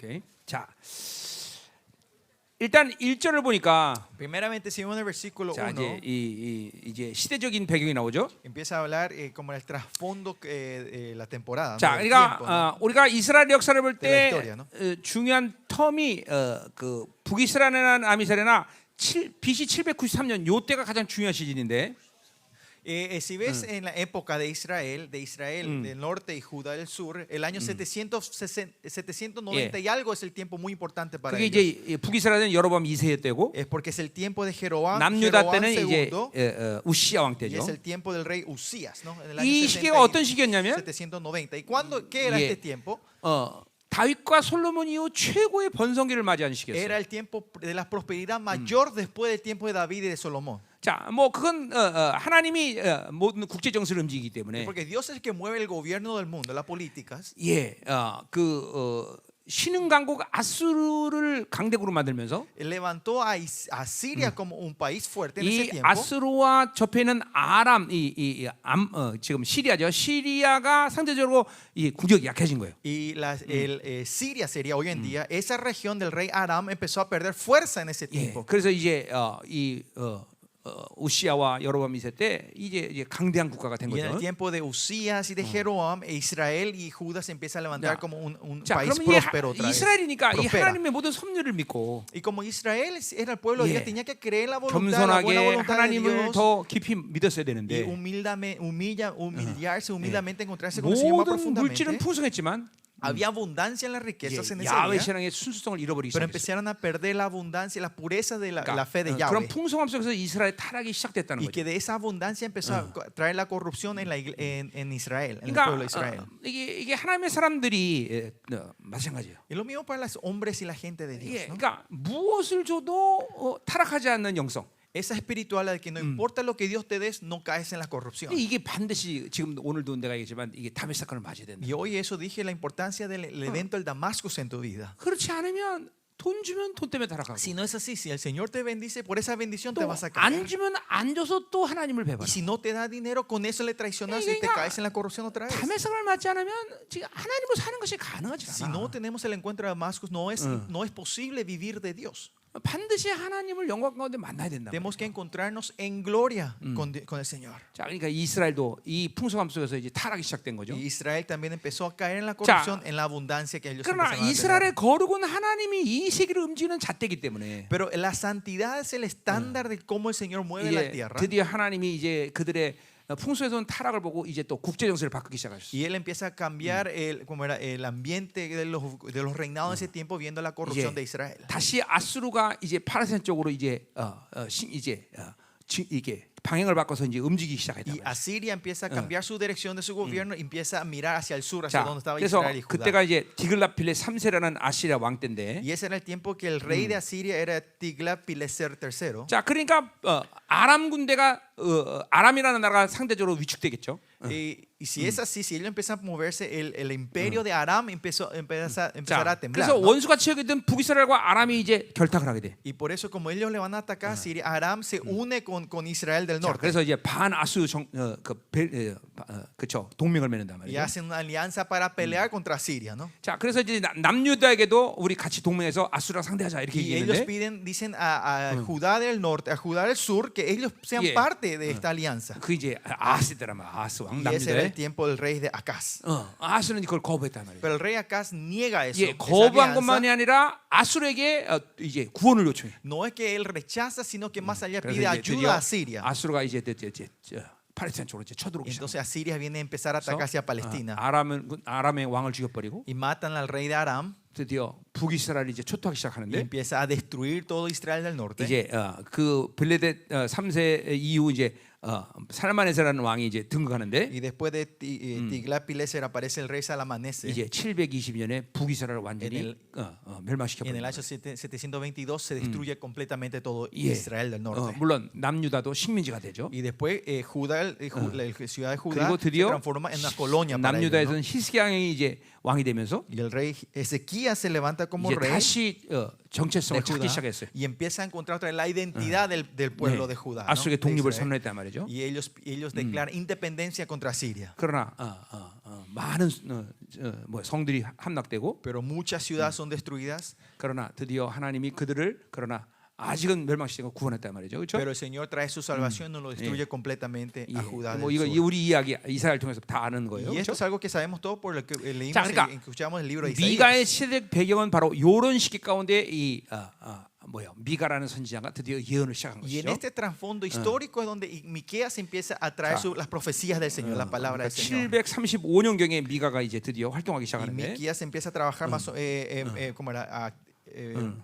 오케이. 자, 일단 1절을 보니까 Primeramente, si vemos en el versículo 자, 1, 이제 시대적인 배경이 나오죠. empieza a hablar como el trasfondo, la temporada. 자, ¿no? El 그러니까 tiempo, ¿no? 우리가 이스라엘 역사를 볼 De la 때 historia, ¿no? 중요한 텀이 그 북이스라엘이나 남이스라엘이나 BC 793년 요 때가 가장 중요한 시즌인데. Si ves en la época de Israel del norte y Judá del sur, el año 790 y algo es el tiempo muy importante para 그게 ellos. 이제 북이스라엘은 여로보암 2세 때고 Es porque es el tiempo de Jeroboam 남유다 때는 이제 II 우시야 왕 y 때죠. es el tiempo del rey Usías, ¿no? En el año 이 시기가 어떤 시기였냐면 790. ¿Y cuándo, qué era 예. este tiempo? 다윗과 솔로몬 이후 최고의 번성기를 맞이한 시기였어요. Era el tiempo de la prosperidad mayor después del tiempo de David y de Salomón. 자, 뭐 그건 하나님이 모든 국제 정세를 움직이기 때문에 Porque Dios es el que mueve el gobierno del mundo, las políticas. 신흥 강국 아수르를 강대국으로 만들면서 Levantó a Siria como un país fuerte en ese 이 tiempo. 아수르와 접해 있는 아람 지금 시리아죠. 시리아가 상대적으로 이 국력이 약해진 거예요. Y Siria sería hoy en día, esa región del rey Aram empezó a perder fuerza en ese 예, tiempo. 그래서 이제 우시야와 여로보암 2세 때 이제 강대한 국가가 된 Y en el 거죠. tiempo de Usías y de Jeroboam, Israel y Judá se empieza a levantar como un 자, país 그러면 próspero otra vez. 이스라엘이니까 이 Prospera. 하나님의 모든 섭리를 믿고 Y como Israel era el pueblo de 예. Dios, tenía que creer en la voluntad, la buena 겸손하게 voluntad de 하나님을 Dios. 더 깊이 믿었어야 Y 되는데 humillarse humildemente, encontrarse con el Señor más 모든 물질은 profundamente. 풍성했지만 Había abundancia en las riquezas en ese 야훼 día, 신앙의 순수성을 잃어버리기 pero 시작했어요. empezaron a perder la abundancia, la pureza de la fe de 그런 Yahweh. 풍성함 속에서 이스라엘 타락이 시작됐다는 Y 거죠. que de esa abundancia empezó a traer la corrupción en Israel, en el pueblo de Israel. 그러니까 이게 하나님의 사람들이 마찬가지예요. Y lo mismo para los hombres y la gente de Dios, ¿no? 그러니까 무엇을 줘도 타락하지 않는 영성. Esa espiritualidad de que no importa lo que Dios te des, no caes en la corrupción. 이게 반드시 지금 오늘도 내가 얘기했지만 이게 다메 사건을 맞아야 된다. Y hoy eso dije, la importancia del evento del Damascus en tu vida. 그렇지 않으면 돈 주면 돈 때문에 타락하고 Si no es así, si el Señor te bendice, por esa bendición te 또 vas a 안 caer. 주면 안 줘서 또 하나님을 Y 배반해. si no te da dinero, con eso le traicionas y te 그러니까 caes en la corrupción otra vez. 다메 사건을 맞지 않으면 지금 하나님으로 사는 것이 가능하지 Si 않아. no tenemos el encuentro de Damascus, no es posible vivir de Dios. 반드시 하나님을 영광 가운데 만나야 된다. Tenemos que encontrarnos en gloria con el Señor. 자, 그러니까 이스라엘도 이 풍성함 속에서 이제 타락이 시작된 거죠. Y Israel también empezó a caer en la corrupción, en la abundancia que ellos 그러나 empezaron a tener. 이스라엘의 거룩은 하나님이 이 세계를 움직이는 잣대이기 때문에 Pero la santidad es el estándar de cómo el Señor mueve la 이제 tierra. 드디어 하나님이 이제 그들의 풍수에서 온 타락을 보고 이제 또 국제 정세를 바꾸기 시작하셨어요. Y él empieza a cambiar el ambiente de los reinados de ese tiempo, viendo la corrupción de Israel. 다시 아수르가 이제 파라센 쪽으로 이게 방향을 바꿔서 이제 움직이기 시작했다. Y Asiria empieza a cambiar su dirección de su gobierno y empieza a mirar hacia el sur, 자, hacia donde estaba 그래서 Israel y Judá. 그때가 이제 디글라필레 3세라는 아시리아 왕 때인데, Y ese era el tiempo que el rey de Asiria era Tiglat-Pileser III. 자, 그러니까 아람 군대가 아람이라는 나라가 상대적으로 위축되겠죠. Y si es así, si ellos empiezan a moverse, el imperio de Aram empezará 자, a temblar. 그래서 ¿no? 원수가 치어있던 북이스라엘과 아람이 이제 결탁을 하게 돼. Y por eso, como ellos le van a atacar a Siria, Aram se une con Israel del 자, norte. 그래서 이제 반아수 그쵸 동맹을 맺는단 Y 말이죠. hacen una alianza para pelear contra Siria, ¿no? 자, 그래서 이제 남유다에게도 우리 같이 동맹해서 아수르랑 상대하자 이렇게 Y ellos 얘기했는데, dicen a Judá del norte, a Judá del sur, que ellos sean Yeah. parte de esta alianza. 그 이제 아스 때라면 아스 왕 Y ese era el 남유다에 tiempo del rey de Acaz. 아스는 그걸 거부했단 말이에요. Pero el rey Acaz niega eso. 예, esa 거부한 alianza. 것만이 아니라 아수르에게 이제 구원을 요청해. No es que él rechaza, sino que más allá 그래서 pide 이제 ayuda a Siria. 아수르가 이제 팔레스타인 쪽으로 이제 쳐들어오기 시작. Entonces Asiria viene a empezar a atacar hacia Palestina. 아람의 왕을 죽여버리고 Y matan al rey de Aram 드디어 북이스라엘이 이제 초토하기 y 시작하는데, empieza a destruir todo Israel del norte. 이제 그 블레셋 3세 이후 이제 살마네세라는 왕이 이제 등극하는데, Y después de Tiglat-Pileser aparece el rey Salamaneser. 이제 720년에 북이스라엘을 완전히 멸망시켜 Y en el 버립니다. año 722 se destruye completamente todo 예. Israel del norte. 물론 남유다도 식민지가 되죠. Y después Judá, la ciudad de Judá 그리고 se 드디어 transforma en una colonia para ellos, ¿no? 남유다에서는 히스기야 왕이 이제 왕이 되면서 Y el rey Ezequías se levanta como 이제 rey. 다시 정체성을 de 찾기 Judá, 시작했어요. y empieza a encontrar otra vez la identidad del pueblo de Judá, ¿no? 아수르의 De 독립을 Israel. 선언했단 말이죠. Y ellos declaran independencia contra Siria. 그러나 많은 성들이 함락되고, Pero muchas ciudades son destruidas. 그러나 드디어 하나님이 그들을 그러나 아직은 멸망시키고 구원했단 말이죠. 그렇죠? Pero el Señor trae su salvación y no lo destruye completamente a Judá 뭐 del 이거 sur. 우리 이야기 이사야를 통해서 다 아는 거예요. Y esto 그렇죠? es algo que sabemos todos por lo que leímos 자, 그러니까 y escuchamos el libro de 미가의 Isaías. 시대적 배경은 바로 이런 시기 가운데 이 미가라는 선지자가 드디어 예언을 시작한 Y en 것이죠. este trasfondo histórico es donde Miqueas empieza a traer las profecías del Señor, la palabra del Señor. 735년경에 미가가 이제 드디어 활동하기 Y 시작하는데, Miqueas empieza a trabajar más, ¿cómo era?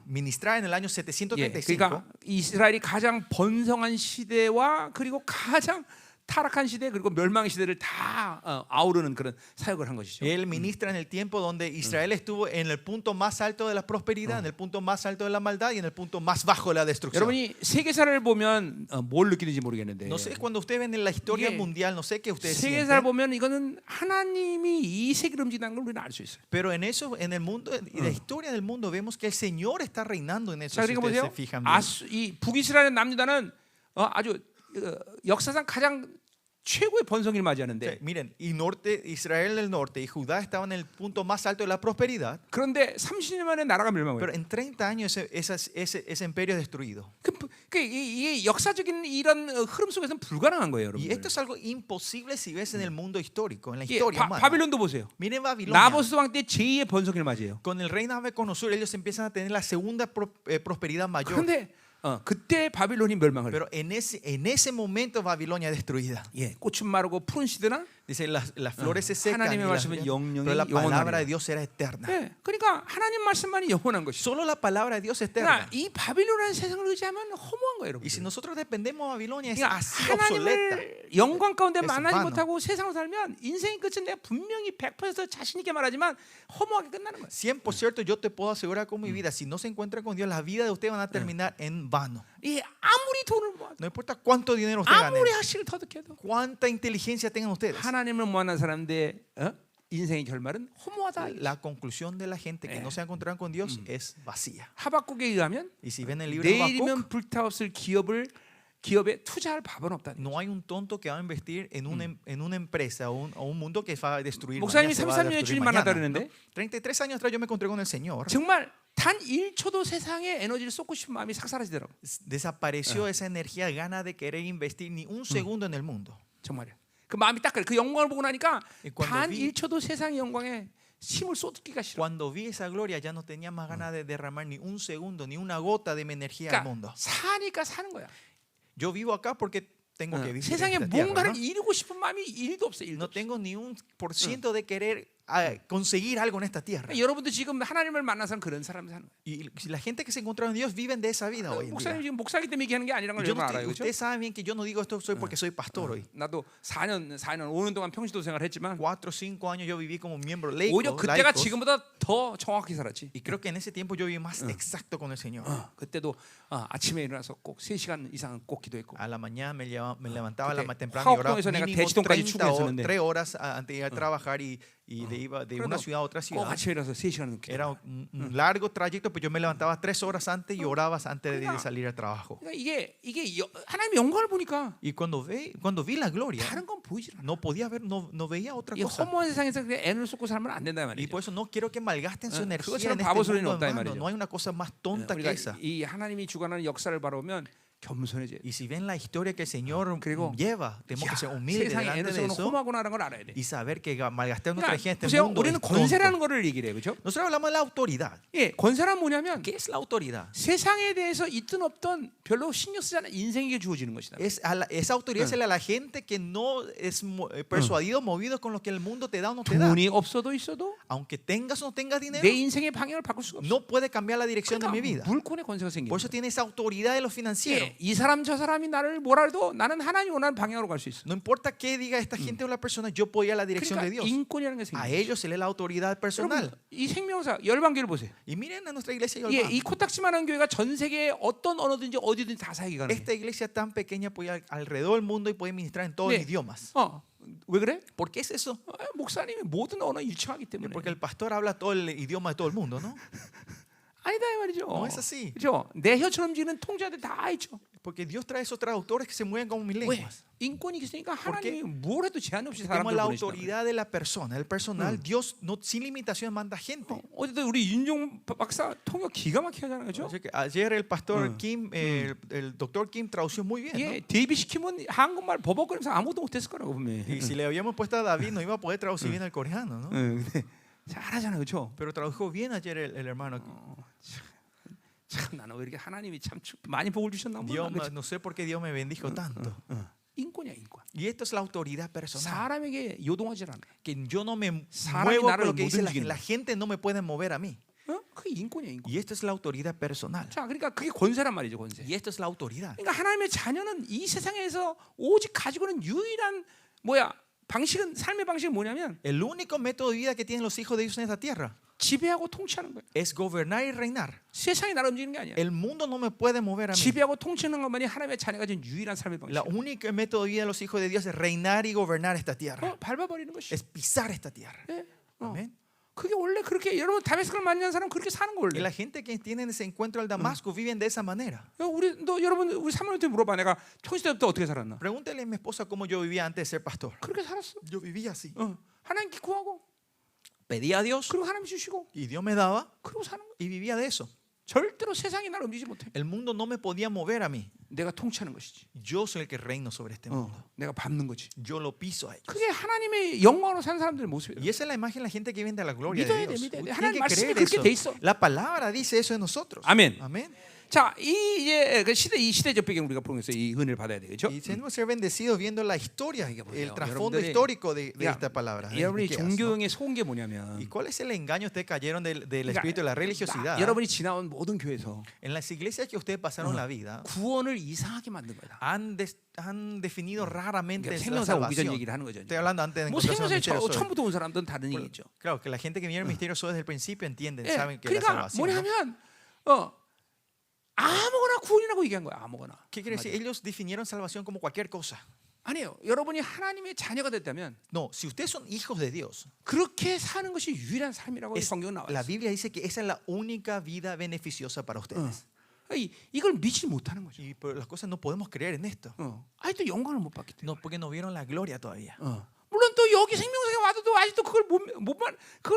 Ministrar en el año 예, 735. 그러니까 이스라엘이 가장 번성한 시대와 그리고 가장 타락한 시대 그리고 멸망의 시대를 다 아우르는 그런 사역을 한 것이죠. Él ministra en el tiempo donde Israel estuvo en el punto más alto de la prosperidad, en el punto más alto de la maldad y en el punto más bajo de la destrucción. 여러분이 세계사를 보면 뭘 느끼는지 모르겠는데, No sé, cuando ustedes ven en la historia 이게 mundial, no sé qué ustedes 세계사를 sienten, 보면 이거는 하나님이 이 세계를 움직이는 걸 우리는 알 수 있어요. pero en eso, en el mundo y la historia del mundo vemos que el Señor está reinando en eso. 자, Si 그러니까 ustedes 보세요. se fijan bien. 이 북이스라엘 남유다는 아주 역사상 가장 최고의 번성을 맞이하는데, Miren, y norte, Israel del norte y Judá estaban en el punto más alto de la prosperidad, 그런데 30년 만에 나라가 멸망해요. pero en 30 años ese imperio es destruido. 이게 역사적인 이런 흐름 속에서는 불가능한 거예요, Y 여러분. esto es algo imposible si ves en el mundo histórico, en la 예, historia humana. 바빌론도 보세요. Miren Babilonia. 나보스 왕 때 제2의 번성을 맞이해요. Con el rey Nabucodonosor ellos empiezan a tener la segunda prosperidad mayor. 그런데 그때 바빌론이 멸망을 해요. Pero en ese momento Babilonia es destruida. 예, 꽃은 마르고 푸른 시드나, Dice las flores se secan, 하나님의 말씀은 영영이 pero la palabra 영원하리라. de Dios será eterna. 예, 그러니까 하나님 말씀만이 영원한 것이죠. Solo la palabra de Dios es 그러니까 eterna. 이 바빌론이라는 세상을 의지하면 허무한 거예요, 여러분. Y si nosotros dependemos de Babilonia es 그러니까 así obsoleta. 하나님을 영광 가운데 Es 만나지 vano. 못하고 세상을 살면 인생의 끝은 내가 분명히 100% 자신 있게 말하지만 허무하게 끝나는 거예요. 100% yo te puedo asegurar con mi vida, si no se encuentra con Dios, la vida de ustedes van a terminar en vano. 이 아무리 돈을 모아도, No importa cuánto dinero ustedes ganen, 아무리 학식을 터득해도 cuánta inteligencia tengan ustedes. 하나님을 만난 사람들의 인생의 결말은 허무하다. La conclusión de la gente que no se encontraron con Dios es vacía. 하박국에 의하면 Y si ven el libro de Habacuc, 내일이면 불타없을 기업에 투자할 밥은 없다. no hay un tonto que va a invertir en una empresa o un mundo que va a destruir. 목사님이 mañana, se va a 33년에 destruir 주님 mañana, 만났다 ¿no? 그러는데 33 años atrás yo me encontré con el Señor. 정말 단 1초도 세상에 에너지를 쏟고 싶은 마음이 싹 사라지더라고. Desapareció esa energía, gana de querer invertir ni un segundo en el mundo. 정말이야. 그 마음이 딱 그래. 그 영광을 보고 나니까 cuando 단 vi- 1초도 세상의 영광에 힘을 쏟기가 싫어. Cuando vi esa gloria ya no tenía más ganas de derramar ni un segundo, ni una gota de mi energía al 그러니까 mundo. 사니까 사는 거야. Yo vivo acá porque tengo que vivir en 세상에 esta tierra, 뭔가를 ¿no? 이루고 싶은 마음이 1도 없어. 1도 No 없어. tengo ni un por ciento de querer conseguir algo en esta tierra. 여러분도 지금 하나님을 만나서 그런 사람 사는 거예요. Y la gente que se encontraron en Dios viven de esa vida hoy en día. 목사님 지금 목사기 때문에 얘기하는 게 아니라는 걸 Y yo 여러분 no 알아요, estoy- 그렇죠? ustedes saben bien que yo no digo esto soy porque soy pastor hoy. 나도 4년 5년 동안 평신도 생활을 했지만 4 o 5 años yo viví como miembro 오히려 laico, 그때가 laicos, 지금보다 더 정확히 살았지. y creo que en ese tiempo yo viví más exacto con el Señor. 그때도 아침에 일어나서 꼭 3시간 이상은 꼭 기도했고. A la mañana me levantaba 그때 más temprano y oraba 화곡동에서 내가 mínimo 대치동까지 30 출근했었는데. 3 horas antes de ir a trabajar y iba de una ciudad a otra 꼭 ciudad. 아침에 일어나서 3시간은 기도. Era un largo trayecto, pero yo me levantaba 3 horas antes y oraba antes de salir al trabajo. 그러니까 이게 하나님의 영광을 보니까 Y cuando vi la gloria, 다른 건 보이질 않아. no podía ver, no veía otra 이 cosa. 허무한 세상에서 그냥 애를 쏟고 살면 안 된다 Y 말이죠. por eso no quiero que malgasten su energía 그것처럼 en este 바보 소리는 mundo, 없다 이 hermano. 말이죠. No hay una cosa más tonta que 우리가 esa. 이 하나님이 주관하는 역사를 바라보면 겸손해져야 돼. Y si ven la historia que el Señor 그리고 lleva, tenemos que ser humildes 세상에 delante 애를 de 쏘는 eso 허무하구나라는 걸 알아야 돼. y saber que malgastar nuestra energía en 그러니까 este 보세요, mundo 우리는 es tonto. 권세라는 거를 얘기를 해요, 그렇죠? Nosotros hablamos de la autoridad. 예, 권세란 뭐냐면 ¿Qué es la autoridad? 세상에 대해서 있든 없든 별로 신경 쓰지 않아 인생에게 주어지는 것이다. Esa autoridad es a la gente que no es persuadido, movido con lo que el mundo te da o no te da. 돈이 없어도 있어도 Aunque tengas o no tengas dinero, 내 인생의 방향을 바꿀 수가 없어. no puede cambiar la dirección de mi vida. 물권의 권세가 생기는 Por eso 거야. tiene esa autoridad de lo financiero. 예, 이 사람 저 사람이 나를 뭐라 해도 나는 하나님 원하는 방향으로 갈 수 있어. No importa qué diga esta gente o la persona, yo puedo ir a la dirección de 그러니까 Dios. 인권이라는 게 A 생기는 거야. ellos se le da la autoridad personal. 여러분, 이 생명사 열방교를 보세요. Y miren a nuestra iglesia 예, Yolbam. 이 코딱지만한 교회가 전 세계에 어떤 언어든지 어디든지 다 사역이 가능해. Esta iglesia tan pequeña puede ir alrededor del mundo y puede ministrar en todos 네. los idiomas. 왜 그래? ¿Por qué es eso? 목사님이 모든 언어 일치하기 때문에. Porque el pastor habla todo el idioma de todo el mundo, ¿no? 아니 아니다 이 말이죠. No es así. 그렇죠? 내 혀처럼 움직이는 통제자들 다 있죠. Porque Dios trae esos traductores que se mueven como mis 왜? lenguas. 인권이 있으니까 Porque 하나님이 뭘 해도 제한 없이 Tenemos 사람들 la 보내시는 거예요. autoridad de la persona, el personal. Dios no, sin limitación manda gente. 어쨌든 우리 윤종 박사 통역 기가 막히게 하잖아요, 그렇죠? Así que ayer el pastor Kim, el doctor Kim tradució muy bien. 예, ¿no? 데이비 시키면 한국말 버벅거리면서 아무도 못했을 거라고 분명히. Y si le habíamos puesto a David, no iba a poder traducir bien al coreano, ¿no? 근데 잘하잖아요, 그렇죠? Pero tradujo bien ayer el hermano. 참 나는 왜 이렇게 하나님이 참 많이 복을 주셨나 Dios, 몰라. no sé por qué Dios me bendijo tanto. 인권이야, 인권. Y esto es la autoridad personal. 사람에게 요동하지 않아. Que yo no me 사람이 muevo 나를 por lo que 못 dice 움직이는 la gente, no me puede mover a mí. 그게 인권이야, 인권. Y esto es la autoridad personal. 자, 그러니까 그게 권세란 말이죠, 권세. Y esto es la autoridad. 그러니까 하나님의 자녀는 이 세상에서 오직 가지고는 유일한 방식은 삶의 방식은 뭐냐면 El único método de vida que tienen los hijos de Dios en esta tierra 지배하고 통치하는 거예요. es gobernar y reinar. 세상이 나를 움직이는 게 아니야. El mundo no me puede mover a mí. 지배하고 통치하는 것만이 하나님의 자녀가 진 유일한 삶의 La 방식. única método de vida de los hijos de Dios es reinar y gobernar esta tierra. 밟아버리는 것이. Es pisar esta tierra. 예. Amén. 그게 원래 그렇게 여러분 다메스크를 만난 사람 그렇게 사는 거 Y 원래. la gente que tiene ese encuentro al Damasco viven de esa manera. 여러분 우리 사모님한테 물어봐. 내가 초시대 때부터 어떻게 살았나? Pregúntale a mi esposa cómo yo vivía antes de ser pastor. 그렇게 살았어. Yo vivía así. 하나님 기구하고 Pedía a Dios 그리고 하나님 주시고 y Dios me daba 그리고 사는 거. y vivía de eso. 절대로 세상이 나를 움직이지 못해. El mundo no me podía mover a mí. 내가 통치하는 것이지. Yo soy el que reino sobre este mundo. 내가 밟는 거지. Yo lo piso a ellos. 그게 하나님의 영광으로 사는 사람들의 모습이에요. Y esa es la imagen de la gente que viene de la gloria 믿어야 de 돼, Dios. 믿어야 돼. Tiene 하나님 que 말씀이 creer 그렇게 eso. 돼 있어. La palabra dice eso de nosotros. 아멘. Amén. 자, 이제 그 이 시대적 배경 우리가 보면서 이 은혜를 받아야 되겠죠? Y tenemos que ser bendecidos viendo la historia, el trasfondo histórico de esta palabra. 여러분이 Miqueas, ¿no? 종교형에 속은 게 뭐냐면 ¿Y cuál es el engaño ustedes cayeron del 그러니까 espíritu de la religiosidad? 여러분이 지나온 모든 교회에서 En las iglesias que ustedes pasaron la vida 구원을 이상하게 만든 거다. han definido raramente 그러니까 la 생명사 오기 전 salvación. 얘기를 하는 거죠. Estoy hablando antes de 뭐 encontrarse en el 생명사에 misterio Zoe. 처음부터 온 사람들은 다른 얘기죠. Claro, que la gente que viene al misterio Zoe desde el principio entienden, 예, saben que es la 그러니까 salvación. ¿no? 뭐냐면 아무거나 구원이라고 얘기한 거야. 아무거나. ¿Qué quiere decir? Ellos definieron salvación como cualquier cosa. 아니에요. 여러분이 하나님의 자녀가 됐다면 No, si ustedes son hijos de Dios, 그렇게 사는 것이 유일한 삶이라고 es- 성경은 나와 la 있어요. Biblia dice que esa es la única vida beneficiosa para ustedes. 이걸 믿지 못하는 거죠. Y pero las cosas no podemos creer en esto. 아직도 영광을 못 받기 때문에. No, porque no vieron la gloria todavía. 물론 또 여기 생명사에 와도 아직도 그걸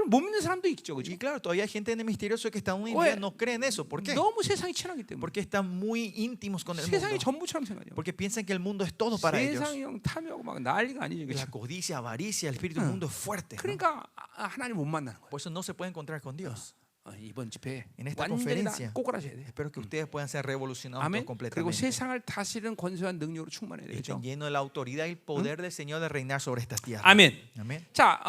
못 믿는 사람도 있죠, 그죠? Y claro, todavía hay gente en el misterioso que está hoy en Oye, día no creen eso. ¿Por qué? 너무 세상이 친하기 때문에. Porque están muy íntimos con el 세상이 mundo. 전부처럼 생각해요. Porque piensan que el mundo es todo para ellos. 세상이 형 탐욕하고 막 난리가 아니죠, La 그죠? codicia, avaricia, el espíritu del mundo es fuerte. ¿no? 그러니까 하나님 못 만나는 거예요. Por eso no se puede encontrar con Dios. 이번 집회 En esta 완전히 conferencia, 꼬꾸라져야 돼. espero que ustedes puedan ser revolucionados 아멘. 그리고 completamente. 세상을 다스리는 권세와 능력으로 충만해야 Y 되죠. estén llenos de la autoridad y el poder del Señor de reinar sobre estas tierras. 아멘. Amén. 자,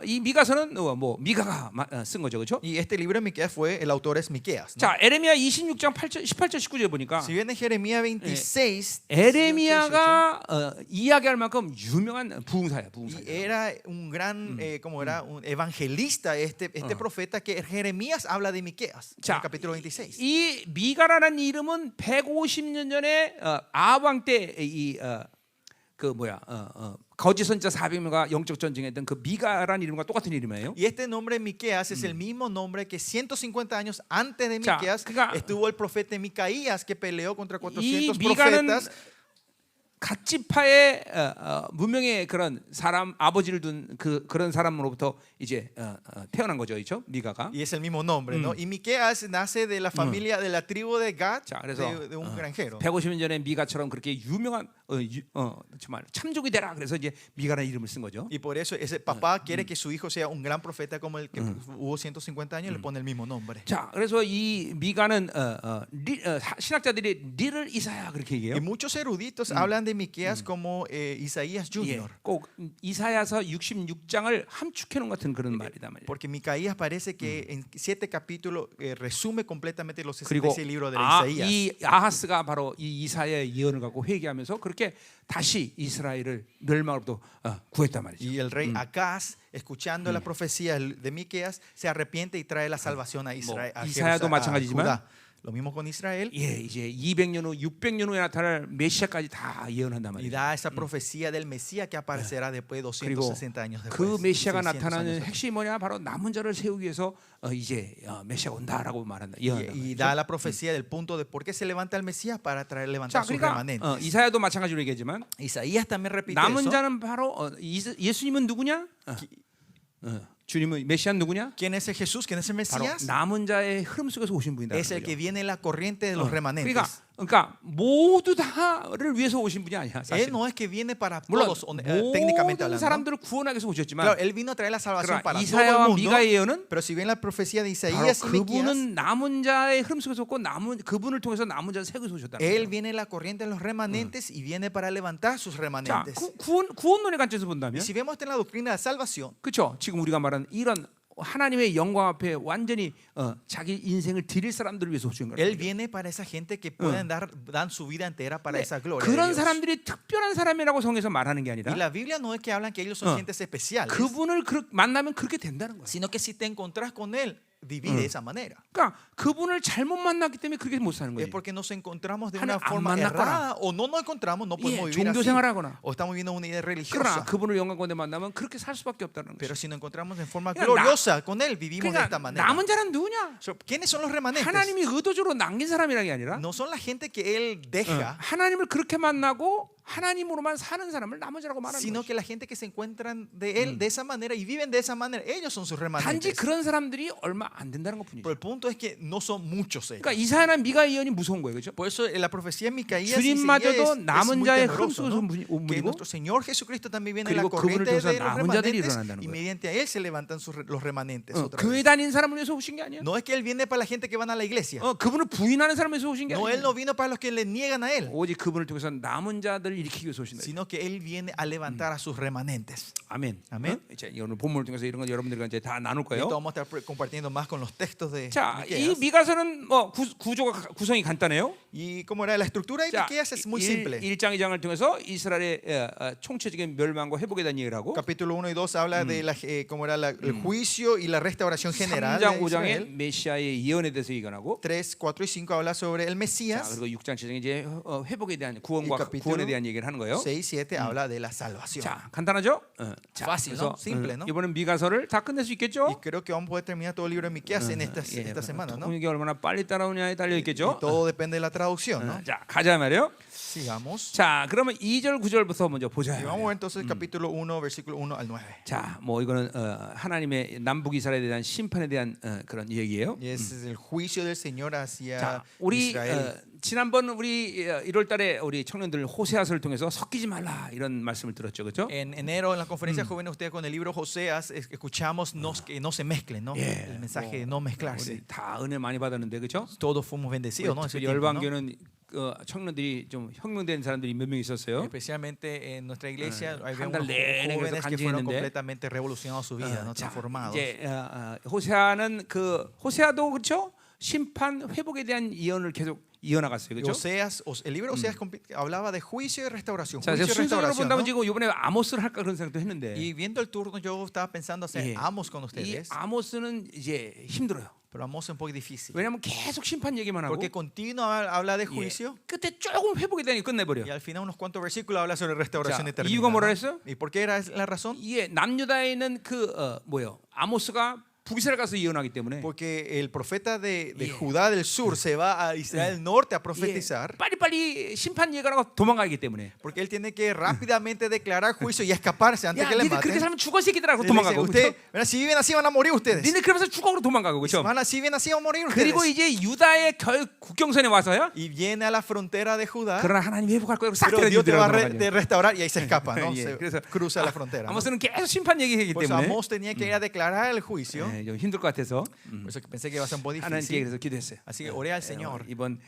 이 미가서는 미가가 쓴 거죠, 그렇죠? Y este libro de Miqueas fue, el autor es Miqueas. ¿no? 자, 에레미야 26장 18절 19절 보니까 Si bien en Jeremías 26, 에레미야가 이야기할 만큼 유명한 부흥사야, y 부흥사. era un gran, como era un evangelista, este profeta que Jeremías habla de Miqueas, en 자, el capítulo 26. 이 미가라는 이름은 150년 전에 아왕 거짓 선지자 400명과 영적 전쟁했던 그 미가라는 이름과 똑같은 이름이에요. Y este nombre Miqueas es el mismo nombre que 150 años antes de 자, Miqueas 그러니까 estuvo el profeta Micaías que peleó contra 이 400 미가는 profetas. 갓지파의 문명의 그런 사람 아버지를 둔 그런 사람으로부터 이제 태어난 거죠, 그렇죠? 미가가. Y es el mismo nombre, ¿no? Y Miqueas nace de la familia, de la tribu de Gad, 자, 그래서 de un granjero. 150년 전에 미가처럼 그렇게 유명한 정말 참족이 되라. 그래서 이제 미가라는 이름을 쓴 거죠. Y por eso ese papá quiere que su hijo sea un gran profeta como el que hubo 150 años, le pone el mismo nombre. 자, 그래서 이 미가는 신학자들이 리를 이사야 그렇게 얘기해요. Y muchos eruditos hablan de Miqueas como Isaías 예, Jr. 꼭 이사야서 66장을 함축해 놓은 같은 그런 말이다 말이에요. Porque Micaías parece que en 7 capítulos resume completamente los 그리고 66 libros de Isaías. 이 아하스가 바로 이 이사야의 예언을 갖고 회개하면서 그렇게 다시 이스라엘을 멸망으로부터 구했단 말이죠. Y el rey Acaz, escuchando la profecía de Miqueas, se arrepiente y trae la salvación a Israel. 이사야도 마찬가지지만 Lo mismo con Israel. 예, 이제 200년 후, 600년 후에 나타날 메시아까지 다 예언한단 Y 말이에요. da esa profecía del Mesías que aparecerá después de 그리고 260 años 그 después. 메시아가 600 나타나는 años después. 핵심이 뭐냐? 바로 남은 자를 세우기 위해서 이제 메시아가 온다라고 말한다. 예언한다. Y da la profecía del punto de por qué se levanta el Mesías para traer 자, levantar sus 그러니까 remanentes. 이사야도 마찬가지로 얘기하지만 Isaías también repite 남은 eso. 자는 바로 예수님은 누구냐? 주님은 메시아는 누구냐? ¿Quién es el Jesús? ¿Quién es el 바로 Mesías? 남은 자의 흐름 속에서 오신 분이다. Es el que viene en la corriente de los remanentes. 그러니까 모두 다를 위해서 오신 분이 아니야. Él 사실. no es que viene para 물론 todos, técnicamente 모든 hablando. 사람들을 구원하기 위해서 오셨지만 Claro, él vino a traer la salvación 그러나 para todo el 이사야와 mundo. 미가의 예언은 Pero si ven la profecía de 바로 Isaías y Miqueas, 그분은 남은 자의 흐름 속에서 왔고 그분을 통해서 남은 자를 세우기 위해서 오셨다. él viene en la corriente de los remanentes y viene para levantar sus 자, remanentes. 구원론의 관점에서 Y 본다면 si vemos en la doctrina de la salvación, 그렇죠. 지금 우리가 말하는 이런 하나님의 영광 앞에 완전히 자기 인생을 드릴 사람들을 위해서 오신 거예요. él viene para esa gente que pueden dan su vida entera para esa gloria. de 그런 Dios. 사람들이 특별한 사람이라고 성에서 말하는 게 Y 아니라 la Biblia no es que hablan que ellos son gentes especiales, 그분을 만나면 그렇게 된다는 거예요. sino que si te encontrás con él, vivir de esa manera. 그러니까 그분을 잘못 만났기 때문에 그렇게 못 사는 Es 거예요. porque nos encontramos de 하나 una 안 forma 만났거나. errada o no nos encontramos, no podemos 예, vivir 종교 así. 생활하거나. O estamos viviendo una idea 그러나 religiosa. 그분을 영광 가운데 만나면 그렇게 살 수밖에 없다는 거예요. Pero si nos encontramos en forma 그러니까 gloriosa con él, vivimos de esta 그러니까 manera. 남은 자는 누구냐? So, ¿quiénes son los remanentes? 하나님이 의도적으로 남긴 사람이라는 게 아니라 No son la gente que él deja, 하나님을 그렇게 만나고 하나님으로만 사는 사람을 남은 자라고 말하는 sino 거예요. que la gente que se encuentran de él de esa manera y viven de esa manera, ellos son sus 단지 remanentes. 그런 사람들이 얼마 안 된다는 Pero 것뿐이죠. el punto es que no son muchos ellos. 그러니까 이사야나 미가 예언이 무서운 거예요, 그렇죠? Por eso la profecía de Micaías 주님마저도 es 남은 muy 자의 temeroso, 흐름 ¿no? 속에서 온 Que 분이고 nuestro Señor Jesucristo también viene en la 그리고 그분을 corriente 통해서 de los 남은 자들이 remanentes 일어난다는 y 거예요. mediante él se levantan los remanentes otra 교회 vez. 다니는 사람을 위해서 오신 게 아니에요. No es que él viene para la gente que van a la iglesia. 그분을 부인하는 사람을 위해서 오신 게 No, él 아니에요. no vino para los que le niegan a él, 오직 그분을 통해서 남은 자들을 일으키기 위해서 오신다. sino que él viene a levantar a sus remanentes. 아멘. 아멘. 이제 오늘 본문을 통해서 이런 거 여러분들과 이제 다 나눌 Y 거예요. esto vamos a estar compartiendo más con los textos de 자, 이 Miqueas. 미가서는 구성이 간단해요. Y como era la estructura de 자, Miqueas es muy simple. 1장 2장을 통해서 이스라엘의 총체적인 멸망과 회복에 대한 얘기를 하고 Capítulo 1 y 2 habla de cómo era el juicio y la restauración general 3장 de 5장에 Israel. 메시아의 예언에 대해서 얘기하고 3, 4 y 5 habla sobre el 자, Mesías. 그리고 6장 7장에 이제 회복에 대한 Y 구원과 capítulo 구원에 대한 얘기를 하는 거예요. 6 y 7 habla de la salvación. 자, 간단하죠? 자, Fácil, 그래서 ¿no? Simple, ¿no? 이번엔 미가서를 다 끝낼 수 있겠죠? Y creo que vamos a poder terminar todo el libro de Miqueas en esta 예, semana, ¿no? 통역이 얼마나 빨리 따라오냐에 달려 Y 있겠죠? todo depende de la traducción, ¿no? 자, 가자 말이에요. Sigamos. 자, 그러면 2절 9절부터 먼저 보자. Y vamos a ver entonces el capítulo 1, versículo 1 al 9. 자, 뭐 이거는 하나님의 남북 이스라엘에 대한 심판에 대한 그런 얘기예요. Y ese es el juicio del Señor hacia 자, 우리 Israel. 지난번 우리 1월달에 우리 청년들 호세아서를 통해서 섞이지 말라 이런 말씀을 들었죠, 그렇죠? En enero en la conferencia jóvenes ustedes con el libro Joseas escuchamos que no se mezclen, ¿no? 예, El mensaje de no mezclarse. 우리 다 은혜 많이 받았는데, 그렇죠? Todos fuimos bendecidos, ¿no? En ese 특히 tiempo, ¿no? 열방교는 청년들이 좀 혁명된 사람들이 몇 명 있었어요. Especialmente en nuestra iglesia hay 한 unos 달 내내 jóvenes 그래서 que fueron 간증했는데. completamente revolucionados su vida, ¿no? 자, Transformados. 이제 호세아는 호세아도 그렇죠? 심판 회복에 대한 예언을 계속 이어나갔어요, 그렇죠? Oseas, el libro Oseas hablaba de juicio y restauración. 자, Juicio y 순서대로 restauración, 본다면 ¿no? 지금 이번에 아모스를 할까 그런 생각도 했는데 Y viendo el turno yo estaba pensando hacer 예, Amos con 이 ustedes, 아모스는 이제 힘들어요. pero Amos es un poco difícil. 왜냐하면 계속 심판 얘기만 하고 Porque continuo habla de 예, juicio 끝에 조금 회복에 대한 게 끝내버려. y al final unos cuantos versículos habla sobre restauración 자, eterna. 이유가 뭐라 ¿no? 했어요? ¿Y por qué era la razón? 이게 남유다에 있는 아모스가 북이스라엘 가서 예언하기 때문에 Porque el profeta de 예. Judá del sur se va a Israel del norte a 예, profetizar. 빨리빨리 심판 예언하고 도망가기 때문에 Porque él tiene que rápidamente declarar juicio y escaparse antes 야, que le 니들 그렇게 maten. 살면 죽어 새끼들하고 Él dice, 도망가고 usted, 그렇죠? mira, si viven así van a morir ustedes. 니들 그러면서 죽어로 도망가고 그렇죠? Si viven así van a morir 그리고 ustedes. 이제 유다의 국경선에 와서요. Y viene a la frontera de Judá. 그러나 하나님 회복할 거예요. 싹 Pero Dios te va a 들어가죠. restaurar y ahí se escapa, ¿no? 예, Se 그래서 cruza la frontera. ¿no? 아모스는 계속 심판 얘기하기 Por eso 때문에 Amos tenía que ir a declarar el juicio. 좀 힘들 것 같아서 Por eso pensé que iba a ser un poco 하나님께 difícil. 그래서 기도했어요. Así que oré al Señor. 이번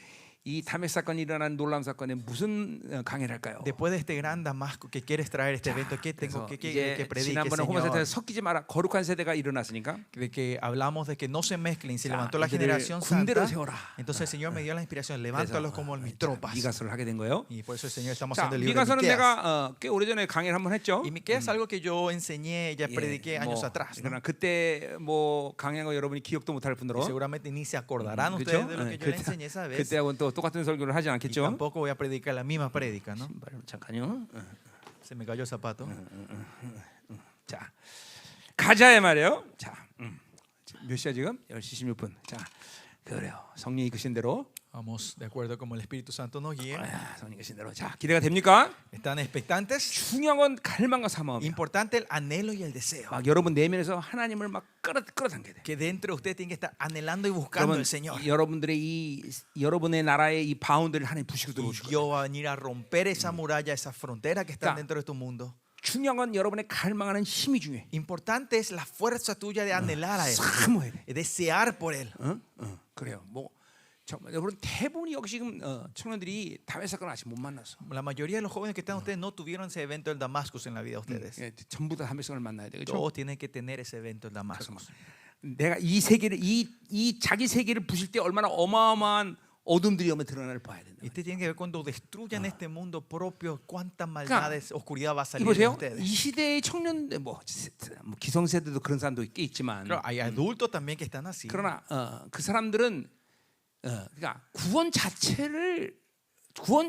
이 다메섹 사건이 일어난 놀라운 사건에 무슨 강의를 할까요? Después de este gran Damasco que quieres traer este evento, ¿qué tengo 그래서 que 이제 predique, 지난번에 호모세트에 Señor? 섞이지 마라. 거룩한 세대가 일어났으니까 De que hablamos de que no se mezclen, se 자, levantó la 이들을 generación 군대로 santa. 세워라. Entonces el Señor me dio la inspiración, levántalos como mis 자, tropas. 미가서를 하게 된 거예요. Y por eso el Señor estamos 자, haciendo el libro de 미가서는 Miqueas. 내가 꽤 오래전에 강의를 한번 했죠. Y Miqueas es algo que yo enseñé, ya 예, prediqué años atrás, ¿no? 그러나 그때 뭐 강의한 거 여러분이 기억도 못할 Y 뿐더러 seguramente ni se acordarán 그렇죠? ustedes de lo que yo les enseñé esa vez. 그때하고는 또 똑같은 설교를 하지 Y 않겠죠. tampoco voy a predicar la misma prédica, ¿no? 신발 잠깐요. Se me cayó el zapato. 자, 가자의 말이에요. 자, 몇 시야 지금? 10시 16분. 자, 그래요. 성령이 이끄신 대로. Vamos de acuerdo como el Espíritu Santo nos guíe. 성령이 이끄신 대로. 자, 기대가 됩니까? ¿Están expectantes? 중요한 건 갈망과 사모함이야. Importante el anhelo y el deseo. 막 여러분 내면에서 하나님을 막 끌어당겨야 돼. Que dentro de usted tiene que estar anhelando y buscando 그러면 al Señor. 여러분들의 여러분의 나라의 이 바운드를 하나님 부시고 Y 들어오실 거예요. Dios va a venir a romper esa muralla, esa frontera que está Claro. dentro de tu mundo. 중요한 건 여러분의 갈망하는 힘이 중요해. Importante es la fuerza tuya de anhelar a Él, 사모해야 돼. de desear por Él. 그래요. 뭐 정말 여러분 대부분이 여기 지금 청년들이 다윗 사건 아직 못 만났어. La mayoría de los jóvenes que están ustedes no tuvieron ese evento del Damascus en la vida de ustedes. 예, 전부 다 다윗 사건을 만나야 되겠죠. Todos tienen que tener ese evento del Damascus. 내가 이 세계를 이 자기 세계를 부실 때 얼마나 어마어마한 어둠들이 오면 드러날 봐야 된다. Y usted tiene que ver cuando destruyan este mundo propio, cuántas maldades, oscuridad va a salir de 이보세요. ustedes. 이 시대의 청년 뭐 기성세대도 그런 사람도 꽤 있지만 Claro, hay adultos también que están así. 그러나 그 사람들은 그러니까 구원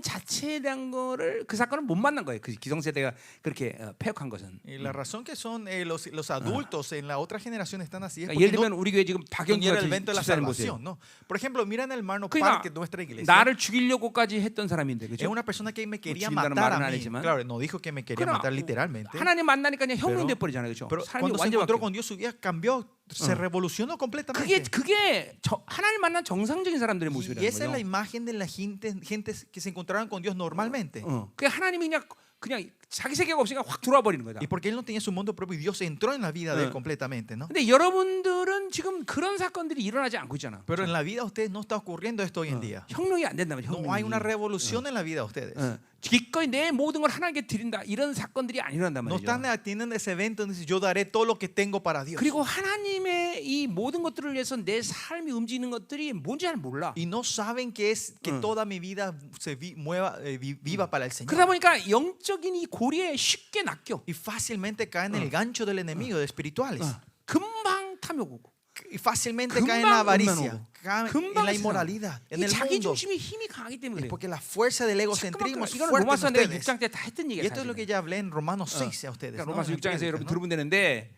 자체에 대한 거를 그 사건을 못 만난 거예요. 그 기성세대가 그렇게 폐역한 것은. Y la razón que son los adultos en la otra generación están así es 그러니까 porque 예를 들면 no 우리 교회 지금 박영규 tenían el evento de la 집사님 보세요. salvación, ¿no? Por ejemplo, miran el hermano 그러니까 Parque de nuestra iglesia. 나를 죽이려고까지 했던 사람인데 Es 그렇죠? una persona que me quería 죽인다는 matar 말은 a 안 mí. 했지만. Claro, no dijo que me quería 그러나 matar literalmente. 하나님 만나니까 그냥 혁명 돼 버리잖아요. 그렇죠? Pero 삶이 cuando se 완전 encontró 바뀌어. con Dios, su vida cambió, se revolucionó completamente. 그게 하나님 만난 정상적인 사람들의 Y 모습이라는 esa es la 거죠. imagen de la gente que se encontraron con Dios normalmente. 그 하나님이 그냥 자기 세계가 없으니까 확 들어와 버리는 거다. Y porque él no tenía su mundo propio y Dios entró en la vida de él completamente, ¿no? 근데 여러분들은 지금 그런 사건들이 일어나지 않고 있잖아. Pero en la vida de ustedes no está ocurriendo esto hoy en día. 혁명이 안 된다면 No hay una 혁명이. revolución en la vida de ustedes. 기꺼이 내 모든 걸 하나님께 드린다 이런 사건들이 안 일어난단 No 말이죠. están tienen ese evento donde dicen, yo daré todo lo que tengo para Dios. 그리고 하나님의 이 모든 것들을 위해서 내 삶이 움직이는 것들이 뭔지 잘 몰라. Y no saben que es que toda mi vida se viva para el 그러다 Señor. 보니까 영적인 이 고리에 쉽게 낚여. Y fácilmente caen en el gancho del enemigo, de espirituales. 금방 탐욕 오고. Y fácilmente 금방 caen en la 음란 avaricia, 오고. caen en 금방 la 세상. inmoralidad, en 이 el 자기 mundo. 중심이 힘이 강하기 때문에 Es 그래요. porque la fuerza del egocentrismo 잠깐만, es 이거는 fuerte en 로마서 내가 ustedes. 6장 때 다 했던 Y 얘기야. esto es lo que ya hablé en Romanos 6 a ustedes. 그러니까 ¿no? 로마서 En el 6장에서 prédica, 여러분 ¿no? 들으면 되는데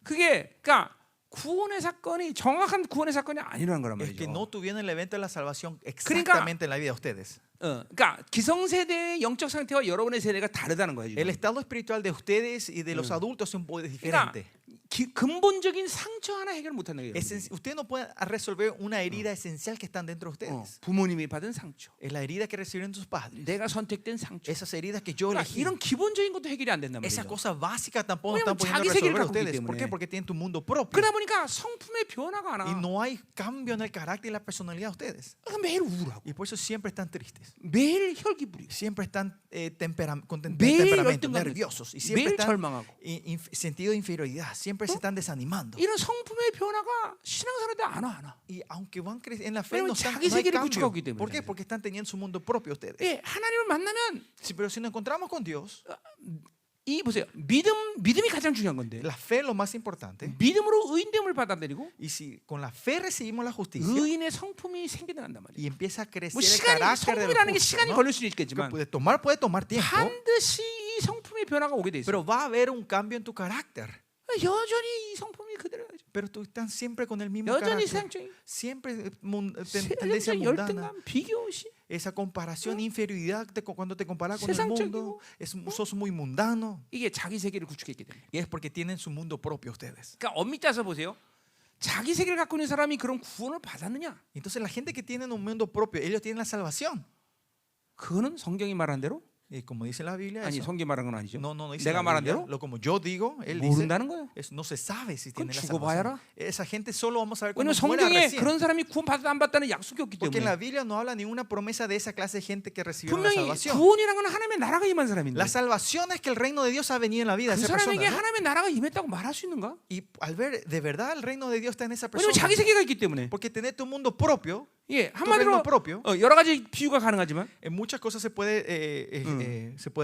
그게 그러니까 구원의 사건이 정확한 구원의 사건이 아니라는 거란 Es que 말이죠. no tuvieron el evento de la salvación exactamente en la vida de ustedes. 그러니까 기성세대의 영적 상태와 여러분의 세대가 다르다는 거예요. El 지금. estado espiritual de ustedes y de los adultos es un poco 그러니까 diferente. 근본적인 상처 하나 해결 못하는 거예요. Usted no puede resolver una herida esencial que están dentro de ustedes. 부모님이 받은 상처, Es la herida que recibieron tus padres. 내가 선택된 상처. Esas heridas que yo 그러니까 elegí. 이런 기본적인 것도 해결이 안 된단 Esas 말이죠. cosas básicas tampoco 왜냐면 están pudiendo 자기 세계를 resolver 갖고 있기 ustedes. ¿Por 때문에. qué? Porque tienen tu mundo propio. 그러다 보니까 성품의 변화가 안 Y 와. no hay cambio en el carácter y la personalidad de ustedes. 그러니까 매일 우울하고, Y por eso siempre están tristes. 매일 혈기부리고, Siempre están con 매일 temperamento, 열등감 nerviosos. Y 매일 siempre están 절망하고. sentido de inferioridad. Siempre se están desanimando. 이런 성품의 변화가 신앙생활에 안 와. Y aunque van en la fe, 왜냐면 no, 자기 no hay 세계를 cambio. 구축하고 있기 때문에. ¿Por qué? Porque están teniendo su mundo propio ustedes. 예, 하나님을 만나면 Pero si nos encontramos con Dios, 이 보세요. 믿음이 가장 중요한 건데. la fe es lo más importante. 믿음으로 의인됨을 받아들이고 Y si con la fe recibimos la justicia 의인의 성품이 생겨난단 말이에요. y empieza a crecer 뭐 el 시간이 carácter del 성품이라는 게 justo, 시간이 ¿no? 걸릴 수는 Que 있겠지만 puede tomar tiempo, 반드시 이 성품의 변화가 오게 돼 있어요. pero va a haber un cambio en tu carácter. 여전히 이 성품이 그대로죠. Pero tú estás siempre con el mismo 여전히 carácter. 세상적인 Siempre tendencia mundana. 열등감, 비교시. Esa comparación, inferioridad cuando te comparas con el 세상적이고. mundo, sos muy mundano. 이게 자기 세계를 구축했기 때문에. Y es porque tienen su mundo propio ustedes. 그러니까 엄밀히 따서 보세요. 자기 세계를 갖고 있는 사람이 그런 구원을 받았느냐? Entonces la gente que tiene un mundo propio, ellos tienen la salvación. 그거는 성경이 말한 대로 Y como dice la Biblia, 아니 eso, 성경 말한 건 아니죠. no dice 내가 la 말한 Biblia, 대로 lo como yo digo, él dice, 모른다는 거예요. no se sabe si 그건 tiene la 죽어봐야라. salvación. Esa gente solo vamos a ver cuando 왜냐면 muera 성경에 recién. 그런 사람이 구원 받다 안 받다는 약속이 없기 Porque en 때문에 la Biblia no habla ninguna promesa de esa clase de gente que recibió la 분명히 salvación. 구원이라는 건 하나님의 나라가 임한 사람인데 La salvación es que el reino de Dios ha venido en la vida de 그 esa persona. 사람에게 ¿No? 하나님의 나라가 임했다고 말할 수 있는가? Y al ver de verdad el reino de Dios está en esa 왜냐면 persona. 자기 세계가 있기 때문에. Porque tener tu mundo propio, 예, tu reino 한마디로 propio, 여러 가지 비유가 가능하지만 en muchas cosas se puede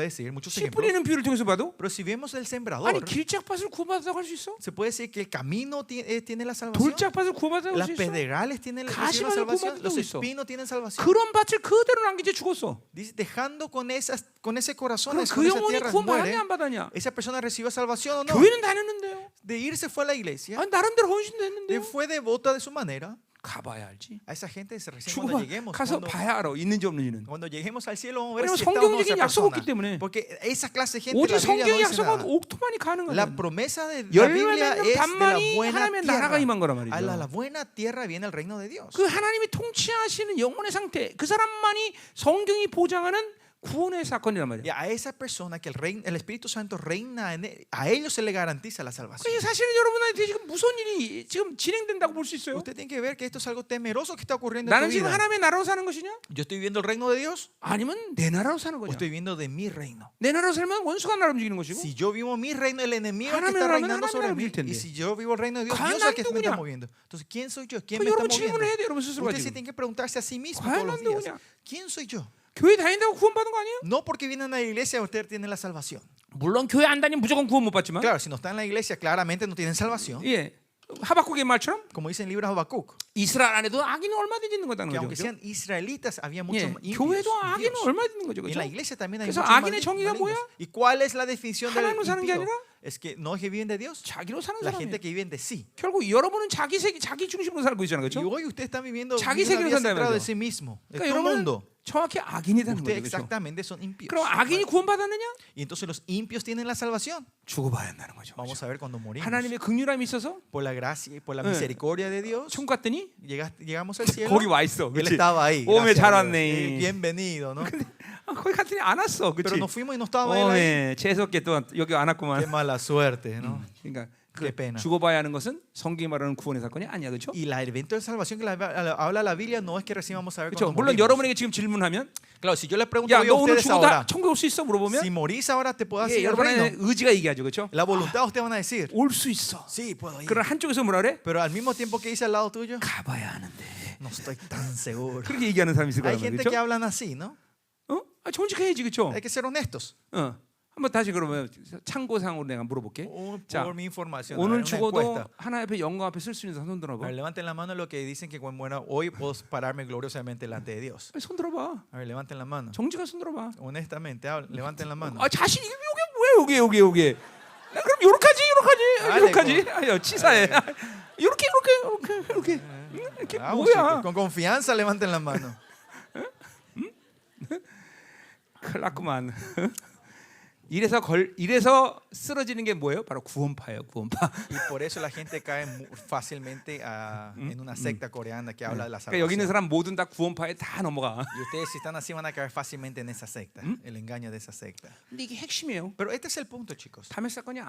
decir, muchos 씨 ejemplos. 뿌리는 비유를 통해서 봐도 Pero si vemos el 아니 sembrador, 길짝밭을 구원받았다고 할 수 있어? se puede decir que el camino tiene la salvación. 돌짝밭을 구원받았다고 할 Las 수 있어? pedregales tienen reciben la 가시밭을 salvación. Los 구원받았다고 있어. espinos tienen salvación. 그런 밭을 그대로 남긴 채 죽었어. Dice, dejando con ese corazón, 그럼 con 그 esa 영혼이 tierra 구원 muere. 받았냐 안 받았냐? Esa persona recibió salvación o no. 교회는 다녔는데요. De irse fue a la iglesia, 아니, 나름대로 헌신도 de 했는데요. fue devota de su manera. 가봐야 알지. A esa gente recién 죽어봐. cuando lleguemos, 가서 봐야 알아. 있는지 없는지는. cuando lleguemos al cielo vamos a ver 왜냐면 si está o no esa 성경적인 약속 없기 persona. 때문에. Porque esa clase de gente 오직 la Biblia no 성경의 dice 약속은 nada. 옥토만이 가능한 La 거야. promesa de la Biblia 열매맺는 es de la 반만이 buena 하나님의 나라가 tierra. 임한 거란 말이죠. A la buena tierra viene el reino de Dios. 그 하나님이 통치하시는 영혼의 상태, 그 사람만이 성경이 보장하는 구원의 사건이란 말이야. Y a esa persona que el Espíritu Santo reina en él, a ellos se le garantiza la salvación. 그게 사실은 여러분한테 지금 무서운 일이 지금 진행된다고 볼 수 있어요. Usted tiene que ver que esto es algo temeroso que está ocurriendo en 나는 tu 지금 vida. 하나님의 나라로 사는 것이냐? Yo estoy viviendo el reino de Dios 아니면 내 나라로 사는 o 거냐? estoy viviendo de mi reino. 내 나라로 살면 원수가 나를 움직이는 것이고, Si yo vivo mi reino, el enemigo es el que 하나님의 está 나라면 reinando sobre 하나님의 mí. 나라일 텐데. Y si yo vivo el reino de Dios, 과연 Dios es el que 난 me está 누구냐? moviendo. Entonces, ¿quién soy yo? ¿Quién 그 me está 여러분 질문을 moviendo? 해야 돼, 여러분 스스로가 Usted sí 지금. tiene que preguntarse a sí mismo 과연 todos los 난 días. 누구냐? ¿Quién soy yo? 교회 다닌다고 구원받은 거 아니에요? No porque vienen a la iglesia usted tiene la salvación. 물론 교회 안 다니면 무조건 구원 못 받지만, Claro, si no está en la iglesia, claramente no tienen salvación. 예, 하박국의 말처럼 Como dice el libro de Habacuc, 이스라엘 안에도 악인은 얼마든지 있는 거다는 que 거죠. aunque 그죠? sean israelitas, había 예, muchos impíos. 교회도 악인은 impíos. 얼마든지 있는 거죠. Y en 그죠? la iglesia también hay 그래서 muchos 악인의 정의가 malignos. 뭐야? ¿Y cuál es la definición del 하나님으로 사는 게 impío? 아니라 Es que no es que viven de Dios, 자기로 사는 la 사람이에요. gente que viven de sí. 결국 여러분은 자기 세계, 자기 중심으로 살고 있잖아요. Y 그렇죠? hoy usted está viviendo 자기 una 세계로 vida 산다는 centrada de 말이죠. sí mismo, de 그러니까 tu 여러분은 mundo. 정확히 악인이라는 Ustedes 거죠. 그렇죠? exactamente son impíos. 그럼 악인이 구원받았느냐? Y entonces los impios tienen la salvación. 죽어봐야 한다는 거죠. Vamos a ver cuando morimos. 하나님의 긍휼함이 있어서 Por la gracia y por la 네. misericordia de Dios, 천국 갔더니 llegamos al cielo. 거기 와 있어. Él 그렇지? estaba ahí. 오메 gracias 잘 a Dios. 왔네. Bienvenido, ¿no? 거기 갔더니 안 왔어. Pero 그렇지? nos fuimos y no estaba él ahí. 오메 재수없게 또 여기 안 Qué 왔구만. mala suerte, ¿no? 그러니까 Qué pena. 죽어봐야 하는 것은 성경이 말하는 구원의 사건이 아니야, 그렇죠? Y el evento de salvación que habla la Biblia no es que recién vamos a ver 그렇죠. cuando 물론 morimos. 여러분에게 지금 질문하면, Claro, si yo le pregunto 야, hoy a 너 오늘 ustedes 죽어다 ahora, 천국 올 수 있어? 물어보면, si morís ahora te puedo 예, ir al reino. 여러분의 의지가 얘기하죠, 그렇죠? La voluntad ustedes van a decir, 올 수 있어. sí, puedo ir. 그럼 한쪽에서 뭐라 그래? Pero al mismo tiempo que dice al lado tuyo, 가봐야 하는데. no estoy tan seguro. 그렇게 얘기하는 사람이 있을 Hay 거란 gente 말이죠. que hablan así, ¿no? 정직해야지, 그렇죠? Hay que ser honestos. 한번 다시 그러면 참고상으로 내가 물어볼게. 자, Por mi información, 오늘 una 죽어도 encuesta. 하나님 앞에 영광 앞에 쓸 수 있는 사람 손 A 들어봐. ver, levanten la mano lo que dicen que cuando muera hoy puedo pararme gloriosamente delante de Dios. 빨리 손 들어봐. A ver, levanten la mano. 정직한 손 들어봐. Honestamente, levanten la mano. 아, 자신 이게 뭐야, 여기. 나 그럼 요렇게하지. 아유, 치사해. 이렇게. 이렇게 Vamos, 뭐야? chicos, con confianza levanten la mano. 큰일 났구만. 이래서 쓰러지는 게 뭐예요? 바로 구원파예요, 구원파. Y por eso la gente cae fácilmente en una secta coreana que habla de la 그러니까 여기 있는 salvación. 사람 모든 다 구원파에 다 넘어가. Y ustedes si están así van a caer fácilmente en esa secta, el engaño de esa secta. 근데 이게 핵심이에요. Pero este es el punto, chicos. 담의 사건이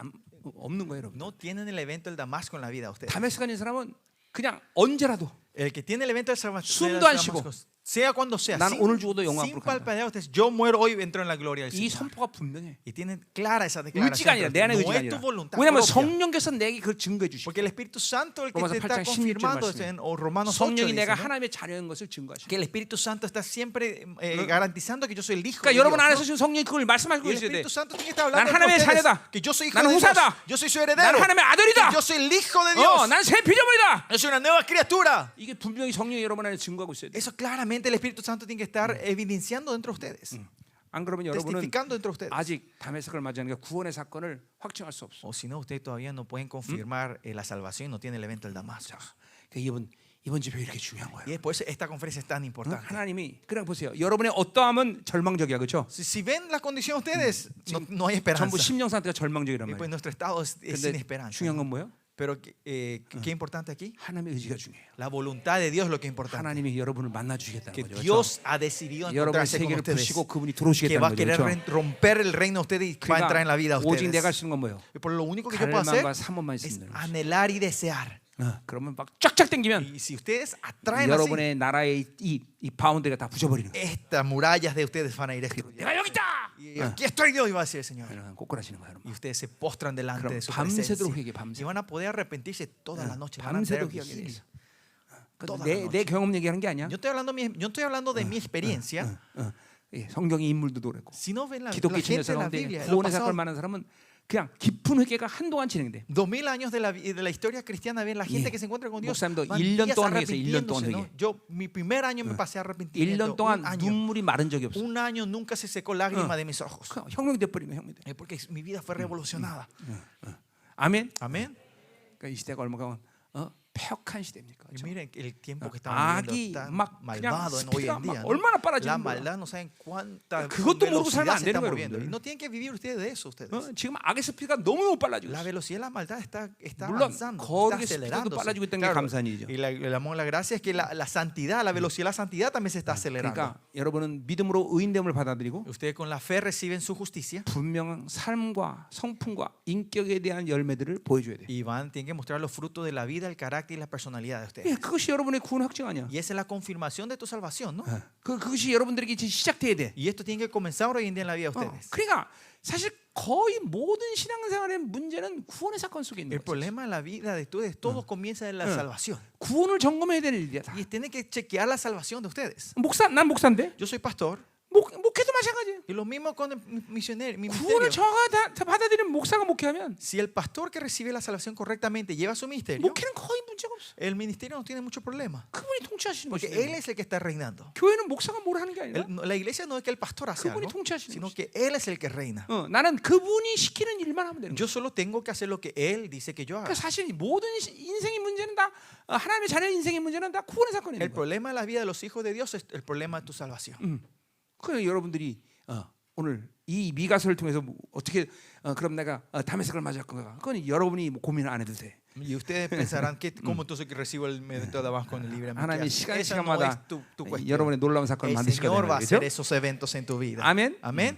없는 거예요, 여러분. No tienen el evento del Damasco en la vida ustedes. 담의 사건인 사람은 그냥 언제라도 El que tiene el evento del 숨도 안 쉬고, Damasco, sea cuando sea, 난 오늘 죽어도 영광 sin 앞으로 간다. palpadear, ustedes, yo muero hoy y entro en la gloria del 이 Señor. 선포가 분명해. Y tienen clara esa 의지가 declaración. 아니라 내 안의 No 의지가 es tu 아니라. voluntad 왜냐하면 propia. 성령께서 내게 그걸 증거해 주시고, Porque el Espíritu Santo el que Romanos te está 8장 16절 confirmando 말씀에 en o Romanos 8 성령이 dice, 내가 ¿no? 하나님의 자녀인 것을 증거하시고. Que el Espíritu Santo está siempre garantizando que yo soy el hijo de 그러니까 Dios. 여러분 ¿no? 안에서 지금 성령이 그걸 말씀하고 Y el 있어야 돼. Espíritu Santo tiene que estar hablando 난 entre 하나님의 ustedes, 자녀다. que yo soy hijo 나는 de Dios. 후사다. Yo soy su 난 heredero. 하나님의 아들이다. Yo soy el hijo de Dios. 난 새 피조물이다. Yo soy una nueva criatura. 이게 분명히 성령이 여러분 안에 증거하고 있어야 돼. Eso claramente el Espíritu Santo tiene que estar evidenciando dentro de ustedes. 안 그러면 여러분은 Testificando dentro de ustedes. 아직 담의 사건을 맞이하는 게 구원의 사건을 확증할 수 없어. O si no, ustedes todavía no pueden confirmar la salvación, no tienen el evento del Damasco. 그러니까 이번 집회 이렇게 중요한 거예요. Y después esta conferencia es tan importante. 하나님이 그냥 보세요. 여러분의 어떠함은 절망적이야, 그렇죠? Si ven la condición de ustedes, no hay esperanza. 전부 심령 상태가 절망적이란 Y pues 말이에요. nuestro estado es sin 근데 esperanza. 중요한 건 뭐예요? Pero ¿qué importante aquí? 하나님의 의지가 중요해요. La voluntad de Dios es lo que es importante. 하나님이 여러분을 만나 주시겠다는 Que 거죠. Dios ha decidido 여러분의 encontrarse con 세계를 ustedes. 부시고 그분이 Que va a 들어오시겠다는 querer 거죠. romper el reino de ustedes y va a entrar en la vida de 오직 내가 할 ustedes. 수 있는 건 뭐예요? Y por lo único que yo puedo hacer 갈망과 사모만 es 있으면 되는 거죠. anhelar y desear. 그러면 막 쫙쫙 당기면 Y si ustedes atraen así, 여러분의 나라의 이 바운드가 다 부셔버리는 거예요. estas murallas de ustedes van a ir destruyendo. 내가 여기 있다. Y aquí estoy yo, iba a decir el Señor. 꼬꾸라시는 거예요, Y 여러분. ustedes se postran delante 그럼 de su 밤새도록 presencia. 회개, 밤새. Y van a poder arrepentirse toda la noche. Van a 밤새도록 tener 회개하게 vigilia. 돼서. toda la 내 noche. 경험 얘기하는 게 아니야. Yo estoy hablando de mi experiencia. 예, 성경의 인물도 그랬고 Si no ven la 기독교 gente 친일사 de la 가운데 Biblia, en los 구원의 사건을 pasados 만난 사람은 그냥 깊은 회개가 한동안 진행돼. 2000 años de la historia cristiana, ven la gente 예. que se encuentra con Dios. 목사님도 van 1년 días 동안 회개했어요. 1년 동안 arrepintiéndose, ¿no? 회개. Yo mi primer año me pasé arrepentimiento. 1년 동안 Un año. 눈물이 마른 적이 없어. Un año nunca se secó lágrima de mis ojos. 그냥 혁명이 돼버린 거야, 혁명이 돼. Porque mi vida fue revolucionada. 아멘. Amén. 그러니까 이 시대가 얼마나 폐역한 시대입니까? Y 그렇죠? miren el tiempo que estamos 악이 viviendo está 막 그냥 malvado en hoy 스피드가 en día. 막 ¿no? 얼마나 La 빨라지는 거야. maldad no saben cuánta 그것도 모르고 살면 velocidad 안 se 되는 está 거예요, moviendo. Y 여러분들. no tienen que vivir ustedes de eso. Ustedes. 지금 악의 스피드가 너무 빨라지고 La 있어. velocidad de la maldad está 물론 avanzando, está 거룩의 스피드도 acelerándose. 빨라지고 있다는 게 감사한 일이죠. Y el amor, la gracia es que la santidad, la velocidad de la santidad también se está acelerando. 그러니까 여러분은 믿음으로 의인됨을 받아들이고 Ustedes con la fe reciben su justicia 분명한 삶과 성품과 인격에 대한 열매들을 보여줘야 돼. y tienen que mostrar los frutos de la vida, el carácter y la personalidad de ustedes. 예, 그것이 여러분의 구원 확증 아니야. Y esa es la confirmación de tu salvación, ¿no? 그것이 여러분들에게 이제 시작돼야 돼. Y esto tiene que comenzar hoy en día en la vida de ustedes. 그러니까 사실 거의 모든 신앙생활의 문제는 구원의 사건 속에 있는 El 거죠. problema de la vida de ustedes, todo comienza en la salvación. 구원을 점검해야 될 일이야. 다. Y tienen que chequear la salvación de ustedes. 난 목사인데 Yo soy pastor. 목회도 마찬가지예요. Y lo mismo con el misionero, mi 구원을 ministerio. 다 받아들이는 목사가 목회하면 Si el pastor que recibe la salvación correctamente lleva su ministerio, 목회는 거의 문제가 없어. el ministerio no tiene mucho problema. 그분이 통치하시는 Porque 것이에요. él es el que está reinando. 교회는 목사가 뭘 하는 게 아니라 La iglesia no es que el pastor hace algo, 그분이 통치하시는 sino 것이죠. que él es el que reina. 나는 그분이 시키는 일만 하면 되는 거야. Yo solo tengo que hacer lo que él dice que yo haga. 그러니까 사실 모든 인생의 문제는 다 하나님의 자녀의 인생의 문제는 다 구원의 사건이에요. El problema de la vida de los hijos de Dios es el problema de tu salvación. 그래 여러분들이 오늘 이 미가서를 통해서 어떻게 그럼 내가 다메섹을 맞을 건가? 그건 여러분이 고민을 안 해도 돼. Y ustedes pensarán que cómo entonces que recibo el método de Damasco en el libre. 하나님이 시간 Esa no 시간마다 es tu cuestión. 여러분의 놀라운 사건을 El 만드실 Señor va 거예요. a hacer 그렇죠? esos eventos en tu vida. 아멘. Amén.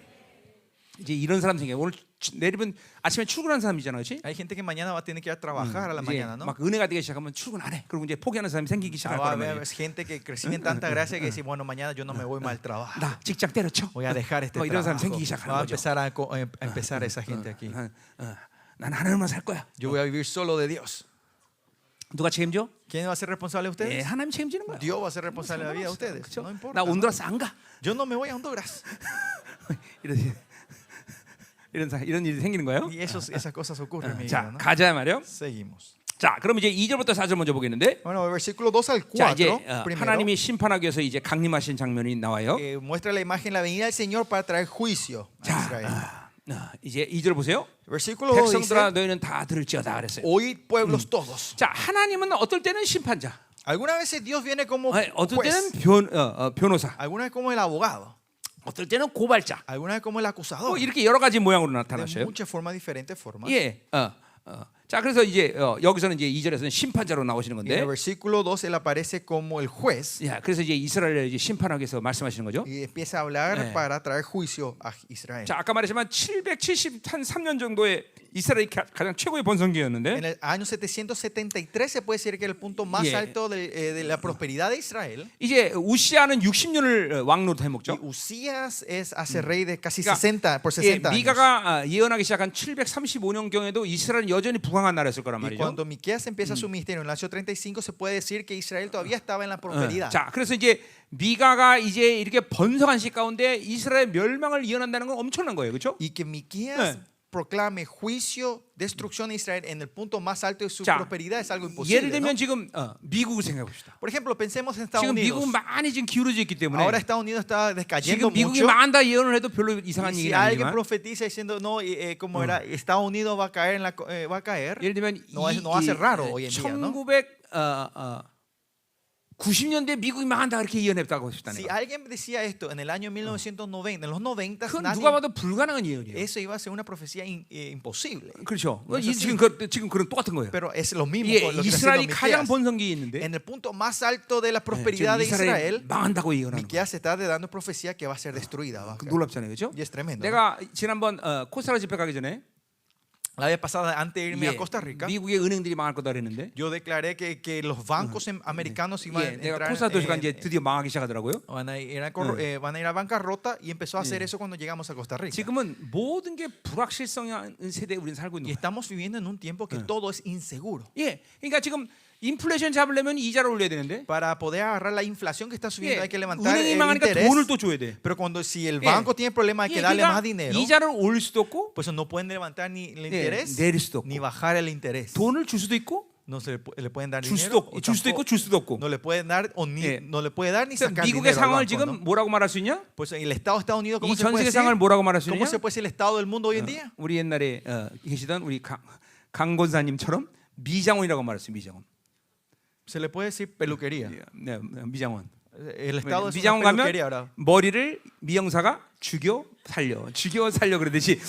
이제 이런 사람 생겨. 오늘 내일은 아침에 출근하는 사람이잖아, 그렇지? Hay gente que mañana va a tener que ir a trabajar a la 이제 mañana, ¿no? 막 은혜가 되기 시작하면 출근 안 해. 그리고 이제 포기하는 사람이 생기기 시작할 Va a 거란 haber 말이에요. gente que reciben tanta gracia que dice, bueno, mañana yo no me voy mal al trabajo. 나 직장 때려쳐. Voy a dejar este 이런 사람 trabajo. 생기기 시작하는 Va a 거죠. empezar a empezar esa gente aquí. 난 하나님만 살 거야. Yo voy a vivir solo de Dios. 누가 책임져? ¿Quién va a ser responsable de 예, ustedes? 하나님 책임지는 거야. Dios va a ser responsable de la vida de ustedes. 그렇죠? No importa. 나 온두라스 안 가. Yo no me voy a Honduras. 이런 일이 생기는 거예요. Y esas cosas ocurren en mi vida, 자, ¿no? 가자 말이요. Seguimos. 자, 그럼 이제 2절부터 4절 먼저 보겠는데. Bueno, versículo 2 al 자, 4, 이제 primero, 하나님이 심판하기 위해서 이제 강림하신 장면이 나와요. muestra la imagen, la venida del Señor para traer juicio a Israel. 이제 2절 보세요. Versículo 2 백성들아 dice, 너희는 다 들을지어다 그랬어요. oíd pueblos todos. 자, 하나님은 어떨 때는 심판자, Algunas veces Dios viene como 어떨 juez, 때는 변호사, algunas veces como el abogado, 어떨 때는 고발자. algunas veces como el acusador. 이렇게 여러 가지 모양으로 De 나타나셔요. muchas formas, diferentes formas. 예, 자, 그래서 이제 여기서는 이제 2절에서는 심판자로 나오시는 Y en 건데, el versículo 2 él aparece como el juez 야, 그래서 이제 이스라엘을 이제 심판하기 위해서 말씀하시는 거죠. y empieza a hablar 네. para traer juicio a Israel. 자, 아까 말했지만 773년 정도의 이스라엘이 가장 최고의 번성기였는데, En el año 773 se puede decir que el punto más Yeah. alto de la prosperidad de Israel. 이제 우시아는 60년을 왕노릇 Y 해먹죠. Usías hace rey de casi 그러니까 60 por 예, 60 años. 미가가 예언하기 시작한 735년 경에도 이스라엘은 여전히 부강한 나라였을 거란 Y 말이죠. cuando Miqueas empieza su ministerio en el año 35 se puede decir que Israel todavía estaba en la prosperidad. 자, 그래서 이제 미가가 이제 이렇게 번성한 시 가운데 이스라엘 멸망을 예언한다는 건 엄청난 거예요, 그렇죠? Y que Miqueas proclame juicio, destrucción de Israel en el punto más alto de su 자, prosperidad es algo 예를 imposible. 들면 ¿no? 지금 미국을 생각해 봅시다. Por ejemplo, pensemos en Estados 지금 Unidos. 미국은 많이 지금 기울어져 있기 때문에 Ahora Estados Unidos está decayendo 지금 미국이 mucho. 만다 예언을 해도 별로 이상한 Y si 얘기는 alguien 아니지만 profetiza diciendo no, como era Estados Unidos va a caer 예를 들면 no va a ser raro hoy en día, ¿no? 90년대 미국이 망한다 그렇게 예언했다고 싶다는 Si 거. alguien decía esto en el año 1990, en los 90, 그건 nadie, 누가 봐도 불가능한 예언이에요. eso iba a ser una profecía imposible. 그렇죠. No es así. 지금 그런 똑같은 거예요. Pero es lo mismo 예, con lo que está haciendo 이스라엘이 가장 Miqueas. 번성기에 있는데 En el punto más alto de la prosperidad 지금 de 이스라엘이 Israel, 망한다고 예언하는 거예요. Miqueas está dando profecía que va a ser destruida. va a caer. 놀랍잖아요, 그렇죠? Y es tremendo. 내가 지난번 코스타리카 집회 가기 전에 La vez pasada, antes de irme 예, a Costa Rica, 미국의 은행들이 망할 거다 그랬는데 yo declaré que los bancos americanos iban a 예, 내가 entrar 코스타 도시가 이제 드디어 망하기 시작하더라고요. van a ir a bancarrota y empezó a hacer eso cuando llegamos a Costa Rica. 지금은 모든 게 불확실성인 세대에 우리는 살고 있는 Y 거예요. estamos viviendo en un tiempo que todo es inseguro. 예, 그러니까 지금 인플레이션 잡으려면 이자를 올려야 되는데 Para poder agarrar la inflación que está subiendo 예, hay que levantar 은행이 el 망하니까 interés. 돈을 또 줘야 돼. Pero cuando si el 예. banco tiene problemas hay 예, que darle 그러니까 más dinero, 이자를 올릴 수도 없고 pues no pueden levantar ni el 예, interés 내릴 수도 없고 ni bajar el interés. 돈을 줄 수도 있고 No se le pueden dar 줄 수도 dinero. 없고 줄 수도 있고 줄 수도 없고. No le pueden dar o ni 예. no le puede dar ni 그래서 sacar 미국의 dinero al 상황을 banco, 지금 ¿no? 뭐라고 말할 수 있냐? Pues el Estado de Estados Unidos, ¿cómo 이 se 전 puede 세계 decir? 상황을 뭐라고 말할 수 ¿Cómo 있냐? se puede decir el estado del mundo hoy en día? 우리 옛날에 계시던 우리 강 권사님처럼 미장원이라고 말했어요. 미장원. Se le puede decir peluquería. 네, 미장원. El Estado es una 미장원 가면 peluquería ahora. 머리를 미영사가 죽여 살려 그러듯이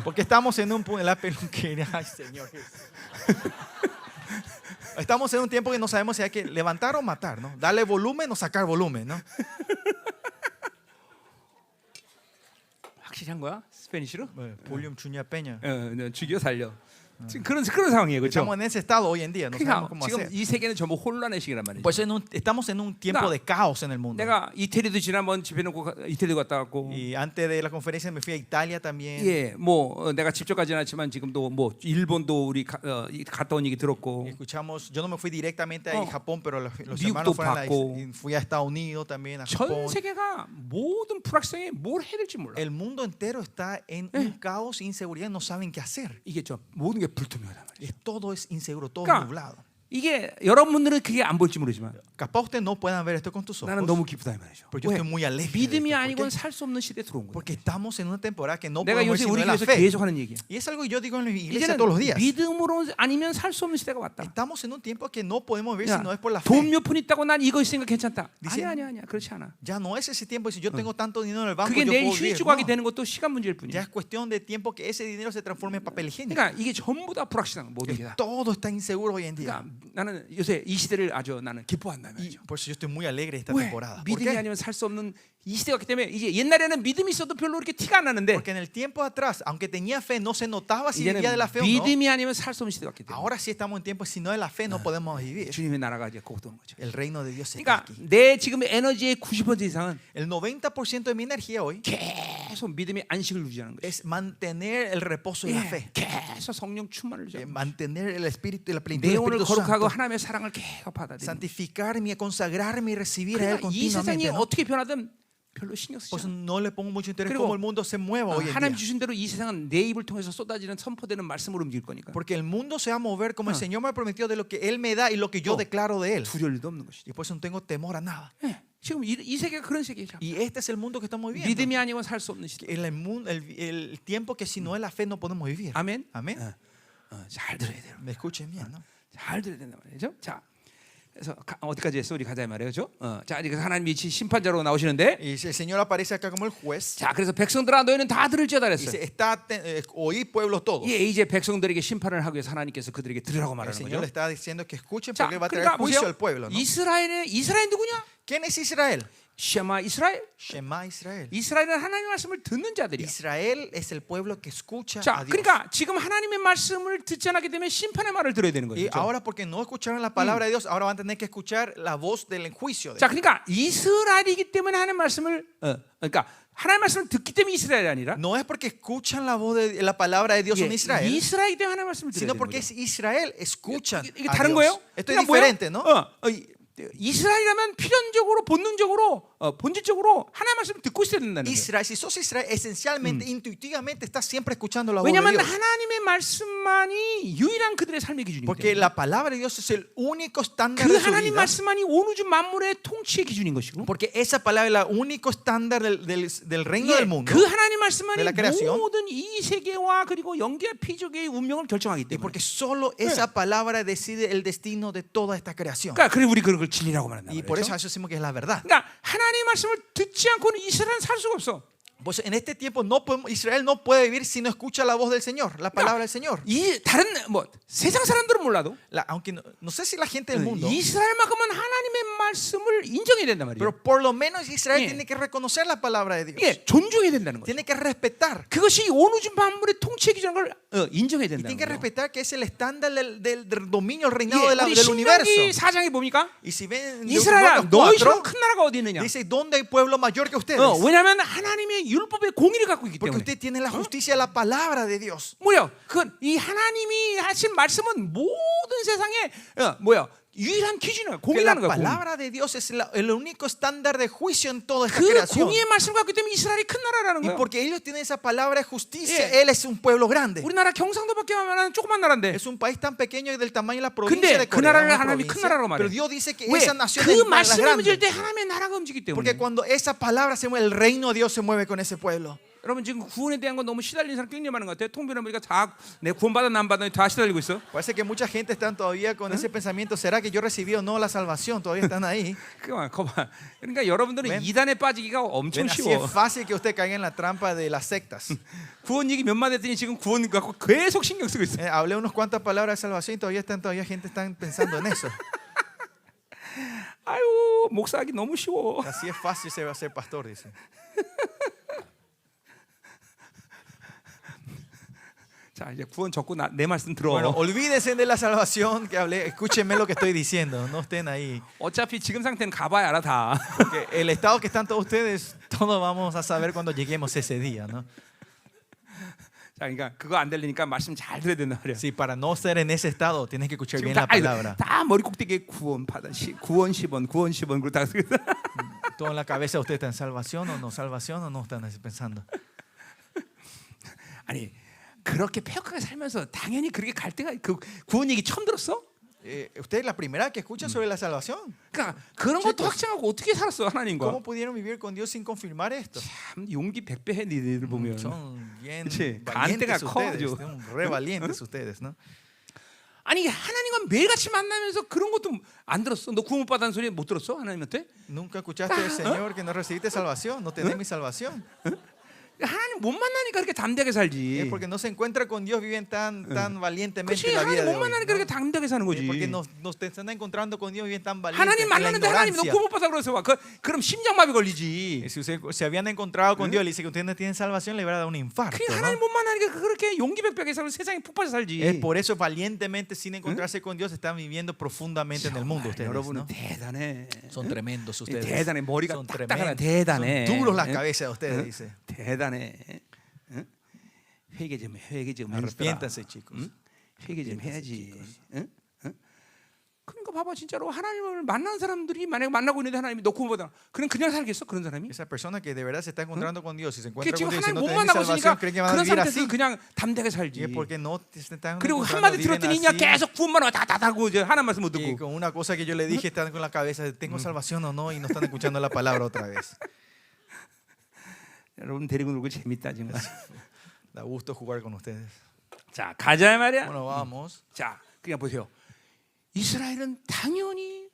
Porque estamos en un punto en la peluquería. Ay, Señor Jesús. Estamos en un tiempo que no sabemos si hay que levantar o matar, ¿no? Darle volumen o sacar volumen, ¿no? 확실한 거야? 스페니쉬로? Julium Chuña Peña. 죽여 살려. 지금 그런 상황이에요, 그렇죠? Estamos en ese estado hoy en día, no 그러니까 sabemos cómo 지금 hacer. 이 세계는 전부 혼란의 시기란 말이죠. Pues estamos en un tiempo de caos en el mundo. 내가 이태리도 지난번 집회 놓고 이태리 갔다 왔고, Y antes de la conferencia me fui a Italia también. 예, 뭐 내가 직접 가지는 않지만 지금도 뭐 일본도 우리 갔다 온 얘기 들었고, Y escuchamos, yo no me fui directamente a Oh. Japón, pero los 미국도 hermanos fueron 봤고. y fui a Estados Unidos también, a 전 Japón. 세계가 모든 불확실성에 뭘 해야 될지 몰라. El mundo entero está en un caos, inseguridad, no saben qué hacer. 이게 저 모든 게 불투명하단 말이에요. Todo es inseguro, todo 그러니까 es nublado. 이게 여러분들은 그게 안 보일지 모르지만 Capaz ustedes no puedan ver esto con tus ojos, 나는 너무 기쁘다 이 말이죠. pero yo 왜? estoy muy alegre. de 믿음이 esto. ¿Por 아니고는 qué? 살 수 없는 시대에 들어온 거예요. Porque estamos en una temporada que no 내가 podemos 요새 vivir 우리 sin la 교회에서 fe. 계속 하는 얘기야. Y es algo que yo digo en la iglesia 이제는 todos los días. 믿음으로 아니면 살 수 없는 시대가 왔다. Estamos en un tiempo que no podemos vivir 야, si no es por la 돈 fe. 몇 푼 있다고 난 이거 있으니까 괜찮다. Dice- 아니야. 그렇지 않아. Ya no es ese tiempo. Si yo tengo tanto dinero en el banco, 그게 yo 내일 puedo 휴지 vivir. 조각이 No. 되는 것도 시간 문제일 Ya 뿐이야. es cuestión de tiempo que ese dinero se transforme en papel higiénico. 그러니까 이게 전부 다 불확실한 모든 게 다. Todo está inseguro hoy en día. 그러니까 나는 요새 이 시대를 아주 나는 기뻐한다 Y 말이죠. por eso yo estoy muy alegre de esta 왜? temporada. ¿Por 믿음이 qué? 아니면 살 수 없는 이 시대가 왔기 때문에 이제 옛날에는 믿음이 있어도 별로 그렇게 티가 안 나는데 Porque en el tiempo atrás, aunque tenía fe, no se notaba si 이제는 vivía de la fe o no. 믿음이 아니면 살 수 없는 시대가 왔기 때문에 Ahora sí estamos en tiempo, si no de la fe no podemos vivir. 주님의 나라가 이제 곧 오는 거죠. El reino de Dios está 그러니까 aquí. 내 지금 에너지의 90% 이상은 El 90% de mi energía hoy 계속 믿음의 안식을 유지하는 거예요. es mantener el reposo de la fe. 계속 성령 충만을 유지하는 거예요. Mantener el espíritu y la plenitud 내 del 영혼을 Espíritu 거룩하고 Santo. 하나님의 사랑을 계속 받아들이는 거예요. Santificarme, consagrarme y recibir a Él 그러니까 이 세상이 continuamente. ¿no? 어떻게 변하든 별로 신경 쓰지 Por eso 않아. no le pongo mucho interés 그리고 cómo el mundo se mueva hoy en 하나님 día. 주신 대로 이 세상은 내 입을 통해서 쏟아지는 선포되는 말씀으로 움직일 거니까 Porque el mundo se va a mover como el Señor me ha prometido de lo que Él me da y lo que yo declaro de Él. 두려울 일도 없는 것이죠. Y por eso no tengo temor a nada. 예, 지금 이 세계가 그런 세계죠. Y este es el mundo que estamos viviendo. 믿음이 아니면 살 수 없는 시대. El tiempo que si no es la fe no podemos vivir. 아멘. Amén. 잘 들어야 돼요. Me escuchen bien, ¿no? 잘 들어야 된단 말이죠. 자, 그래서 어디까지 했어? 우리 가자 말이죠. 자, 이제 하나님이 심판자로 나오시는데, Y el Señor aparece acá como el juez. 자, 그래서 백성들아 너희는 다 들을지어다 Dice, 그랬어요. oí pueblo todo. 예, 이제 백성들에게 심판을 하기 위해서 하나님께서 그들에게 들으라고 El 말하는 Señor le 거죠. está diciendo que escuchen 자, porque Él va a traer 그러니까 juicio 보세요. al pueblo, ¿no? 이스라엘 누구냐? ¿Quién es Israel? 쉐마 이스라엘. Shema Israel. 이스라엘은 하나님의 말씀을 듣는 자들이야. Israel es el pueblo que escucha 자, a Dios. 그러니까 지금 하나님의 말씀을 듣지 않았기 때문에 심판의 말을 들어야 되는 Y 거죠. ahora porque no escucharon la palabra de Dios, ahora van a tener que escuchar la voz del juicio. 자, 그러니까 이스라엘이기 때문에 하나님 말씀을 그러니까 하나님 말씀을 듣기 때문에 이스라엘이 아니라 No es porque escuchan la voz de la palabra de Dios 예, en Israel, 이스라엘이기 때문에 하나님 말씀을 들어야 sino 되는 porque 거죠. es Israel escuchan 이게 a 다른 Dios. 거예요? Esto es 그러니까 뭐예요? diferente, ¿no? 이스라엘이라면 필연적으로 본능적으로 본질적으로 하나님 말씀을 듣고 있어야 된다는 거예요. Israel, si sos Israel, esencialmente, intuitivamente estás siempre escuchando la voz de 왜냐하면 Dios. 하나님의 말씀만 말씀만이 유일한 그들의 삶의 기준이기 Porque 때문에 la palabra de Dios es el único estándar 그 de su 하나님 vida. 말씀만이 온 우주 만물의 통치의 기준인 것이고 Porque esa palabra es el único estándar del reino 예, del mundo. 그 하나님 말씀만이 de la creación. 모든 이 세계와 그리고 영계와 피조계의 운명을 결정하기 Y 때문에 porque solo esa palabra decide el destino de toda esta creación. 그러니까 그래 우리 그런 걸 진리라고 말한다 Y por eso 말이죠. decimos que es la verdad. 그러니까 하나님의 말씀을 듣지 않고는 이스라엘은 살 수가 없어. Pues en este tiempo Israel no puede vivir si no escucha la voz del Señor, la palabra del Señor. 이 다른 뭐 세상 사람들은 몰라도 Aunque no sé si la gente del mundo, 이스라엘만큼은 하나님의 말씀을 인정해야 된단 말이에요. pero por lo menos Israel 예. tiene que reconocer la palabra de Dios. 예, 존중해야 된다는 거죠. Tiene que respetar. 그것이 온 우주 만물의 통치의 기준인 걸 인정해야 Y 된다는 tiene que 거죠. respetar que es el estándar del dominio, el reinado 예, 우리 del universo. 신명기 4장에 뭡니까? Y si ven 이스라엘아, Deuteronomio 너희처럼 4, 큰 나라가 어디 있느냐? dice, ¿dónde hay pueblo mayor que ustedes? 왜냐하면 하나님의 율법의 공의를 갖고 있기 Porque 때문에. usted tiene la justicia de la palabra de Dios. 뭐야? 이 하나님이 하신 말씀은 모든 세상에 유일한 기준이야. Que la 공의라는 거야. 공의. palabra de Dios es el único estándar de juicio en toda esta 그 creación. 공의의 말씀을 갖기 때문에 이스라엘이 큰 나라라는 Y 거야. porque ellos tienen esa palabra de justicia, 예. Él es un pueblo grande. 우리나라 경상도밖에 하면 조그만 나라인데. Es un país tan pequeño del tamaño de la provincia 근데 de 그 Corea. 나라를 una 하나님이 큰 provincia. 나라로 말해. Pero Dios dice que 왜? esa nación 그 es más 말씀을 grande. 묻을 때 하나님의 나라가 움직이기 때문에. Porque cuando esa palabra se mueve, el reino de Dios se mueve con ese pueblo. 여러분 지금 구원에 대한 건 너무 시달리는 사람 굉장히 많은 것 같아요. 통변해 보니까 다 내 구원 받았나 안 받았나 다 시달리고 있어. Parece que mucha gente está todavía con ese pensamiento. ¿Será que yo recibí o no la salvación? Todavía están ahí. 거봐. 그러니까 여러분들은 ven? 이단에 빠지기가 엄청 Ven, así 쉬워. es fácil que usted caiga en la trampa de las sectas. 구원 얘기 몇 마디 했더니 지금 구원 갖고 계속 신경 쓰고 있어. Hablé unas cuantas palabras de salvación y todavía gente está pensando en eso. 아유 목사하기 너무 쉬워. Así es fácil ser pastor, dice. 자 이제 구원 적고 내 말씀 들어. Bueno, olvídense de la salvación que hablé. Escúchenme lo que estoy diciendo. No estén ahí. 어차피 지금 상태는 가봐야 알아 다. Porque el estado que están todos ustedes, todos vamos a saber cuando lleguemos ese día, ¿no? 자 그러니까 그거 안 들리니까 말씀 잘 들어야 된다 말이야. Sí, para no ser en ese estado, tienes que escuchar 지금 bien la palabra. 다 머리 꼭대기에 구원 받아 구원 10원 구원 10원 그러고 다 Todo en la cabeza de ustedes está en salvación o no están así pensando. 아니 그렇게 폐역하게 살면서 당연히 그렇게 갈 때가 그 구원 얘기 처음 들었어? ¿Usted es la primera que escucha sobre la salvación? 그러니까 그런 것도 확증하고 어떻게 살았어 하나님과? ¿Cómo pudieron vivir con Dios sin confirmar esto? 참 용기 100배 해 니들 보면. Son bien 그치, valientes 간때가 커, ustedes, 아주. son re valientes ustedes, ¿no? 아니 하나님과 매일같이 만나면서 그런 것도 안 들었어? 너 구원 못 받은 소리 못 들었어 하나님한테? Nunca escuchaste al Señor que no recibiste salvación, no tenés mi salvación. 하나님 못 만나니까 그렇게 담대하게 Es 살지. porque no se encuentra con Dios, viven tan valientemente 그렇지 la vida 하나님 de 못 hoy. 만나니까 그렇게 담대하게 사는 Es 거지. porque nos te están encontrando con Dios, viven tan valientes 하나님 en la 만났는데 하나님 너 ignorancia. 구원 못 받아 그래서 와. 그럼 심장마비 걸리지. Si se habían encontrado con Dios, le dice que ustedes no tienen salvación, le va a dar un infarto. 그 ¿no? 하나님 못 만나니까 그렇게 용기 100배하게 살고 세상에 푹 빠져 살지. Es por eso valientemente sin encontrarse con Dios están viviendo profundamente en el mundo ustedes. 여러분은 ¿no? 대단해. Son tremendos ustedes. 대단해. 머리가 Son 딱딱하다. tremendos. 대단해. Son duros las 응? cabezas de ustedes, 응? dice. 대단해. 응? 회개 좀 Arrepiéntanse, chicos. 응? 회개 좀 해야지. 응? 응? 그러니까 봐봐 진짜로 하나님을 만난 사람들이 만약에 만나고 있는데 하나님이 너 구원 받아. 그냥 살겠어 그런 사람이? Esa persona que de verdad se está encontrando con Dios, si se 그 encuentra 지금 con Dios y 하나님 no 못 tiene 만나고 있으니까 salvación, creen que van a 그런 vivir 상태에서 así. 그냥 담대하게 Y 살지. es porque no se están 그리고 encontrando, 한마디 viven 들었더니 así. 그냥 계속 구원만 다다다고 이제 하나님 말씀 못 Y 듣고. con una cosa que yo le dije, están con la cabeza, ¿tengo salvación o no? Y no están escuchando la palabra otra vez. 여러분 데리고 놀고 재밌다 정말. Da gusto jugar con ustedes. 자 가자 말이야. Bueno, vamos. 자 그냥 보세요. 이스라엘은 당연히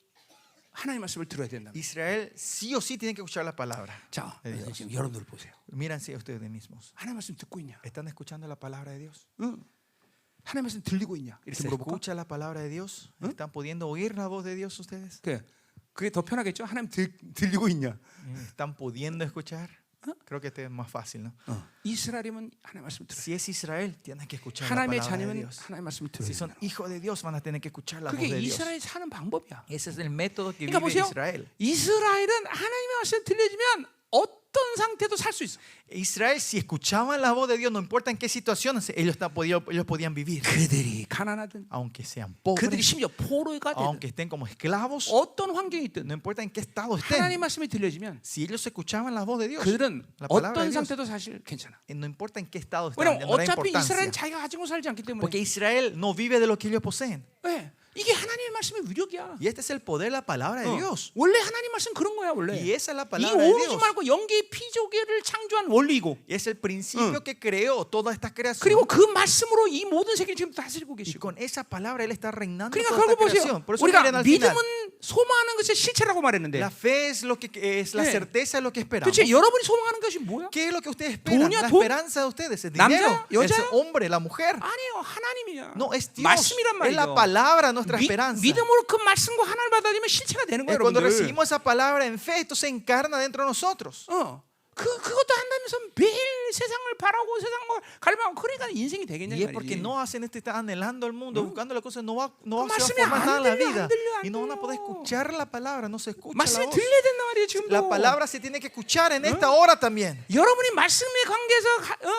하나님 말씀을 들어야 된다. Israel sí o sí tiene que escuchar la palabra. 자 de Dios. 지금 여러분들 보세요. Mírense ustedes mismos. 하나님 말씀 듣고 있냐? ¿Están escuchando la palabra de Dios? 응. 하나님 말씀 들리고 있냐? 이렇게 ¿Se 물어볼까? escucha la palabra de Dios? ¿Están pudiendo oír la voz de Dios ustedes? 그게 더 편하겠죠? 하나님 들리고 있냐? ¿Están pudiendo escuchar? Creo que este es más fácil, ¿no? 이스라엘이면 하나님 말씀 들어요. Si es Israel, tienen que escuchar la 하나님의 palabra de 자녀는 Dios. 하나님 말씀을 Si 들어요. son hijos de Dios, van a tener que escuchar la voz 그게 de Dios. 이스라엘이 사는 방법이야. Ese es el método que 그러니까 vive 보세요. Israel. 이스라엘은 하나님의 말씀 들려주면 어떤 상태도 살 수 있어. Israel, si escuchaban la voz de Dios, no importa en qué situaciones, ellos podían vivir. 그들이 가난하든, Aunque sean 그들이 pobres, 심지어 포로가 되든, aunque estén como esclavos, 어떤 환경이 있든 no importa en qué estado estén. 하나님 말씀이 들려지면 Si ellos escuchaban la voz de Dios, 그들은 la palabra de 어떤 Dios, 상태도 사실 괜찮아. no importa en qué estado están, 왜냐면 no da 어차피 importancia. 이스라엘은 자기가 가지고 살지 않기 때문에. Porque Israel no vive de lo que ellos poseen. 네. 이게 하나님의 말씀의 위력이야. Y este es el poder de la palabra de Dios. 원래 하나님 말씀 그런 거야 원래. Y esa es la 이 palabra de 오르지 Dios. 말고 영계 피조계를 창조한 원리이고, Y es el principio que creó toda esta creación. 그리고 그 말씀으로 이 모든 세계를 지금 다스리고 Y 계시고. con esa palabra Él está reinando 그러니까 toda esta 결국 보세요. creación. Por eso 우리가 miren al final. 믿음은 소망하는 것의 실체라고 말했는데, La fe es lo que es la 네. certeza de lo que esperamos. 도대체 여러분이 소망하는 것이 뭐야? ¿Qué es lo que ustedes esperan? 돈이야, La 돈? esperanza de ustedes, el 남자? dinero, el 여자? hombre, la mujer. 아니에요, 하나님이야. No, es Dios. 말씀이란 Es la 말이죠. palabra nuestra esperanza. 믿음으로 그 말씀과 하나를 받아들이면 실체가 되는 거예요, Cuando 여러분들. recibimos esa palabra en fe, esto se encarna dentro de nosotros. 그것도 한다면서 매일 세상을 바라고 세상을 갈망하고 그러니까 인생이 되겠냐 Y es porque 말이지. no hacen esto, están anhelando el mundo, buscando las cosas, no va a 말씀이 formar nada en la 안 들려, vida. 안 들려, 안 Y no van a poder 들려. escuchar la palabra, no se escucha la 말씀이 voz. 들려야 된단 말이에요, 지금도. La palabra se tiene que escuchar en esta hora también. 여러분이 말씀의 관계에서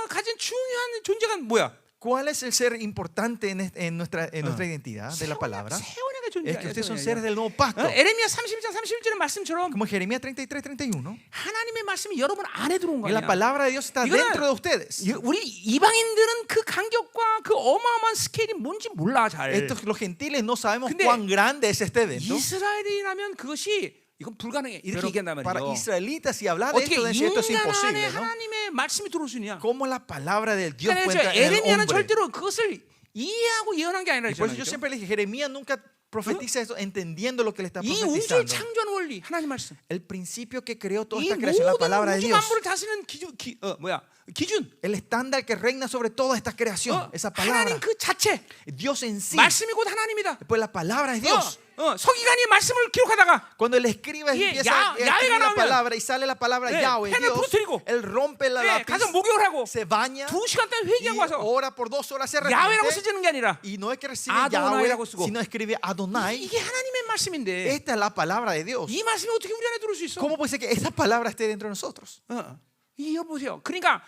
가진 중요한 존재가 뭐야? ¿Cuál es el ser importante en nuestra identidad de la palabra? 세원의 존재. Es que ustedes son seres del nuevo pacto. 에레미야 31장 31절의 말씀처럼 Como Jeremías 33, 31. 하나님의 말씀이 여러분 안에 들어온 Y la 거야. palabra de Dios está 이거는 dentro de ustedes. 우리 이방인들은 그 간격과 그 어마어마한 스케일이 뭔지 몰라 잘. Los gentiles no sabemos 근데 cuán grande es este evento. 이스라엘이라면 그것이 이건 불가능해. 이렇게 Pero 얘기한단 para 말이죠. israelitas, si hablar de 어떻게 esto, decir esto es 인간 안에 imposible, ¿no? 하나님의 말씀이 들어올 수 있냐? ¿Cómo la palabra del Dios 그러니까 cuenta en el 에레미야는 hombre? 절대로 그것을 이해하고 예언한 게 아니라 Y por eso yo 그랬잖아요. siempre le dije, Jeremías nunca profetiza eso entendiendo lo que le está 이 우주를 profetizando. 창조한 원리 하나님 말씀. El principio que creó toda 이 esta creación, la 모든 palabra de 우주 Dios. 만물을 다스리는 기준. El estándar que reina sobre toda esta creación, esa palabra. 하나님 그 자체. Dios en sí. 말씀이 곧 하나님이다. Pues la palabra es Dios. 서기관이 말씀을 기록하다가 Cuando el escriba 예, empieza a 야훼가 escribir la 나오면, palabra y sale la palabra 예, Yahweh, 펜을 Dios, 부러뜨리고, él rompe la lápiz, 가서 목욕을 하고 se baña 2시간 동안 y 회개하고 와서 ora por 2 horas, se 야훼라고 arrepiente. 쓰지는 게 아니라 Y no es que recibe 아도나이라고 Yahweh, 쓰고. sino escribe Adonai. 이게 하나님의 말씀인데 Esta es la palabra de Dios. 이 말씀이 어떻게 우리 안에 들어올 수 있어? ¿Cómo puede ser que esa palabra esté dentro de nosotros? 이거 보세요. 그러니까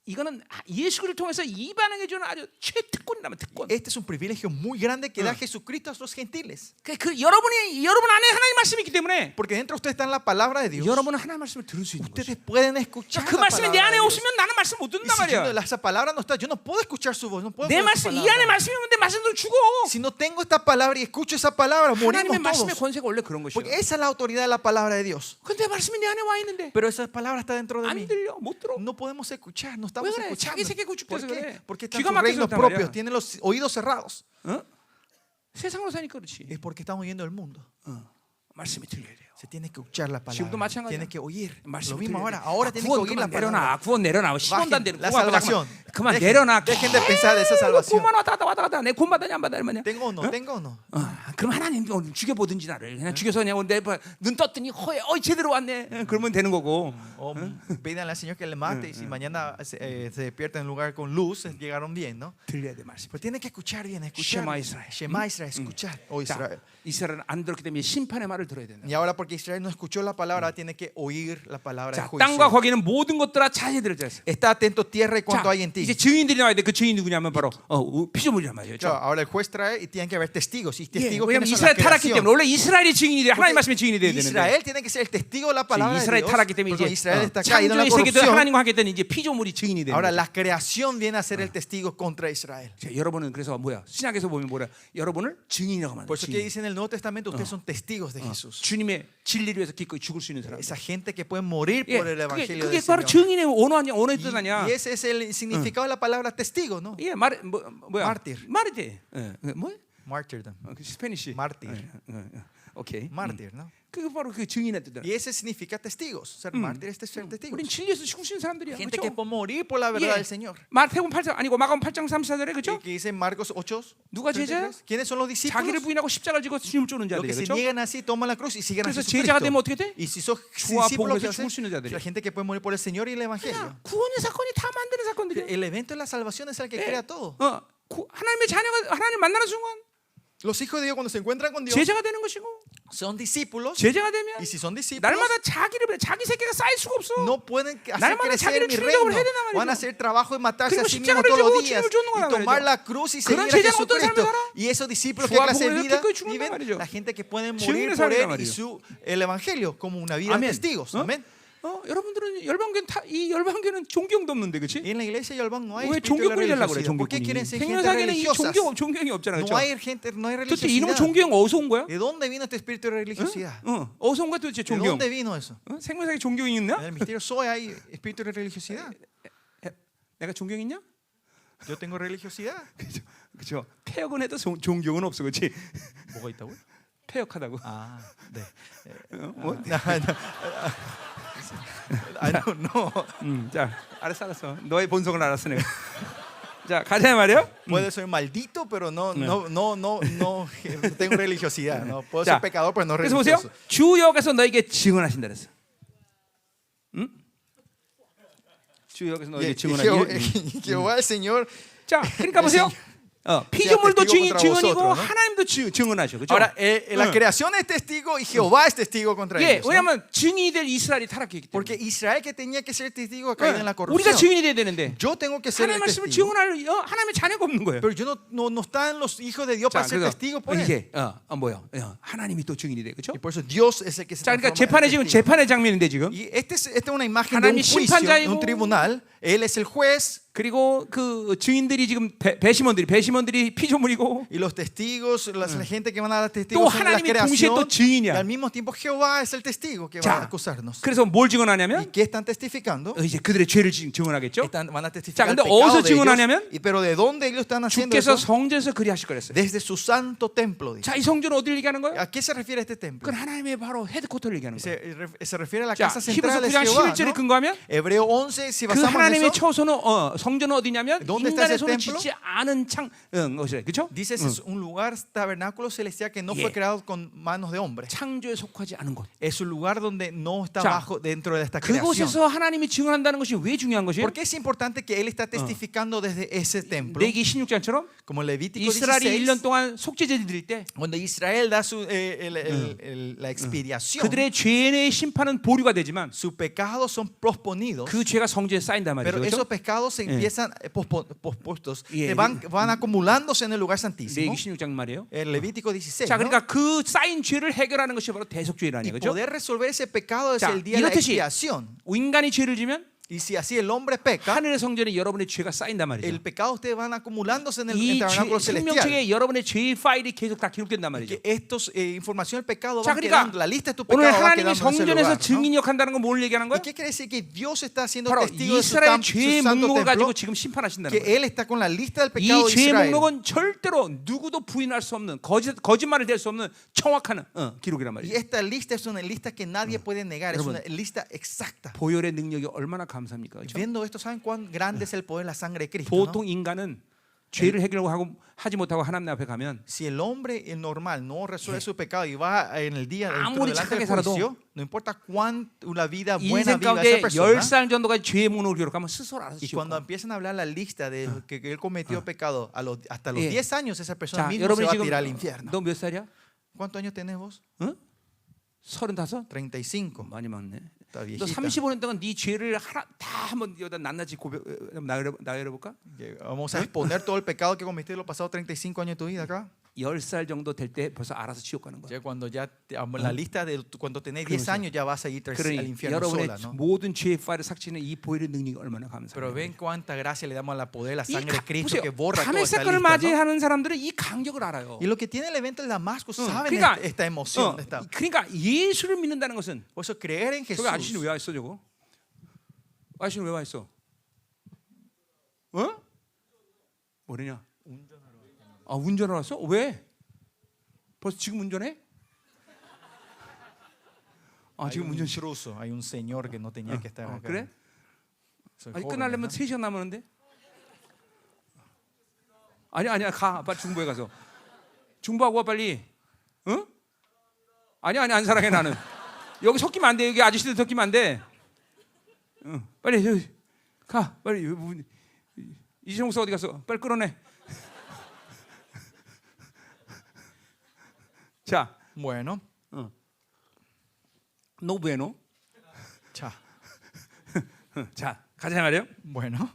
이거는 예수를 통해서 이방에게 주는 아주 최특권이라면 특권. Este es un privilegio muy grande que da Jesucristo a los gentiles. 여러분 안에 하나님 말씀이 있기 때문에 Porque dentro de ustedes está la palabra de Dios. 여러분은 하나님 말씀을 들을 수 있는 거죠. Ustedes pueden escuchar 그 la 말씀이 내 palabra 안에 de Dios. 없으면 나는 말씀 못 Y 듣는단 si 말이야. esa palabra no está, yo no puedo escuchar su voz, no puedo 내 escuchar su 말씀 이 palabra. 안에 말씀이 없는데 말씀도 죽어. Si no tengo esta palabra y escucho esa palabra, 하나님의 morimos 말씀의 todos. 권세가 원래 그런 것이야. Porque esa es la autoridad de la palabra de Dios. 근데 말씀이 내 안에 와 있는데 Pero esa palabra está dentro de 안 mí. 들려, 못 들어. No podemos escuchar, no 왜 estamos 그래? escuchando. 자기 세계 구축돼서 ¿Por qué? 그래. Porque están 귀가 sus 막혀서 reinos 그렇단 propios, 말이야. tienen los oídos cerrados. 세상으로 사니까 그렇지. Es porque estamos oyendo el mundo. 말씀이 들려야 돼요. Se tiene que escuchar la 지금도 palabra. 마찬가지야. Tiene que oír. Lo 말씀이 mismo 들려야 ahora. 돼. Ahora tiene que 구원 oír la 그만 palabra. 내려놔. 구원 내려놔. 시험도 안 되는 la 구원 salvación. 그만 내려놔. Dejen de pensar de esa salvación. 구만 왔다 갔다. 내 구원 받았냐 안 받았냐. Tengo o no, tengo o no. 그럼 하나님 죽여보든지 나를 그냥 죽여서 그냥 눈 떴더니 허에 제대로 왔네. 그러면 되는 거고. O pídanle al Señor que le mate y si mañana se despierta en un lugar con luz, llegaron bien, ¿no? 들려야 돼 말씀. Pero tiene que escuchar bien, escuchar. Shema Israel. Shema Israel, escuchar. O Israel. 이스라엘은 안 들었기 때문에 심판의 말을 들어야 된다. Y ahora porque Israel no escuchó la palabra, tiene que oír la palabra de 자, juicio. 땅과 거기는 모든 것들아 자세들을 잘했어. Está atento tierra y cuanto 자, hay en ti. 이제 증인들이 나와야 돼. 그 증인 누구냐면 바로 피조물이란 말이에요. Claro, ahora el juez trae y tienen que haber testigos. Y 예, testigos 왜냐면 ¿quiénes son? La 이스라엘 타락기 creación. 때문에 원래 이스라엘이 증인이 돼. 하나님 말씀의 증인이 돼야 되는데. Israel tiene que ser el testigo de la palabra de 이스라엘 Dios. 타락기 때문에 Porque 이제 Israel está caído en la 창조의 세계도 corrupción. 하나님과 하게 되는 이제 피조물이 증인이 되는 Ahora 거죠. la creación viene a ser el testigo contra Israel. 자, 여러분은 그래서 뭐야? 신약에서 보면 뭐야? 여러분을 증인이라고 Por 말해요. eso que dice en el Nuevo Testamento, ustedes son testigos de Jesús. 주님의 진리를 위해서 기꺼이 죽을 수 있는 사람. Esa gente que puede morir 예, por el evangelio 그게 del 바로 Señor. 증인의 언어의 뜻 아니야? Y ese es el significado de la palabra testigo, ¿no? 예, 뭐야? 마르티르. 마르티. 뭐야? Martyrdom. 그 스페니시. 마르티르. 오케이. Mártir, ¿no? 그게 바로 그 증인의 뜻이야. Y ese significa testigos. Ser mártir es ser testigos. 우린 진리에서 죽을 수 있는 사람들이야. Gente que 그렇죠? puede morir por la verdad del Señor. 마태복음 8장 아니고 마가복음 8장 34절에 그렇죠? Que dice Marcos 8. 누가 제자야? 33. ¿Quiénes son los discípulos? 자기를 부인하고 십자가를 지고 주님을 쫓는 Los 자들이 que se 그렇죠? niegan así, toman la cruz y siguen a 그래서 Jesucristo. 제자가 되면 어떻게 돼? Y si sos 주와 discípulos, 복음에서 ¿qué 죽을 haces? 수 있는 자들이야. La gente que puede morir por el Señor y el Evangelio. 그냥 구원의 사건이 다 만드는 사건들이야. El evento de la salvación es el que crea todo. 하나님의 자녀가 하나님 만나는 순간 Los hijos de Dios cuando se encuentran con Dios, 제자가 되는 것이고 son discípulos. 제자가 되면 Y si son discípulos, 날마다 자기 새끼가 쌓일 수가 없어. no pueden hacer 날마다 crecer 자기를 mi 죽이려고 reino. 해야 된단 말이죠. Van a hacer trabajo de matarse a 그리고 sí mismos 십자가를 todos los 지고 días 주님을 쫓는 y 거란 tomar 말이죠. la cruz y 그런 seguir a 제자가 어떤 Jesucristo. 삶을 살아? Y esos discípulos que 주와 clase de 복음을 vida 기꺼이 죽는단 viven, 말이죠. la gente que pueden 증인의 morir por 삶이란 él y 말이죠. el evangelio como una vida de 아멘. testigos. 어? Amén. 여러분들은 열방교는 이 열방교는 존경도 없는데, 그렇지? Y en la iglesia Yolban no hay 왜 espíritu de 종교꾼이 되려고 그래? religiosidad. ¿Por qué 종교꾼이. quieren ser gente 생명사계는 이 religiosa? 종교형이 없잖아, No 그렇죠? hay gente, no hay 도대체 이놈의 religiosidad. 종교형 어디서 온 거야? ¿De dónde vino este espíritu de religiosidad? 어디서 온 거야 도대체 ¿De 종교형? dónde vino eso? 생명사계 종교형이 있나? En el misterio soy hay espíritu de religiosidad. 내가 종교형 있냐? Yo tengo religiosidad. 그렇죠. 폐역은 해도 종교는 없어, 그렇지? 뭐가 있다고요? 폐역하다고. 아, 네. 뭐? I don't know. 자, 알았어. 너의 본성을 알았어 내가. 자, 가자 말이요. Puede ser maldito, pero no tengo religiosidad. No puedo 자, ser pecador, pero no 그래서 보세요. religioso. 주 여호와께서 너에게 증언하신다 그랬어. 응? 주 여호와께서 너에게 Y 증언하니. Jehová el Señor. 자, 그러니까 보세요. 피조물도 testigo contra 증인이고 vosotros, ¿no? 하나님도 증언하셔. 그렇죠? Ahora, la creación es testigo y Jehová es testigo contra 예, ellos. ¿no? 왜냐하면 증인이 될 이스라엘이 타락했기 때문에. Porque Israel que tenía que ser testigo ha caído en la 우리가 corrupción. 증인이 돼야 되는데 Yo tengo que ser 하나님 el 말씀을 testigo. 증언할 하나님의 자녀가 없는 거예요. Pero yo no están los hijos de Dios 자, para ser testigo por él. 이제 하나님이 또 증인이 돼, 그렇죠? Y por eso Dios es el que se 자, 그러니까 transforma 재판에 en 지금 testigo. 재판의 장면인데 지금 Y esta es una imagen de un 하나님이 juicio, de 심판자이고 un tribunal. Él es el juez. 그리고 그 증인들이 지금 배심원들이 피조물이고 Y los testigos, la gente que van a dar 또 testigos son la 하나님이 동시에 또 creación. Y 증인이야. al mismo tiempo Jehová es el testigo que va 자, a acusarnos. 그래서 뭘 ¿Y 증언하냐면 qué están testificando? 이제 그들의 죄를 증언하겠죠. Van a 자, testificar el 근데 pecado 어디서 de 증언하냐면 ellos. Pero ¿de dónde ellos están haciendo 주께서 eso? 성전에서 그리하실 거랬어요. Desde su santo templo. Dice. 자, 이 성전은 어디를 얘기하는 거예요? ¿A qué se refiere este templo? 그건 하나님의 바로 헤드코터를 얘기하는 거예요. Se refiere a la 자, casa 히브리서 central de 9장 Jehová. 11절에 ¿no? 근거하면 Hebreo 11, si 그 basamos en 하나님의 eso, 처소는 성전은 어디냐면 ¿Dónde está 인간의 ese 손을 templo? 짓지 않은 것이래, 그렇죠? dice es un lugar tabernáculo celestial que no fue Yeah. creado con manos de hombre. 창조에 속하지 않은 곳. Es un lugar donde no está 자, bajo dentro de esta creación. 그곳에서 하나님이 증언한다는 것이 왜 중요한 것이에요? ¿Por qué es importante que él está testificando desde ese templo? 레기 16장처럼 Como Levítico 이스라엘이 16, 1년 동안 속죄제 드릴 때 donde Israel da la expiación. 그들의 죄의 심판은 보류가 되지만 Sus pecados son posponidos. 그 죄가 성전에 쌓인단 말이죠. Pero 그렇죠? esos pecados se empiezan pospuestos, Yeah. van acumulándose en el lugar santísimo. 레기 16장 말이에요. El Levítico 16. 자, ¿no? 그러니까 그 쌓인 죄를 해결하는 것이 바로 대속죄라는 Y 거죠. poder resolver ese pecado es 자, el día de la 이렇듯이 expiación. 인간이 죄를 지면 Y si así el hombre peca, 하늘의 성전에 여러분의 죄가 쌓인단 말이죠. el pecado ustedes van acumulándose en el 이 tabernáculo celestial. 생명책에 여러분의 죄의 파일이 계속 다 기록된단 말이죠. Que estos información del pecado 자, van 그러니까 quedando, la lista de tu 오늘 pecado va 하나님이 quedando en ese 성전에서 lugar. ¿no? 증인이 역한다는 건 뭘 얘기하는 ¿Y 거예요? qué quiere decir? Que Dios está siendo 바로 testigo de su, 이스라엘 su 죄의 santo 목록을 가지고 templo. 지금 심판하신다는 Que 거예요. Él está con la lista del 이 pecado de 죄의 Israel. 목록은 절대로 누구도 부인할 수 없는 거짓말을 댈 수 없는 정확한 기록이란 Y 말이죠. esta lista es una lista que nadie puede negar. Es 여러분, una lista exacta. 보혈의 능력이 얼마나 감사합니까? 그렇죠? Viendo esto, ¿saben cuán grande es el poder de la sangre de Cristo? ¿no? 보통 인간은 죄를 하지 못하고 하나님 앞에 가면 Si el hombre normal no resuelve su pecado y va en el día dentro 아무리 delante del 착하게 살아도 juicio, no importa cuánto la vida buena 인생 viva 가운데 esa persona. 10살 정도까지 죄의 목록을 기록하면 스스로 알아서 Y 지옥 cuando 가. empiezan a hablar la lista de que él cometió pecado hasta los Yeah. 10 años, esa persona 자, misma se 여러분이 va a 지금 tirar al infierno. 너 몇 살이야? ¿Cuántos años tenés vos? 응? 35? 35. 많이 많네. Está 너 viejita. 35년 동안 네 죄를 다 한번 여기다 낱낱이 나열해볼까? Vamos a exponer todo el pecado que cometiste los pasados 35 años de tu vida acá. 10살 정도 될 때 벌써 알아서 지옥 가는 거야. Ya cuando la lista de cuando tenés 10 años ya vas a ir al 그러니 infierno 여러분의 sola, ¿no? 모든 죄의 파일을 삭제는 이 보혈의 능력이 얼마나 Pero 감사해요. ven cuánta gracia le damos a la poder, la 이 sangre de Cristo que 보세요. borra toda 감의 esta 사건을 lista, ¿no? 맞이하는 사람들은 이 간격을 알아요. Y lo que tiene el evento de Damasco saben 그러니까, esta emoción. Esta. 그러니까 예수를 믿는다는 것은 Por eso creer en 저기 Jesús. 아저씨는 왜 와 있어 저거? 아저씨는 왜 와 있어? 어? 뭐래냐? 아, 운전하러 왔어? 왜? 벌써 지금 운전해? 아, Hay 지금 un 운전 intruso, hay un señor que no tenía que estar acá. 그래? Soy 아니 joven, 끝나려면 ¿no? 3시간 남았는데? 아니야 가 빨리 중부에 가서 중부하고 와 빨리. 응? 아니야 안 사랑해 나는. 여기 섞이면 안 돼. 여기 아저씨들 섞이면 안 돼. 응, 빨리 여기 가 빨리. 이정수 어디 갔어? 빨리 끌어내. 자, Bueno, No bueno. Cha. 자, 가자 말이에요. Bueno,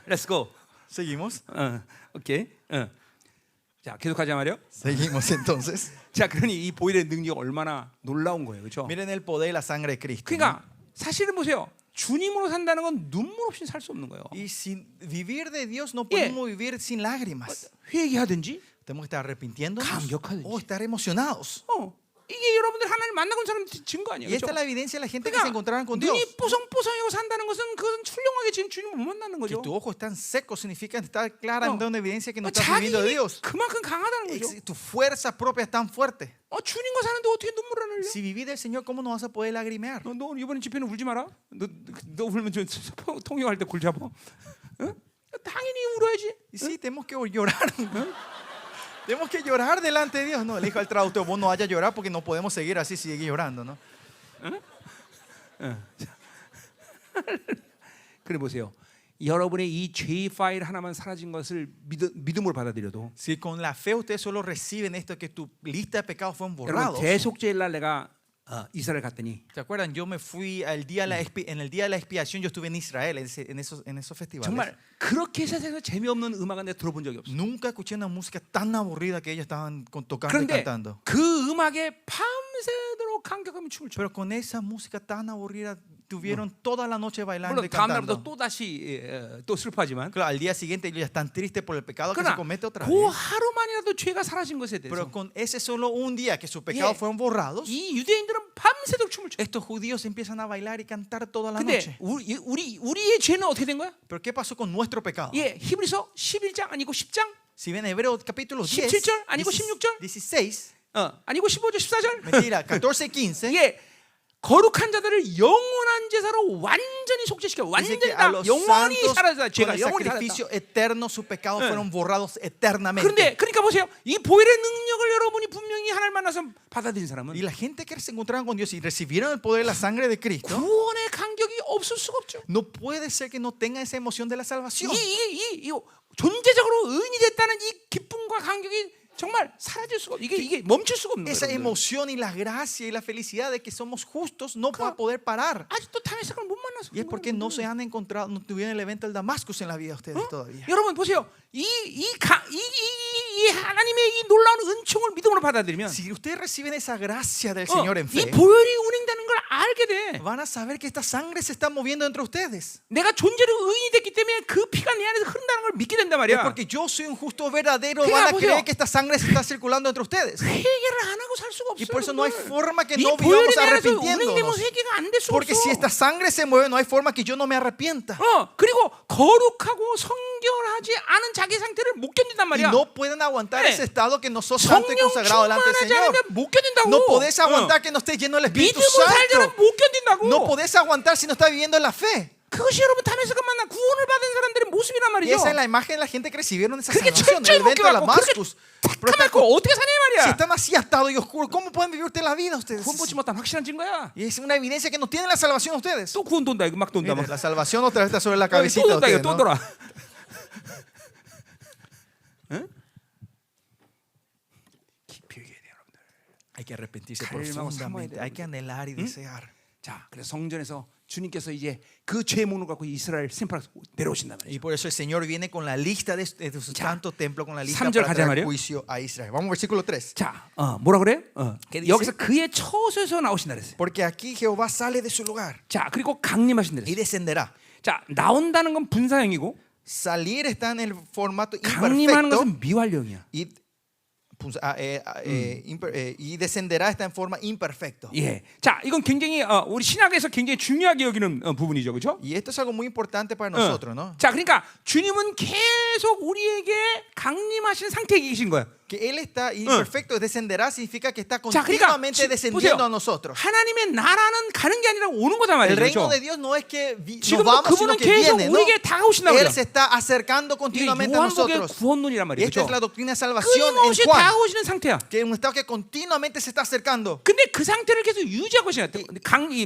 Let's go. seguimos. 오케이. 자, 계속 가자 말이요. Seguimos entonces. 자, 그러니 이 보혈의 능력 얼마나 놀라운 거예요, 그렇죠? Miren el poder de la sangre de Cristo. ¿no? 그러니까 사실은 보세요. 주님으로 산다는 건 눈물 없이 살 수 없는 거예요. Y sin vivir de Dios no podemos vivir sin lágrimas. 회개하든지, Tenemos que estar arrepintiéndonos 감격하든지. o estar emocionados. 이게 여러분들 하나님 만나고 온 사람 증거 아니에요, Y esta 그렇죠? es la evidencia de la gente que se encontraron con Dios. 눈이 뽀송뽀송하고 산다는 것은 그것은 훌륭하게 지금 주님을 못 만나는 Que 거죠. tus ojos están secos significa estar claramente una evidencia que no estás 자기 viviendo de 힘이 Dios. 그만큼 강하다는 거죠. Tu fuerza propia es tan fuerte. 주님과 사는데 어떻게 눈물을 안 흘려? Si vivís del Señor, ¿cómo no vas a poder lagrimear? 너 이번에 집회는 울지 마라. 너 울면 좀 통역할 때 골 잡아. 당연히 울어야지. Y sí, tenemos que llorar. Tenemos que llorar delante de Dios. No, le dijo al traductor, vos no vayas a llorar porque no podemos seguir así, sigue llorando, ¿no? 그래 보세요. 여러분의 이 죄의 파일 하나만 사라진 것을 믿음으로 받아들여도 Si con la fe ustedes solo reciben esto, que tu lista de pecados fueron 여러분 borrados. 대속죄일 날 내가 이스라엘 갔더니 ¿Se acuerdan? Yo me fui en el día de la expiación, yo estuve en Israel en esos festivales. 정말 그렇게 세상에서 재미없는 음악은 내가 들어본 적이 없어. Nunca escuché una música tan aburrida que ellos estaban tocando y 그런데 cantando. 그 음악에 밤새도록 감격하며 춤을 춰. Pero con esa música tan aburrida tuvieron toda la noche bailando y 물론 다음 cantando. 날부터 또 다시 또 슬퍼하지만 Claro, al día siguiente ellos ya están tristes por el pecado que se 그러나 comete otra 그 vez. 하루만이라도 죄가 사라진 것에 대해서 Pero con ese solo un día que sus pecados 예, fueron borrados, 이 유대인들은 밤새도록 춤을 춰. estos judíos empiezan a bailar y cantar toda la 근데 noche. 우리의 죄는 어떻게 된 거야? Pero ¿qué pasó con nuestro pecado? 예, 히브리서 11장 아니고 10장? Si ven Hebreos capítulo 10, 17절 아니고 16절? 16, 아니고 15절 14절? mentira, 14, 15, 예. 거룩한 자들을 영원한 제사로 완전히 속죄시켜. dice 완전히 que a 다 los 영원히 santos 사라져. con 죄가 el 영원히 sacrificio 사라졌다. eterno sus pecados fueron borrados eternamente. 그런데 그러니까 보세요. 이 보혈의 능력을 여러분이 분명히 하나님 만나서 받아들인 사람은 Y la gente que se encontraron con Dios y recibieron el poder de la sangre de Cristo, 구원의 감격이 없을 수가 없죠. no puede ser que no tenga esa emoción de la salvación. 이 존재적으로 의인이 됐다는 이 기쁨과 감격이 정말 사라질 수가 없어. 이게 멈출 수가 없는 Esa 거예요. emoción y la gracia y la felicidad de que somos justos no va a poder parar. 아직도 다메섹을 못 만나서. Y es porque no se han encontrado, no tuvieron el evento del Damascus en la vida de ustedes todavía. 여러분 보세요. 이 하나님의 이 놀라운 은총을 믿음으로 받아들이면 Si ustedes reciben esa gracia del Señor en 이 fe, 보혈이 운행되는 걸 알게 돼. van a saber que esta sangre se está moviendo entre ustedes. 내가 존재로 의인이 됐기 때문에 그 피가 내 안에서 흐른다는 걸 믿게 된단 Es 말이야. porque yo soy un justo verdadero, 그러니까 van a 보세요. creer que esta sangre se está circulando entre ustedes. 회개를 안 하고 살 수가 Y 없어요. por eso no hay 여러분들. forma que 이 no 보혈이 vivamos 내 안에서 arrepintiéndonos. 운행되면 회개가 안 될 수가 Porque si esta 없어. sangre se mueve, no hay forma que yo no me arrepienta. 그리고 거룩하고 성결하지 않은 자기 상태를 못 견딘단 Y 말이야. no pueden aguantar 네. ese estado que no sos santo y 성령 consagrado delante del 충만하지 Señor. 않으면 못 견딘다고. No podés aguantar que no estés lleno del Espíritu 믿음으로 살자면 Santo. 못 견딘다고. No podés aguantar si no estás viviendo en la fe. 그것이 여러분 다메섹을 만나 구원을 받은 사람들의 모습이란 Y 말이죠. esa es la imagen de la gente que recibieron esa 그렇게 salvación, 철저히 el evento de 묶여갖고 Damascus. 그렇게 Pero 까맣고 어떻게 사냐 si 말이야. están así atados y oscuros, ¿cómo pueden vivir ustedes la vida ustedes? 구원 받지 못한 확실한 증거야. Y es una evidencia que no tienen la salvación ustedes. 또 구원 돈다 이거 막 돈다 Mire, 막. la salvación otra vez está sobre la 또 cabecita de 돈다 이거 ustedes, 또 ¿no? 돌아. 응? 깊이 얘기해야 돼 여러분들. Hay que arrepentirse 갈망하고 삼아야 profundamente. 돼요. Hay que anhelar y desear. 자, 그래서 성전에서 주님께서 이제 그 죄 목록을 갖고 이스라엘 심판하러 내려오신단 Y 말이죠. por eso el Señor viene con la lista de su 자, santo templo, con la lista 3절 para 가자 traer 말이에요. juicio a Israel. Vamos al versículo 3. 자, 뭐라 그래? ¿Qué dice? 여기서 그의 처소에서 나오신다 그랬어요. Porque aquí Jehová sale de su lugar 자, 그리고 강림하신다 y 그랬어요. descenderá. 자, 나온다는 건 분사형이고 Salir está en el formato 강림하는 imperfecto 것은 미완령이야. y descenderá está en forma imperfecto. 예. 자, 이건 굉장히 우리 신학에서 굉장히 중요하게 여기는 부분이죠, 그렇죠? Y esto es algo muy importante para nosotros, ¿no? 자, 그러니까 주님은 계속 우리에게 강림하신 상태에 계신 거야. Que Él está imperfecto, descenderá significa que está 자, 그러니까 continuamente 보세요. descendiendo a nosotros. 하나님의 나라는 가는 게 아니라 오는 거단 El 말이죠. reino 그렇죠? de Dios no es que nos 지금도 vamos, sino 그분은 que 계속 viene, ¿no? 우리에게 다가오신다고 Él 그래요. se está acercando 이게 continuamente a 요한복의 nosotros. 구원론이란 Y esta 말이죠. es la doctrina de salvación en 끊임없이 Juan, 다가오시는 상태야. que es un estado que continuamente se está acercando. 근데 그 상태를 계속 유지하고 있어야 돼.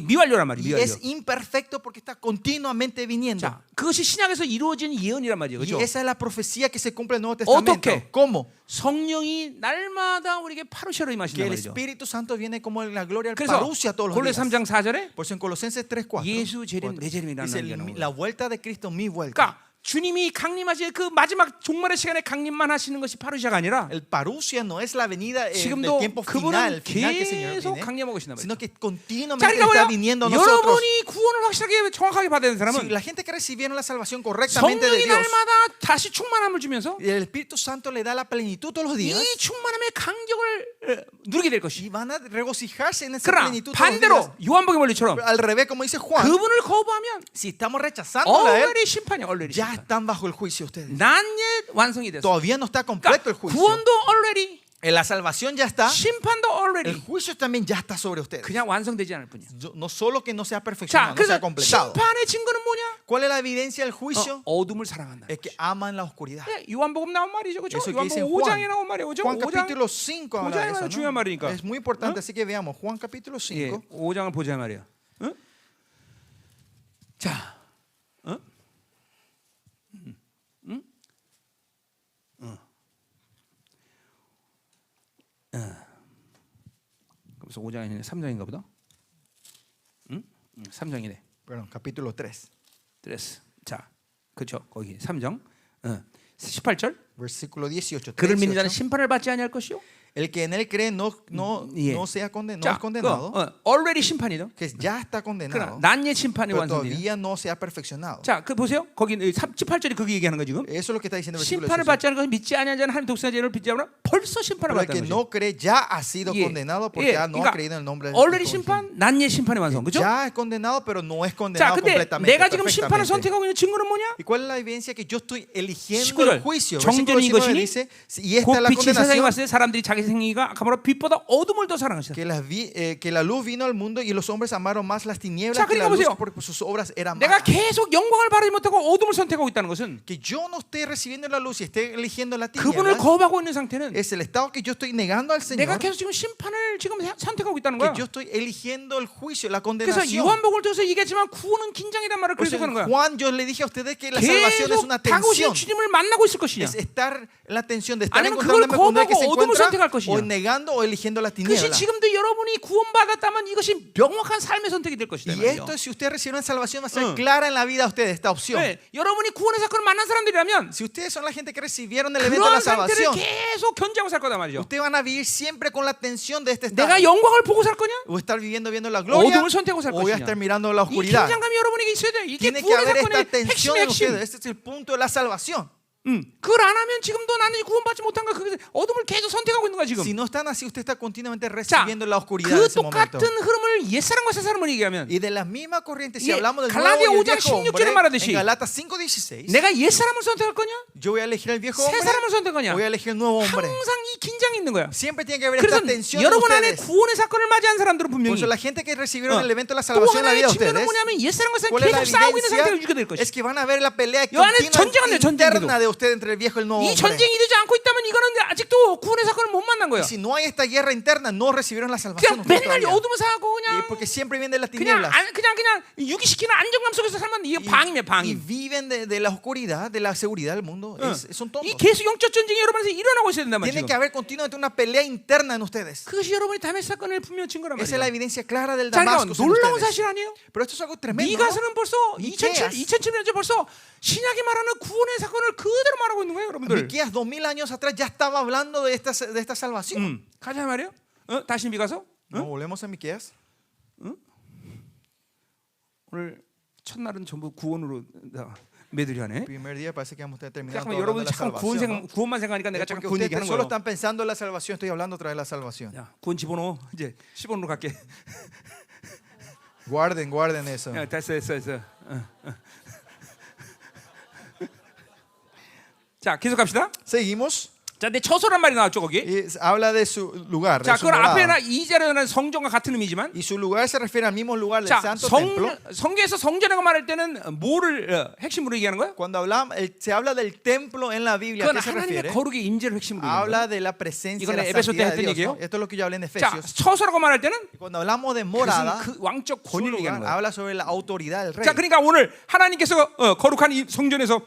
미완료란 말이야. Y 미완료. es imperfecto porque está continuamente viniendo. 자, 그것이 신약에서 이루어진 예언이란 말이에요. Y 그렇죠? esa es la profecía que se cumple en el Nuevo Testamento. 어떻게? ¿Cómo? 성령 성령이 날마다 우리에게 파루시아로 Que 임하신단 el 말이죠. Espíritu Santo viene como en la gloria al 그래서 parusia todos los 골로새 días. 3장 4절에 Por eso en Colosenses 3:4 예수 재림 내 재림이라는 dice 얘기가 나오는 la 거예요. vuelta de Cristo, mi vuelta. 그러니까 주님이 강림하실 그 마지막 종말의 시간에 강림만 하시는 것이 파루시아가 아니라 El parusia no es la venida del 지금도 tiempo final, 그분은 final que el Señor 계속 viene, 강림하고 계신단 sino 말이죠. que 자, continuamente 그러니까 está 뭐야? viniendo a nosotros. 여러분이 구원을 확실하게 정확하게 받아야 되는 Si 사람은 la gente que recibieron la salvación correctamente de 성령이 Dios, 날마다 다시 충만함을 주면서 y el Espíritu Santo le da la plenitud todos los días, 이 충만함의 간격을 누리게 될 것이. y van a regocijarse en esa 그러나 plenitud todos los días. 반대로 요한복음 원리처럼 Al revés, como dice Juan, 그분을 거부하면 si estamos rechazando a Él, 얼레리 심판이야, 얼레리 ya 심판. están bajo el juicio ustedes. 난예 완성이 됐어. Todavía no está completo el 그러니까 juicio. 구원도 얼레리, La salvación ya está, 심판도 el 얼레리. juicio también ya está sobre ustedes. 그냥 완성되지 않을 뿐이야. No solo que no sea 자, perfeccionado, no 그래서 sea completado. 심판의 증거는 뭐냐? ¿Cuál es la evidencia del juicio? 어둠을 사랑한다. Es que aman la oscuridad. 요한복음 나온 말이죠, 그렇죠? Eso que dice 요한복음 Juan. 5장에 나온 말이에요, 그렇죠? Juan 5장. capítulo 5 habla de eso, 중요한 ¿no? 말이니까. Es muy importante, así que veamos Juan capítulo 5. 예, 5장을 보자 말이야. 응? 자, 응? 응? 응. 그래서 5장이 아니라 3장인가 보다. 응? 3장이네. Perdón, capítulo 3, 드레스. 자, 그렇죠. 거기 3장. 18절. versículo 18. 그를 믿는 자는 18. 심판을 받지 아니할 것이요. El que en él cree no 예. sea no 자, es condenado, already 심판이다. que ya está 그러나 condenado, 난예 심판이 pero 완성되냐. todavía no se ha perfeccionado. 자, 그 보세요. 거기 18절이 그게 얘기하는 거 지금. Eso es lo que está diciendo el versículo 심판을 18. 받지 않은 것은 믿지 아니하는 자는 하나님 독생자를 믿지 않으나 벌써 심판을 Pero el que 받다는 거죠. no cree ya ha sido 예. condenado porque ya no ha creído en el nombre del already Hijo. 심판, 난예 심판의 완성. 그렇죠? Ya es condenado, pero no es 자, condenado 근데 completamente. 내가 지금 심판을 perfectamente. 선택하고 있는 증거는 뭐냐? ¿Y cuál es la evidencia que yo estoy eligiendo 19절. el juicio? Versículo 정죄는 19 이것이니 dice, y esta 곧 es la 빛이 세상에 condenación, 왔을 때 사람들이 자기 생기가 악함으로 빛보다 어둠을 더 사랑하시다. que la luz vino al mundo y los hombres amaron más las tinieblas 자, que la 그러니까 luz 보세요. porque sus obras eran 내가 malas. 계속 영광을 바라지 못하고 어둠을 선택하고 있다는 것은 Que yo no esté recibiendo la luz y esté eligiendo la 그분을 tiniebla 거부하고 있는 상태는 es el estado que yo estoy negando al 내가 Señor, 계속 지금 심판을 지금 선택하고 있다는 que 거야. yo estoy eligiendo el juicio, la 그래서 condenación. 요한복음을 통해서 얘기했지만 구원은 긴장이란 말을 Por 계속 eso 하는 거야. en Juan yo le dije a ustedes que la salvación es 계속 una 다가오신 tensión. 주님을 만나고 있을 것이냐. Es estar la tensión de estar 아니면 encontrándome 그걸 con él que se 거부하고 어둠을 선택할 encuentra 것이냐. o negando o eligiendo la 그것이 tiniebla. 지금도 여러분이 구원받았다면 이것이 명확한 삶의 선택이 될 것이다. Y esto, si ustedes reciben salvación, va a ser clara en la vida de ustedes esta opción. 네, 여러분이 구원의 사건을 만난 사람들이라면 Si ustedes son la gente que recibieron el evento de 그러한 la 상태를 salvación, 계속 견제하고 살 거다 말이죠. ustedes van a vivir siempre con la tensión de este estado. 내가 영광을 보고 살 거냐? O estar viviendo la gloria, 어둠을 선택하고 살 o voy a 것이냐. estar mirando la 이 oscuridad. 긴장감이 여러분에게 있어야 돼. 이게 Tiene que 구원의 haber esta 사건의 tensión 핵심의 en 핵심. ustedes. Este es el punto de la salvación. 그걸 안 하면 지금도 나는 구원받지 못한 거야. 그 어둠을 계속 선택하고 있는 거야 지금. Si no están así, usted está continuamente 자, recibiendo la oscuridad en 그 ese momento. 똑같은 흐름을 옛사람과 새사람을 얘기하면 Y de la misma corriente, si 예, hablamos del 갈라디아 nuevo y el 5장 viejo 16절에 hombre, 말하듯이 en Galatas 5:16, 내가 옛사람을 선택할 거냐? yo voy a elegir el viejo 새 hombre 사람을 선택할 거냐? o voy a elegir el nuevo hombre. 항상 이 긴장이 있는 거야. Siempre tiene que haber 그래서 esta tensión en 여러분 안에 ustedes. 구원의 사건을 맞이한 사람들은 Por 분명히 eso la gente que recibieron 어, el evento de la 또 salvación en la vida 하나의 de 측면은 ustedes, 뭐냐면 옛사람과 ¿cuál es la 계속 싸우고 있는 상태를 evidencia? 유지가 될 것이. Es que van a ver la pelea 요 안에 continua 전쟁은 돼요, 전쟁도. interna de usted entre el viejo y el nuevo 이 hombre. 전쟁이 되지 않고 있다면 이거는 아직도 구원의 사건을 못 만난 거야. Y si no hay esta guerra interna, no recibieron la salvación. 그냥 ustedes 맨날 todavía. 어둠을 사고 Y 그냥 porque siempre vienen de las 그냥 tinieblas. 그냥 유기시키는 안정감 속에서 살면 이게 방임이야, Y 방임. viven de la oscuridad, de la seguridad del mundo. Son tontos. 이 계속 영적 전쟁이 여러분에서 일어나고 있어야 된단 Tiene 말이죠. que haber continuamente una pelea interna en ustedes. 그것이 여러분이 담의 사건을 분명 증거란 Esa es la 말이죠. evidencia clara del 자, Damasco. 그러니까 en 놀라운 ustedes. 사실 아니에요? Pero esto es algo tremendo. ¿no? 미가서는 벌써 미케아스. 2007년 전 벌써 신약이 말하는 구원의 사건을 그대로 말하고 있는 거예요, 여러분들. Miqueas 2000 años atrás ya estaba hablando de esta salvación. 가자 말이에요. 다시 미가서. No, volvemos a Miqueas. 오늘 첫날은 전부 구원으로 매들이하네. Primer día parece que vamos a terminar 잠깐만 hablando de 여러분이 la 잠깐 salvación. ¿no? 구원만 생각하니까 내가 Es 잠깐 porque 구원 ustedes 얘기하는 solo 거예요. están pensando en la salvación. Estoy hablando otra vez de la salvación. 야, 구원 집어넣어. 이제 10원으로 갈게. Guarden eso. 야, 됐어. 자, 계속 갑시다. Seguimos. 자, 내 처소란 말이 나왔죠 거기. Y habla de su lugar. 자, De su 그건 앞에 morada. 이 자료는 성전과 같은 의미지만, Y su lugar se refiere al mismo lugar del 자, santo templo. 성경에서 성전이라고 말할 때는 뭐를 핵심으로 얘기하는 거야? Cuando se habla del templo en la Biblia, ¿a 그건 qué se 하나님의 refiere? 거룩의 임재를 핵심으로 얘기하는 Habla 거야. de la presencia 이건 de la 에베소 때 santidad de 했던 Dios. 얘기예요. ¿no? Esto es lo que yo hablé en 자, Efesios. 처소라고 말할 때는 Cuando hablamos de 그것은 morada, 그 왕적 su 권위를 lugar 얘기하는 거야. habla sobre la autoridad del rey. 자, 그러니까 오늘 하나님께서 거룩한 이 성전에서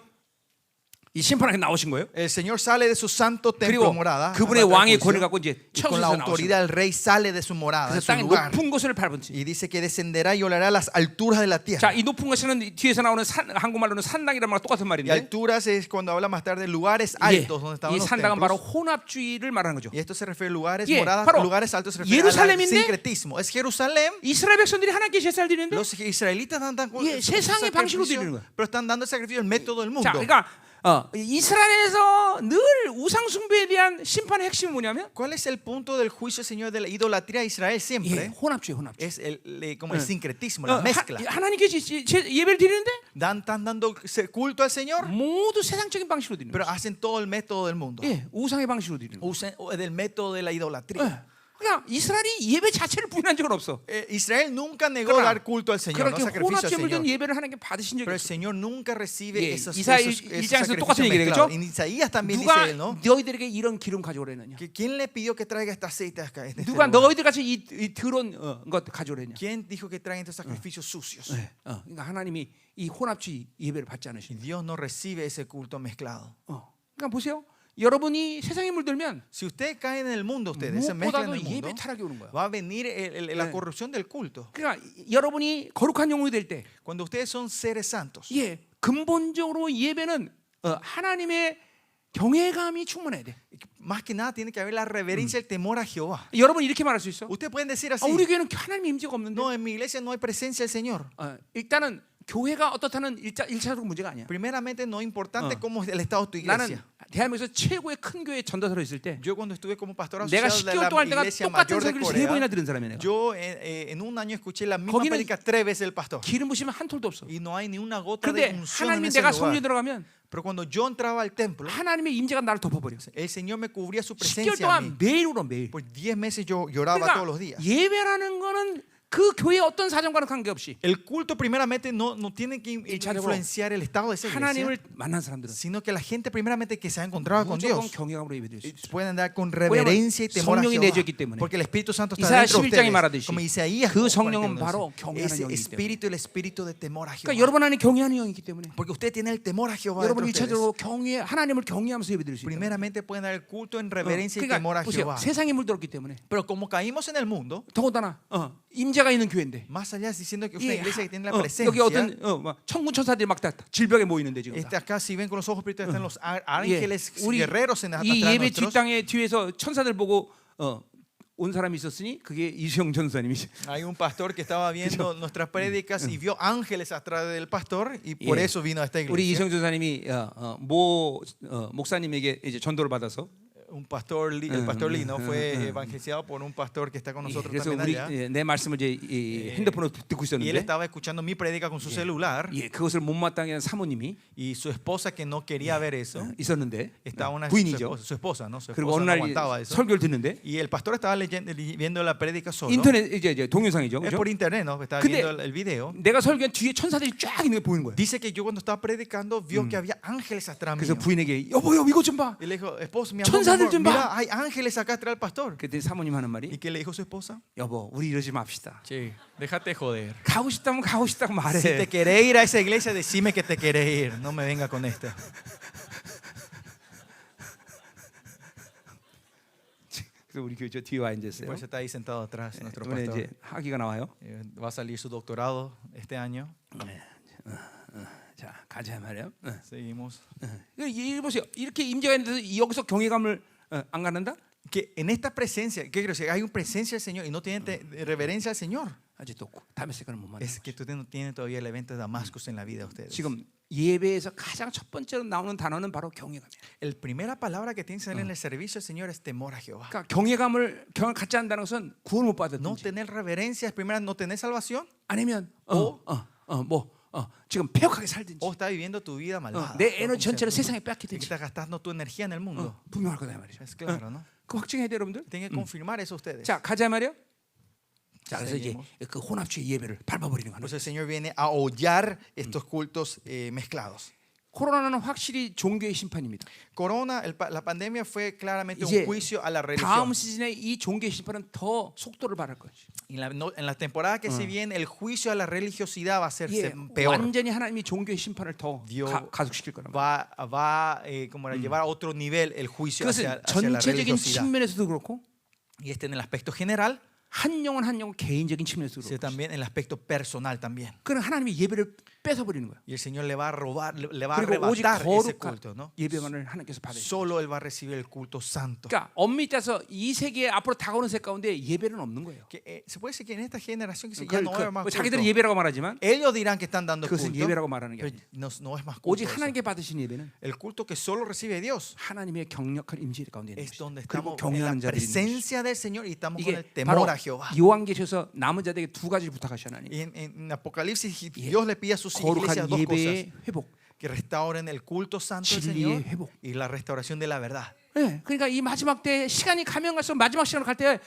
이 심판하게 나오신 거예요. El Señor sale de su santo templo 그리고 morada. 그분의 a matar 왕의 juicio, 권을 갖고 이제 y con la 천수에서 나오신 autoridad 거예요. del rey sale de su morada, de 그래서 su 땅의 lugar. 높은 곳을 밟은지. Y dice que descenderá y volará a las alturas de la tierra. 자, 이 높은 것은 뒤에서 나오는 한국말로는 산당이란 말과 똑같은 Y 말인데. alturas es cuando habla más tarde de lugares 예, altos donde estaban 이 los 산당은 바로 templos. 혼합주의를 말하는 거죠. Y esto se refiere a lugares 예, moradas, 바로 lugares altos se refiere al 예루살렘인데 sincretismo. Es Jerusalén. 이스라엘 백성들이 하나님께 제사를 드리는데, Los israelitas dan 예, 세상의 방식으로 드리는 거야. pero están dando el sacrificio el método del mundo. 자, 그러니까 이스라엘에서 늘 우상 숭배에 대한 심판의 핵심은 뭐냐면, ¿Cuál es el punto del juicio, Señor, de la idolatría de Israel 예, siempre? 혼합주의, 혼합주의. Es como el sincretismo, la mezcla. 하나님께 예배를 드리는데 Están dando culto al Señor, 모두 세상적인 방식으로 드리는 pero 거예요. hacen todo el método del mundo. 예, 우상의 방식으로 드리는 거예요. Usan del método de la idolatría. 예. 그러니까 이스라엘이 예배 자체를 부인한 적은 없어. Israel nunca negó 그러나 dar culto al Señor, no 그렇게 sacrificio al 혼합제물 된 Señor. 예배를 하나님께 받으신 적이 Pero el 없어. Señor nunca recibe 예, esos 이사야 sacrificios 1장에서 똑같은 얘기를 mezclados. 했죠? En Isaías también 누가 dice él, ¿no? 너희들에게 이런 기름 가져오려느냐? ¿Quién le pidió que traiga este aceite acá? En este 누가 lugar? 너희들 같이 이 더러운 것 가져오려냐? ¿Quién dijo que traigan estos sacrificios sucios? 예, 그러니까 하나님이 이 혼합주의 예배를 받지 Y 않으시는. Dios no recibe ese culto mezclado. 그러니까 보세요. 여러분이 세상에 물들면 Si ustedes caen en el mundo, ustedes se mezclan en 무엇보다도 el mundo, 예배 타락이 오는 거야. va a venir la corrupción del culto. 그러니까 여러분이 거룩한 영혼이 될 때, Cuando ustedes son seres santos, 예, 근본적으로 예배는 하나님의 경외감이 충만해야 돼. más que nada tiene que haber la reverencia, el temor a Jehová. 여러분 이렇게 말할 수 있어. Ustedes pueden decir así: 우리 교회는 하나님의 임재가 없는데. no, en mi iglesia no hay presencia del Señor. 일단은 교회가 어떻다는 일차적인 문제가 아니야. Primeramente, no es importante cómo es el estado de tu 나는 iglesia. 대한민국에서 최고의 큰 교회 전도사로 있을 때 Yo cuando estuve como pastor 내가 asociado de 10개월 동안 la 내가 iglesia 똑같은 mayor de 설교를 3번이나 Corea, 들은 사람이야. 내가. yo en un año escuché la misma 거기는 prédica 3 veces el pastor. 기름 부시면 한 톨도 없어. Y no hay ni una gota de 그런데 unción en 하나님이 ese 내가 성전에 lugar. 들어가면 Pero cuando yo entraba al templo, 하나님의 임재가 나를 덮어버려. el Señor me cubría su 10개월 presencia a mí. 동안 매일 울어 매일. Por 10 meses yo lloraba todos los días. 그러니까 예배라는 거는 그 교회의 어떤 사정과는 관계없이 El culto primeramente no tiene que 일차적으로 influenciar el estado de esa iglesia, 하나님을 만난 사람들은 sino que la gente primeramente que se ha encontrado con 무조건 Dios 경외감으로 예배드릴 수 있어요. pueden dar con reverencia y temor a 성령이 Jehová, 내주어 있기 때문에. porque el Espíritu Santo está 이사야 dentro de 11장에 ustedes. 말하듯이 Como Isaías 그 성령은 41, 바로 경외하는 ese 영이기 espíritu, el espíritu de temor a 그러니까 Jehová, 여러분 안에 경외하는 영이기 때문에 porque usted tiene el temor a Jehová dentro 여러분 de ustedes. 일차적으로 하나님을 경외하면서 예배드릴 수 있다. Primeramente pueden dar el culto en reverencia y temor a 그러니까 보세요. Jehová. 세상에 물들었기 때문에 Pero como caímos en el mundo, 더군다나 임재가 있는 교회인데 más allá diciendo que una 이 iglesia que tiene la 여기 presencia, 어떤 막 천군 천사들이 막 다 질병에 모이는데 지금 다. acá si ven con los ojos espirituales están los ángeles 우리 guerreros en 이 atrás 예배 nuestros. 뒷땅에 뒤에서 천사들 보고 온 사람이 있었으니 그게 이수영 전사님이지. Hay un pastor que estaba viendo nuestras prédicas y vio ángeles atrás del pastor y por 예. eso vino a esta 우리 iglesia. 이수영 전사님이 목사님에게 이제 전도를 받아서 Un pastor, el pastor Lino fue evangelizado por un pastor que está con nosotros 그래서 también 우리 allá. 내 말씀을 이제 핸드폰으로 듣고 Y él 있었는데 estaba escuchando mi prédica con su celular 그것을 못마땅해 한 사모님이 y su esposa que no quería ver eso, 있었는데 estaba una 부인이죠. su esposa, ¿no? Su 그리고 esposa 어느 no 날 aguantaba eso. 설교를 듣는데 Y el pastor estaba viendo la prédica solo. 인터넷 이제 동영상이죠. Es 그죠? por internet, ¿no? Estaba 근데 viendo el video. 내가 설교한 뒤에 천사들이 쫙 있는 게 보이는 거예요. Dice que yo cuando estaba predicando vio que había ángeles atrás mío. 그래서 부인에게 여보 이거 좀 봐. Y le dijo, esposo, mi 천사들 amor, 좀 봐. mira, hay ángeles acá atrás del pastor. 그때 사모님 하는 ¿Y 말이 qué le dijo su esposa? 여보 우리 이러지 맙시다. Sí, déjate joder. 가고 싶다면 가고 싶다고 말해. Si te querés ir a esa iglesia, decime que te querés ir. No me venga con esta. 그래서 우리 교회 저 뒤에 와 앉았어요. Por eso está ahí sentado atrás nuestro 이번에 pastor. 이제 학위가 나와요. Va a salir su doctorado este año. 자 가자 말이요. Seguimos. 이 보세요. 이렇게 임재가 있는데 여기서 경외감을 안 갖는다? Que en esta presencia, ¿qué quiero decir? Hay una presencia del Señor y no tienen reverencia al Señor. 아직도 다메섹을 못 만나. Es que ustedes no tienen todavía el evento de Damascus en la vida de ustedes. 지금 예배에서 가장 첫 번째로 나오는 단어는 바로 경외감이에요. La primera palabra que tiene que salir en el servicio del Señor es temor a Jehová. 그러니까 경외감을 갖지 않는다는 것은 구원 못 No 받았든지 tener reverencia es primero no tener salvación 아니면 지금 폐역하게 살든지 o está viviendo tu vida malvada. 내 에너지 전체를 세상에 Y que 뺏기든지 estás gastando tu energía en el mundo. 분명할 거다 말이죠. Es claro, ¿no? 그 확증해야 돼요, 여러분들. Tienen que confirmar eso ustedes. 자, 가자 말이요. 자, 그래서 이제 Seguimos. 그 혼합주의 예배를 밟아버리는 거예요. Pues el Señor viene a hollar estos cultos mezclados. 코로나는 확실히 종교의 심판입니다. Corona, la pandemia fue claramente un 이제 juicio a la 다음 religión. 시즌에 이 종교의 심판은 더 속도를 발할 것이. En la temporada que se viene, el juicio a la religiosidad va a ser 예, peor. 완전히 하나님이 종교의 심판을 더 Dios 가속시킬 거란 말이에요. Va como a llevar a otro nivel el juicio 그것은 hacia la 전체적인 religiosidad. 측면에서도 그렇고 Y en el aspecto general, 한 영혼 개인적인 측면에서도 sino 그렇고. también en el aspecto personal también. 그는 하나님이 예배를 뺏어버리는 거예요. Y el Señor le va a robar, le va a 그리고 오직 arrebatar ese 거룩한 culto, ¿no? 예배만을 하나님께서 받으시죠. Solo él va a recibir el culto santo. 그러니까 엄밀히 따서 이 세계에 앞으로 다가오는 세 가운데 예배는 없는 거예요. Se puede decir que en esta generación que ya no hay más 뭐 culto. 자기들은 예배라고 말하지만 Ellos dirán que están dando 그것은 culto, 예배라고 말하는 게 pero 아니에요. no es más 오직 culto. eso. 하나님께 받으신 예배는 El culto que solo recibe Dios 하나님의 경력한 임재 가운데 있는 es donde 것이죠. 그리고 estamos en la 경외하는 자들이 있는 것이죠. presencia del Señor y estamos con 이게 el temor 바로 a Jehová. 요한계시에서 남은 자들에게 두 가지를 부탁하시는 하나님. Y en Apocalipsis Dios le pide a sus 거룩한 iglesias dos cosas: 예배의 회복. que restauren el culto santo del 진리의 Señor 회복. y la restauración de la verdad. 네, 그러니까 이 마지막 때 시간이 가면 갈수록 마지막 시간을 갈 때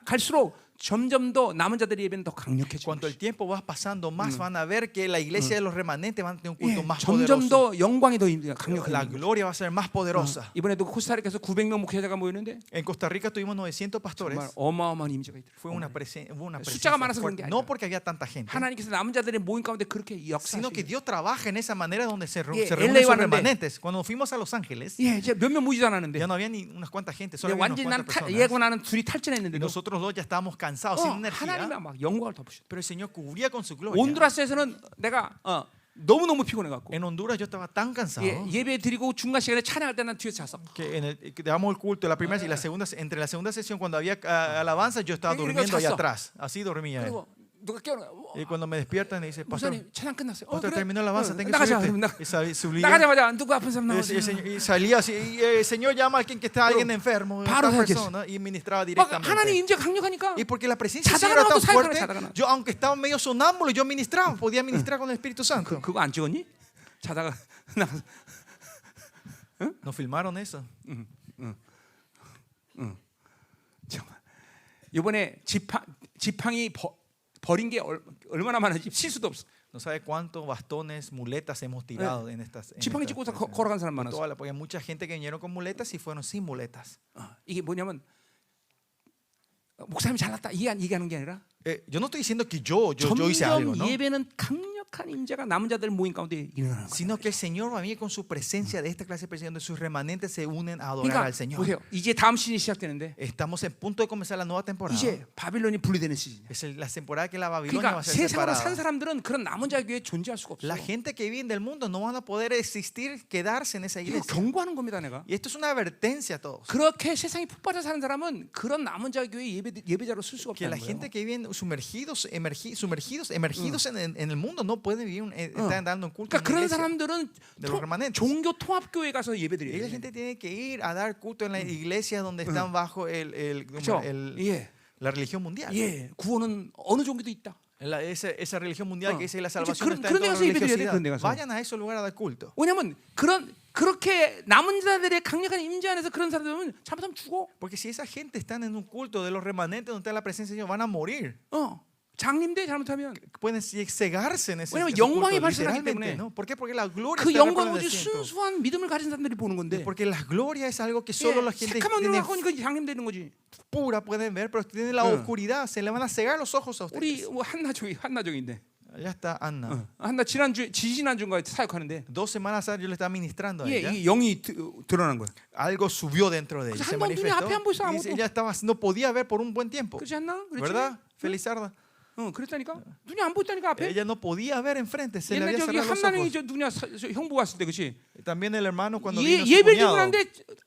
갈수록 점점 더 남은 자들의 예배는 더 강력해지고 Cuando el tiempo va pasando más, van a ver que la iglesia de los remanentes van a tener un culto más 점점 poderoso. 더 영광이 더 La 강력해지고 gloria va a ser más poderosa. 이번에도 코스타리카에서 900명 목회자가 모였는데 En Costa Rica tuvimos 900 정말 pastores. 어마어마한 임재가 있더라고요. Fue una presencia 숫자가 많아서 그런 게 no 아니라 porque había tanta gente, 하나님께서 남은 자들의 모임 가운데 그렇게 sino que 역사하시고 Dios trabaja en esa manera donde se Yeah, reúnen LA sus 왔는데 remanentes. Cuando fuimos a Los Ángeles, 예, 이제 몇명 모이지 않았는데 ya no había ni unas cuantas gente, solo había unas 완전히 cuantas 난 personas. 예고 나는 둘이 Y 탈진했는데도 nosotros dos ya estábamos cansados, sin energía, 하나님이 막 영광을 덮으셨다. pero el Señor cubría con su gloria. 온두라스에서는 내가 너무너무 피곤해 갖고 En Honduras yo estaba tan cansado 예배 드리고 중간 시간에 찬양할 때 난 뒤에서 잤어. que damos el culto la primera y la segunda, entre la segunda sesión cuando había alabanza, yo estaba durmiendo allá atrás. Así dormía él. 그리고 누가 깨우는 거야. Y cuando me despiertan, me dice, pastor, 목사님 찬양 끝났어요. pastor, terminó la alabanza, tengo que 나가자. subirte. Y subía. 나가자마자 누구 아픈 사람 나오지. Y salía así, y el Señor llama a alguien que está alguien enfermo, 바로 esta 해야겠어. persona, y ministraba 막 하나님 directamente. 임재가 강력하니까 Y porque la presencia del 자다가 Señor era 나도 tan 사역하네, fuerte, 자다가 나. yo aunque estaba medio sonámbulo, yo ministraba, podía ministrar con el Espíritu Santo. 그거 안 찍었니? 자다가 나 ¿No filmaron eso? 정말 이번에 지팡이 버린 게 얼마나 많은지 칠 수도 없어. No sabe cuántos bastones, muletas hemos tirado en estas. 지팡이 짚고 걸어간 사람 많았어. Porque hay mucha gente que vinieron con muletas y fueron sin muletas. 이게 뭐냐면 목사님이 잘났다 얘기하는 게 아니라 Yo no estoy diciendo que yo hice algo, 점점 ¿no? 예배는 강력한 임재가 남은 자들 모임 가운데 일어나는 거예요. Sino que el Señor va a venir con su presencia de esta clase de presencia donde sus remanentes se unen a adorar 그러니까 al Señor. 보세요. 이제 다음 시즌이 시작되는데 Estamos en punto de comenzar la nueva temporada. 이제 바빌론이 분리되는 시즌이야. Es la temporada que la Babilonia va 그러니까 a ser 세상으로 산 separada. 사람들은 그런 남은 자 교회에 존재할 수가 없어. La gente que vive del mundo no van a poder existir, quedarse en esa 이거 iglesia. 경고하는 겁니다, 내가. Y esto es una advertencia a todos. 그렇게 세상에 푹 빠져 사는 사람은 그런 남은 자 교회 예배자로 쓸 수가 Que la 없다는 gente 거예요. que viven sumergidos en el mundo no pueden vivir, están dando un culto 그러니까 en 그런 la iglesia. 사람들은 de los remanentes. 종교 통합교회 가서 Y 예배드려야 la 돼. gente tiene que ir a dar culto en la iglesia donde están bajo 그렇죠? 예, la religión mundial. 예, 구원은 어느 종교도 있다. Esa religión mundial que dice la 이제 salvación está en 그런 데 toda 가서 예배 드려야 돼, religiosidad. 그런 데 가서. Vayan a ese lugar a dar culto. 왜냐면 그렇게 남은 자들의 강력한 임재 안에서 그런 사람들은 잘못하면 죽어. Porque si esa gente están en un culto de los remanentes donde está la presencia de Dios, van a morir. 장님대 잘못하면 Pueden cegarse en ese 왜냐면 culto, 영광이 발산하기 literalmente, 때문에. ¿no? ¿Por qué? Porque la gloria 그 está 영광은 오직 resplandeciendo. 순수한 믿음을 가진 사람들이 보는 건데. Porque la gloria es algo que solo la gente 새카만 눈을 tiene 갖고 있는 건 장님 되는 거지. pura pueden ver, pero tienen la oscuridad, se le van a cegar los ojos a 우리 ustedes. 뭐 한나족인데. Allá está Anna. 한나 지지난주인가 사역하는데. 2 semanas atrás yo le estaba ministrando a ella. 이 영이 드러난 거야. Algo subió dentro de ella, 그래서 se 한번 눈이 앞에 안 보이서 manifestó. Y 아무것도. ella estaba, no podía ver por un buen tiempo, 그렇지 않나? 그렇지? ¿verdad? Felizarda. 그랬다니까. 눈이 안 보였다니까 앞에. Ella no podía ver enfrente, se le 옛날 había 저기 cerrado los 한나령이 ojos. 저 누냐 형부 왔을 때 그렇지. También el hermano cuando vino su 예배를 드리고 cuñado, 나는데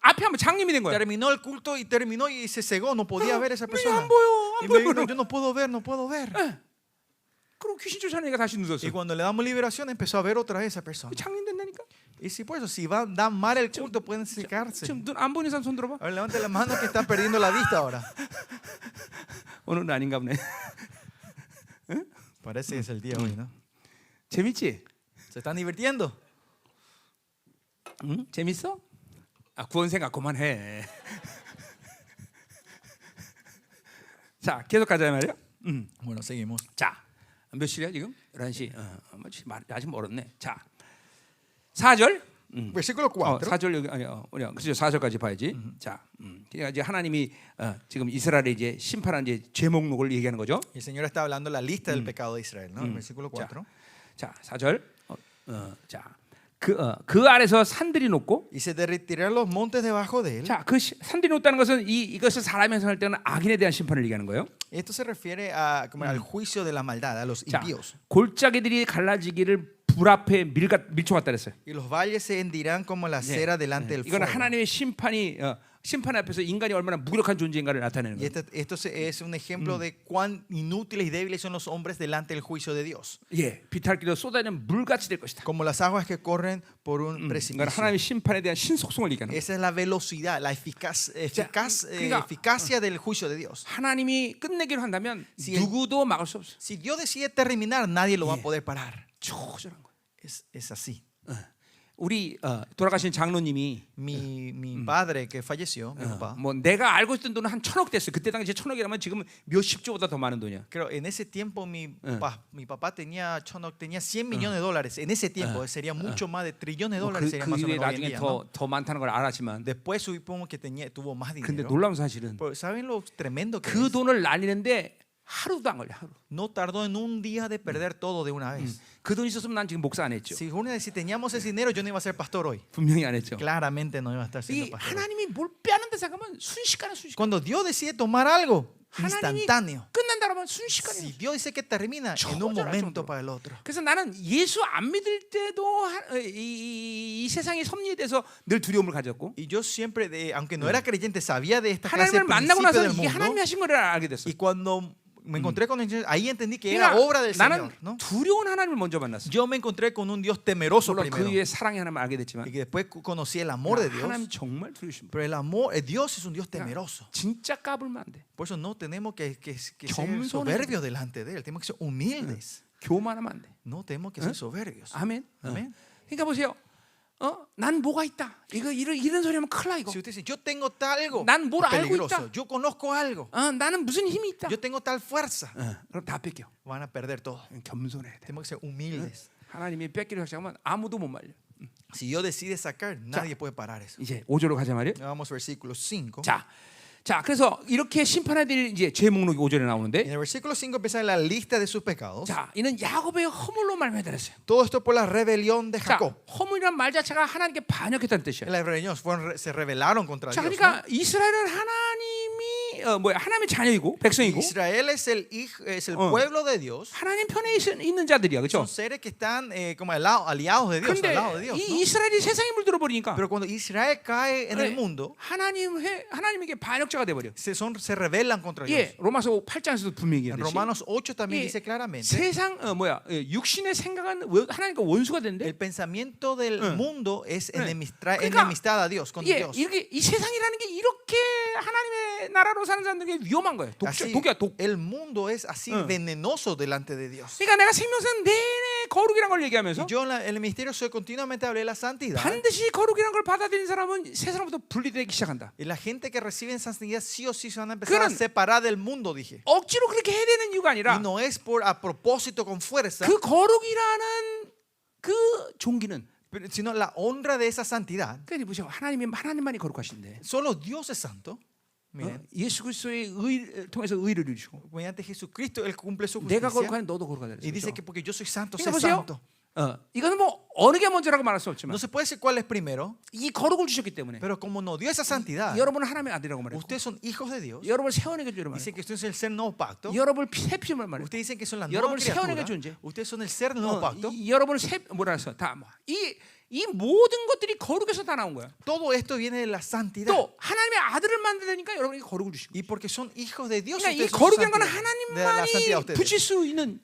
앞에 한번 장님이 된 거야. terminó el culto y terminó y se cegó, no podía ver a esa 눈이 persona. 안 보여. Y 안 me 보여. dijo, yo no puedo ver, no puedo ver. 그럼 귀신 쫓아내는 애가 다시 늦었어. Y cuando le damos liberación empezó a ver otra vez a esa persona. 장님 된다니까. Y si por eso, si dan mal el culto pueden secarse. 지금 눈 안 보이는 사람 손 들어봐. A ver, levante la mano que están perdiendo la vista ahora. 오늘은 아닌가 보네. Parece que es el día hoy, ¿no? 재밌지? ¿Se están divirtiendo? 응? 재밌어? 구원 생각 그만해. 자, 계속 가자 말이야. Bueno, seguimos. 자, 몇 시야 지금? 11시. 아직 멀었네. 자, 4절. Versículo 4. 4절 여기 아니 우리 그죠 4절까지 봐야지. 자, 그러니까 이제 하나님이 지금 이스라엘의 이제 심판한 이제 죄 목록을 얘기하는 거죠. El Señor está hablando la lista del pecado de Israel, ¿no? Versículo 4. 자, 4절. 자, 그 아래서 산들이 높고, Y se derretirán los montes debajo de él. 자, 그 산들이 높다는 것은 이것을 사람이 행할 때는 악인에 대한 심판을 얘기하는 거예요. Esto se refiere a, como al juicio de la maldad, a los 자, impíos. 골짜기들이 갈라지기를 불 앞에 밀초 같다 그랬어요. Y los valles se hendirán como la cera delante del 이거는 fuego. 하나님의 심판 앞에서 인간이 얼마나 무력한 존재인가를 나타내는 Y 거예요. esto es un ejemplo de cuán inútiles y débiles son los hombres delante del juicio de Dios. 예, 비탈길로 쏟아지는 물같이 될 것이다. Como las aguas que corren por un 이건 precipicio. 하나님의 심판에 대한 신속성을 얘기하는 거예요. Esa es la velocidad, la 그러니까, eficacia del juicio de Dios. 하나님이 끝내기로 한다면 Si 누구도 막을 수 없어. Si Dios decide terminar, nadie lo va a poder parar. 초절한 거예요. Es así. 우리 돌아가신 장로님이 Mi padre que falleció, mi papá, 뭐 내가 알고 있던 돈은 한 1,000억 됐어요. 그때 당시 1,000억이라면 지금 몇십 조보다 더 많은 돈이야. creo en ese tiempo mi papá tenía 100 millones de dólares. En ese tiempo sería mucho más de trillones de dólares. Sería 그 más o 이후에 menos hoy en 나중에 día, ¿no? 더 많다는 걸 알았지만, Después supimos que tuvo más 근데 dinero. 놀라운 사실은 Pero ¿saben lo tremendo que 그 es? 돈을 날리는데 하루도 안 걸려. 하루. No tardó en un día de perder todo de una vez. 그 돈 있었으면 난 지금 목사 안 했죠. Si teníamos ese dinero, yo no iba a ser pastor hoy. 분명히 안 했죠. Claramente no iba a estar siendo 이 pastor. 하나님이 뭘 빼앗는다 생각하면 순식간에. Cuando Dios decide tomar algo 하나님이 instantáneo, 끝난다라고 하면 순식간에. si Dios dice que termina en un momento para el otro. 그래서 나는 예수 안 믿을 때도 이 세상의 섭리에 대해서 늘 두려움을 가졌고, Y yo siempre, aunque no era creyente, sabía de esta clase de 하나님을 만나고 principios 나서 del 이게 하나님이 mundo. 하신 거를 알게 됐어. Y cuando me encontré con el ahí entendí que era 그러니까 obra del 나는 Señor, ¿no? 두려운 하나님을 먼저 만났어. Yo me encontré con un Dios temeroso 물론 그 primero. 위에 사랑의 하나님을 알게 됐지만, Y que después conocí el amor de Dios. 하나님 정말 두려우신 분. Pero Dios es un Dios temeroso. 진짜 까불면 안 돼. Por eso no tenemos que ser 겸손해야 soberbios delante de Él. Tenemos que ser humildes. 교만하면 안 돼. No tenemos que ser soberbios. 아멘. 아멘. 그러니까 보세요. 난 뭐가 있다. 이런 소리 하면 큰일 나 이거. Si usted dice, yo tengo tal algo 난 뭘 알고 peligroso, 있다. yo conozco algo, 나는 무슨 힘이 있다. yo tengo tal fuerza, 그럼 다 뺏겨. van a perder todo. 겸손해야 돼. Tenemos que ser humildes. 하나님이 뺏기려 시작하면 아무도 못 말려. Si Dios decide sacar, nadie puede parar eso. 이제 5절로 가자 말이에요. Vamos versículo 5. 자, 그래서 이렇게 심판해야 될 이제 죄 목록이 5절에 En 나오는데, el versículo 5 empieza la lista de sus pecados. 자, 이는 야곱의 허물로 말미암았어요. Todo esto por la rebelión de 자, Jacob. 허물이란 말 자체가 하나님께 반역했다는 뜻이야. En la rebelión se rebelaron contra 자, Dios. 그러니까 이스라엘은 하나님의 자녀이고 백성이고, Israel es el pueblo de Dios. 하나님 편에 있는 자들이야, 그렇죠? Son seres que están como aliados de Dios, 그런데 al lado de Dios. 이 ¿no? 이스라엘이 세상에 물들어 버리니까 Pero cuando Israel cae en el mundo, 하나님에게 반역자가 돼 버려. se rebelan contra Dios. 예, 로마서 8장에서도 분명히 En 얘기했듯이 Romanos 8 también 예, dice claramente, 세상 육신의 생각은 하나님과 원수가 되는데, el pensamiento del mundo es 그러니까, enemistad a Dios, con 예, Dios. 이렇게 이 세상이라는 게 이렇게 하나님의 나라로 사는 사람들에게 위험한 거예요. Así, 독이야, 독. el mundo es así venenoso delante de Dios. 그러니까 내가 생명상 내내 거룩이란 걸 얘기하면서 Y yo en el ministerio soy continuamente hablé de la santidad. 반드시 거룩이란 걸 받아들인 사람은 세상부터 분리되기 시작한다. Y la gente que recibe santidad sí o sí se van a empezar a 그런- separar del mundo, dije. 억지로 그렇게 해야 되는 이유가 Y 아니라 no es a propósito con fuerza, 그 거룩이라는 그 종기는, sino la honra de esa santidad. 그러니까 보세요. 하나님만이 거룩하신데, Solo Dios es santo. Miren, 예수 그리스도의 의 통해서 의를 이루시고, mediante Jesucristo Él cumple su 내가 justicia. 거룩하니 너도 거룩하다 Y dice 그랬어요. que porque yo soy santo, 그러니까 sé 보세요. santo. 이거는 뭐 어느 게 먼저라고 말할 수 없지만 No se puede decir cuál es primero, 이 거룩을 주셨기 때문에 pero como nos dio esa santidad, 여러분은 하나님의 아들이라고 말했고, ustedes son hijos de Dios. 여러분을 세원에게 주려 Dice 말했고, que ustedes son el ser nuevo pacto. 여러분을 새 피임을 말했고, Ustedes dicen que son la 여러분을 nueva 세원에게 criatura. 존재. Ustedes son el ser del nuevo pacto. 여러분을 뭐라 해서 이 모든 것들이 거룩에서 다 나온 거야. Todo esto viene de la santidad. 또 하나님의 아들을 만드니까 여러분에게 거룩을 주시고, Y porque son hijos de Dios, 그러니까 이 ustedes son 거룩이라는 건 de la santidad 하나님만이 a ustedes. 붙일 수 있는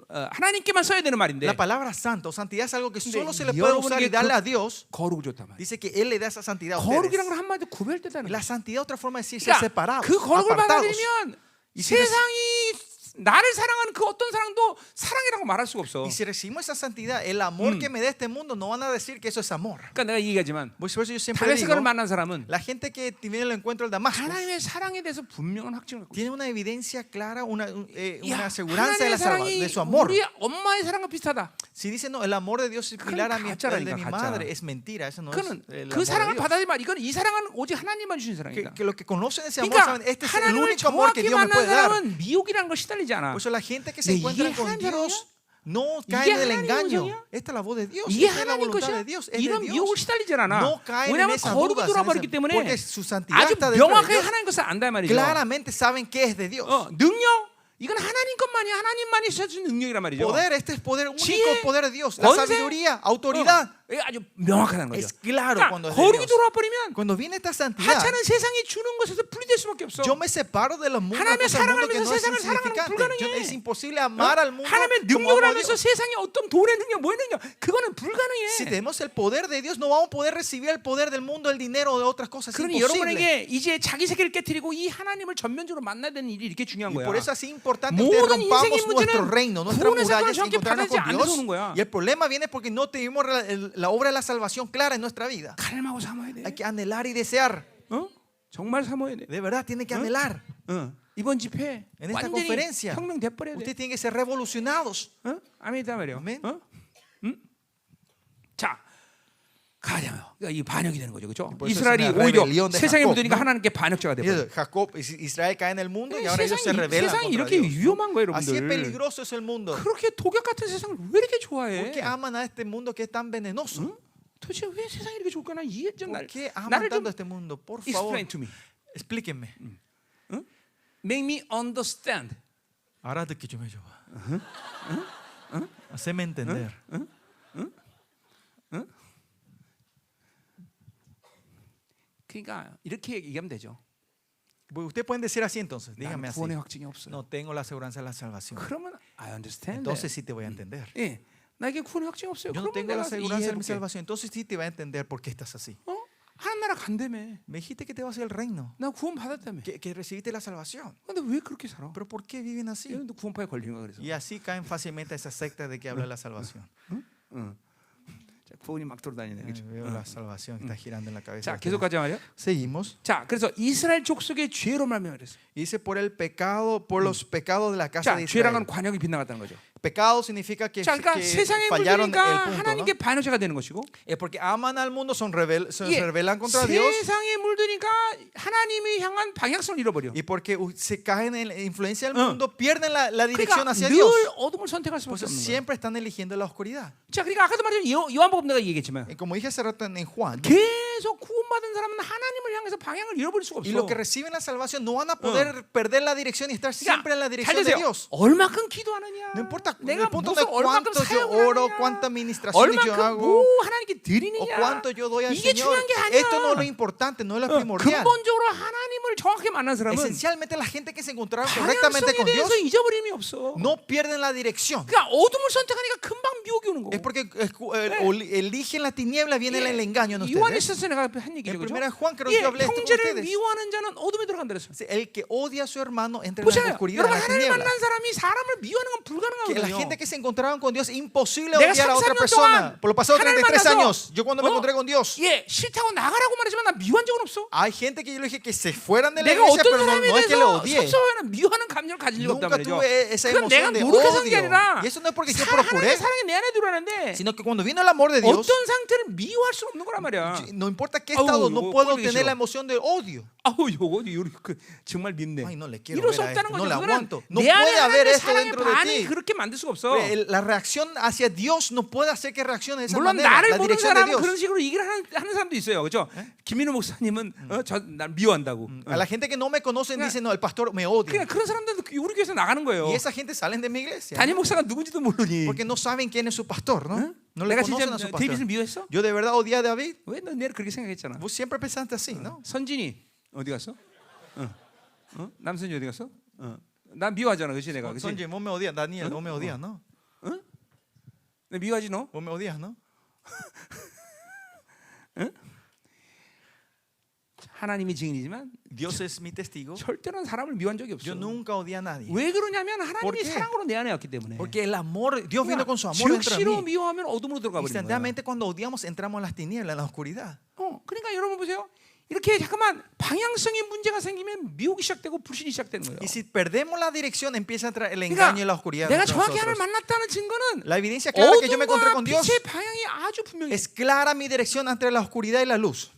하나님께만 써야 되는 말인데, La palabra santo, santidad es algo que 근데 solo se le puede usar y 여러분에게 darle a Dios. 거룩을 줬단 말이야. Dice que Él le da esa santidad a 거룩이라는 ustedes. 건 한마디로 구별되다는 La 거야. santidad, otra forma de decir, ser 그러니까 separados, 그 거룩을 apartados. 받아들이면 이 세상- 세상이 나를 사랑하는 그 어떤 사랑도 사랑이라고 말할 수가 없어. Y si recibimos esa santidad, el amor que me da este mundo, no van a decir que eso es amor. 그러니까 내가 얘기하지만 Por eso yo siempre 다메섹을 digo, 만난 사람은 la gente que tiene el encuentro del Damasco 하나님의 사랑에 대해서 분명한 확증을 갖고 있어. tiene una evidencia clara, una 야, aseguranza 하나님의 de 사랑이 su amor. 우리 엄마의 사랑과 비슷하다. Si dicen no, el amor de Dios es similar a el de mi 가짜라니까, madre, es mentira. Eso no es 그는 el 그 amor de 사랑을 Dios. 받아들이면 이건 이 사랑은 오직 하나님만 주신 사랑이다. Que lo que conocen ese amor 그러니까 saben, este es el 하나님을 único amor que 정확히 Dios me 만난 puede dar. 사람은 미혹이라는 걸 시달리지 않아. Por eso la gente que se 네, encuentra 이게 con 하나님 Dios no 이게 cae en el 하나님 engaño. 음성이야? Esta es la voz de Dios. 이게 Esta es la 하나님 voluntad 것이야. de Dios. Es de 이런 미혹을 Dios. 시달리지 않아. No caen en 왜냐하면 esa 거룩이 duda. 돌아버렸기 때문에 Porque su santidad 아주 está dentro de 명확하게 Dios. 하나님 것을 안다 말이죠. Claramente saben que es de Dios. 능력 이건 하나님 것만이 하나님만이 주신 능력이란 말이죠. Poder, este es poder único, 지혜, poder de Dios. La 권세, sabiduría, autoridad. 이게 아주 명확하다는 거죠. Es claro 그러니까 cuando es de 거룩이 Dios. 돌아와 버리면 Cuando viene esta santidad, 하찮은 세상이 주는 것에서 분리될 수밖에 없어. yo me separo de los mundos, 하나님의 cosas del mundo que 사랑을 no 하면서 es 세상을 사랑하는 건 insignificante. 불가능해. Es imposible amar al mundo 하나님의 como 능력을 amo a 하면서 Dios. 세상에 어떤 돈의 능력, 뭐의 능력, 그거는 Si 불가능해. tenemos el poder de Dios, no vamos a poder recibir el poder del mundo, el dinero o de otras cosas. Es 그러니 imposible. 여러분에게 이제 자기 세계를 깨뜨리고 이 하나님을 전면적으로 만나야 되는 일이 이렇게 중요한 Y 거야. por eso es importante que 모든 인생의 rompamos nuestro 문제는 reino, nuestras 구원의 사건을 murallas y 정확히 encontrarnos 받아들이지 con 않아서 Dios. 오는 거야. Y el problema viene porque no tenemos la obra de la salvación clara en nuestra vida. 갈망하고 사모해야 돼. Hay que anhelar y desear. 정말 사모해야 돼. De verdad, tiene que anhelar. 이번 집회 En esta 완전히 conferencia, 혁명 돼버려야 돼. ustedes tienen que ser revolucionados. 아멘이다 말이요. 아멘. 자, 가자요. 그러니까 이 반역이 되는 거죠, 그렇죠? por eso 이스라엘이 es una 오히려 rebelión de 세상에 Jacob, 묻으니까 ¿no? 하나님께 반역자가 돼 버려. Jacob, Israel cae en el mundo y ahora ellos se rebelan 세상이 contra 이렇게 Dios. 위험한 거예요, Así es 여러분들. peligroso es el mundo. 그렇게 독약 같은 세상을 왜 이렇게 좋아해? ¿Por qué aman a este mundo que es tan venenoso? 도대체 왜 세상이 이렇게 좋을까? 나 이해 좀 ¿Por qué aman 나를 tanto 좀 a este mundo? Por favor, explain to me. explíquenme. Make me understand. 알아듣기 좀 해줘. Haceme entender. 그러니까 이렇게 얘기하면 되죠. Ustedes pueden decir así entonces. 나는 Dígame así. 구원의 확증이 없어요. No tengo la aseguranza de la salvación. 그러면 I understand. Entonces sí te voy a entender. 예, 나에게 구원의 확증이 없어요. Yo no 그러면 tengo la 내가 aseguranza de mi 이해해볼게. salvación. Entonces sí te voy a entender por qué estás así. 하나님 나라 간다며. Me dijiste que te vas a ir al reino. 나 구원 받았다며. Que recibiste la salvación. 근데 왜 그렇게 살아? Pero ¿por qué viven así? 얘는 구원파에 걸린 거야 그래서. Y así caen fácilmente a esa secta de que habla de la salvación. 자, 구원이 막 돌아다니네. 그렇죠? Veo la salvación que está girando en la cabeza. 자, de 계속 ustedes. 가자 말이야. Seguimos. 자, 그래서 이스라엘 족속의 죄로 말미암아 그랬어. Dice por el pecado, por los pecados de la casa 자, de 죄랑은 Israel. 관역이 빗나갔다는 거죠. Pecado significa que, 자, 그러니까 que 세상에 fallaron 물드니까 el punto, ¿no? 하나님께 반역자가 되는 것이고, Es porque aman al mundo, se 예, rebelan contra Dios. 세상에 물드니까 하나님이 향한 방향성을 잃어버려. Y porque se caen en la influencia del mundo, pierden la dirección 그러니까 hacia 늘 Dios. 어둠을 선택할 Por 수밖에 eso 없는 거야. siempre están eligiendo la oscuridad. 자, 그러니까 아까도 말했지만 요한복음 내가 얘기했지만 Y como dije hace rato en Juan, 계속 구원받은 사람은 하나님을 향해서 방향을 잃어버릴 수가 y 없어. los que reciben la salvación no van a poder perder la dirección y estar siempre en la 잘 dirección de 되세요. Dios. 얼마큼 기도하느냐. No importa 내가 el punto de 무슨 얼마큼 cuánto yo 사역을 oro, 하느냐. cuánta administración yo 얼마큼 hago, 뭐 하나님께 o 드리느냐. cuánto yo doy al 이게 Señor. 중요한 게 아니야. Esto no es lo importante, no es lo primordial. 근본적으로 하나님을 정확히 만난 사람은 Esencialmente la gente que se encontraron correctamente 방향성에 con Dios 대해서 잊어버림이 없어. no pierden la dirección. 그러니까 어둠을 선택하니까 금방 미혹이 오는 거고. Es porque eligen la tiniebla, viene el engaño en 요한에 ustedes. 있어서 내가 한 얘기죠. En 그죠? primera Juan creo 예, que hablé esto con 형제를 ustedes. 미워하는 자는 어둠에 들어간다 그랬어. El que odia a su hermano entra en la 보세요. oscuridad, en 여러분 la 하나님을 tiniebla. 만난 사람이 사람을 미워하는 건 Que la 불가능하거든요. gente que se encontraron con Dios, imposible 내가 odiar a otra 33년 persona. 동안 Por los pasados 하나님 33 만나서, años, yo cuando me encontré con Dios, 예, 싫다고 나가라고 말하지만 나 미워한 적은 없어. hay gente que yo le dije que se fueran de la 내가 iglesia, 어떤 pero no, 사람에 no es que le 대해서 odié. 섭섭하거나 미워하는 감정을 가진 적이 없단 Nunca 말이죠. tuve esa 그건 내가 emoción de 노력해서 하는 게 odio. 아니라 Y eso no es porque yo procuré, 하나님의 사랑이 내 안에 들어가는데 sino que cuando vino el amor de Dios, 어떤 상태를 미워할 수 없는 거란 말이야. no importa qué 아우, estado, 이거 no puedo 꼴보기 tener 싫어. la emoción de odio. 아우 요거 정말 밉네. Ay, no le quiero 이럴 ver 수 a 없다는 esto, no 거죠. le 그거는 aguanto. No 내 안에 puede haber 하나님의 esto 사랑의 dentro de 반응이 ti. 그렇게 만들 수가 없어. La reacción hacia Dios no puede hacer que reaccione de esa 물론 manera. 나를 La 모르는 dirección de 사람은 Dios. 그런 식으로 얘기를 하는 사람도 있어요, 그렇죠? 김민호 목사님은 날 미워한다고. A la gente que no me conocen 그냥- dicen, no, el pastor me odia. 그냥 그런 사람들도 우리 교회에서 나가는 거예요. Y esa gente salen de mi iglesia. 담임 목사가 누군지도 모르니. Porque no saben quién es su pastor, ¿no? No le 내가 conocen 진짜 a su 데이빗을 pastor. 미워했어? Yo de verdad odié a David. 왜 너 내를 그렇게 생각했잖아. Vos siempre pensaste así, ¿no? 선진이 어디 갔어? 남선이 어디 갔어? 난 미워하잖아, 그렇지 내가, 그렇지? Sonji, vos me odias. Daniel, vos me odias, ¿no? 내 미워하지 너? Vos me odias, ¿no? 하나님이 증인이지만 Dios es mi testigo. 절대로 사람을 미워한 적이 Yo 없어. nunca odié a nadie. 왜 그러냐면 ¿Por 하나님이 qué? 사랑으로 내 안에 왔기 때문에. Porque el amor, Dios vino con su amor dentro de 즉시로 mí. 미워하면 어둠으로 들어가 버리는 거야. Instantáneamente cuando odiamos entramos en las tinieblas, en la oscuridad. 그러니까 여러분 보세요. 이렇게 잠깐만 방향성에 문제가 생기면 미혹이 시작되고 불신이 시작되는 거예요. Y si perdemos la dirección, empieza a entrar el engaño y la oscuridad. 내가 dentro de 정확히 하나님 nosotros. 만났다는 증거는 La evidencia clara que yo me encontré 어둠과 con Dios 빛의 방향이 아주 분명해. es clara mi dirección entre la oscuridad y la luz.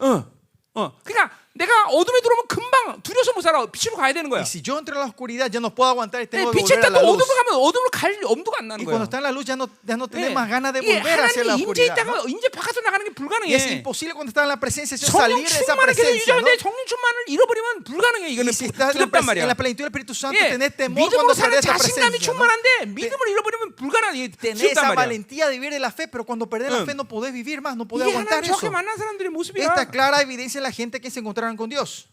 그러니까 내가 어둠에 들어오면 금방 두려워서 못 살아. 빛으로 가야 되는 거야. Y si yo entro en la oscuridad, ya no puedo aguantar y tengo que 빛에 volver a 있다 la 또 luz. 어둠으로 가면 어둠으로 갈 엄두가 안 나는 Y 거야. cuando está en la luz ya no tenés 예. más ganas de 이게 volver hacia la 하나님이 임재 oscuridad. ¿no? 있다가 이제 바깥으로 나가는 게 Y es 불가능해. imposible cuando está en la presencia de Dios 성령 salir de esa 충만을 계속 presencia. ¿no? 유지하는데 성령 충만을 잃어버리면 불가능해. 이거는 Y si estás 두렵단 en 말이야. la plenitud del Espíritu Santo, 예, tenés temor 믿음으로 cuando 사는 perdés esa 자신감이 presencia. ¿no? 충만한데 믿음을 잃어버리면 불가능해. Tenés 두렵단 esa 말이야. valentía de vivir de la fe, pero cuando perdés la fe no podés vivir más, no podés 이게 aguantar 하나님 eso. 정확히 만난 사람들의 모습이야. Esta clara evidencia de la gente que se encontraron con Dios.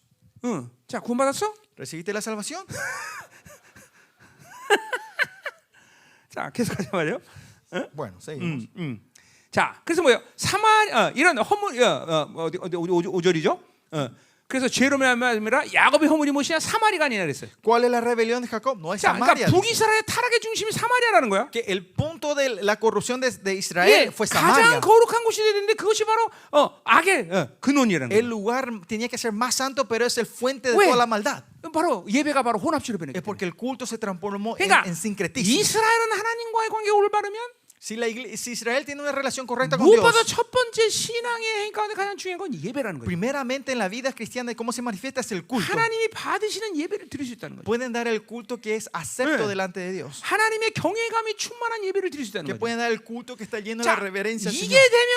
자, 구원받았어? ¿Recibiste la salvación? 자, 계속하자 말이요. Bueno, seguimos. 자, 그래서 뭐요? 이런 허물 어디 5절이죠? 그래서 죄로 말미암아 야곱의 허물이 무엇이냐? 사마리가 아니라 그랬어요. ¿Cuál es la rebelión de Jacob? No es 자, Samaria. 그러니까 북이스라엘 타락의 중심이 사마리아라는 거야. Que el punto de la corrupción de 예, Israel fue 가장 Samaria. 거룩한 곳이 되는데 그것이 바로 악의 근원이라는 El 거야. lugar tenía que ser más santo, pero es el fuente de 왜? toda la maldad. 바로 예배가 바로 혼합주로 변했기 Es porque 때문에. el culto se transformó 그러니까 en sincretismo. 이스라엘은 하나님과의 관계가 올바르면 Si Israel tiene una relación correcta con Dios, 무엇보다 첫 번째 신앙의 행위 가운데 가장 중요한 건 예배라는 거예요. primeramente en la vida cristiana, ¿cómo se manifiesta? Es el culto. 하나님이 받으시는 예배를 드릴 수 있다는 거죠. Pueden dar el culto que es acepto 네. delante de Dios. 하나님의 경외감이 충만한 예배를 드릴 수 있다는 Que 거죠. pueden dar el culto que está lleno de la 자, reverencia al 이게 Señor. 되면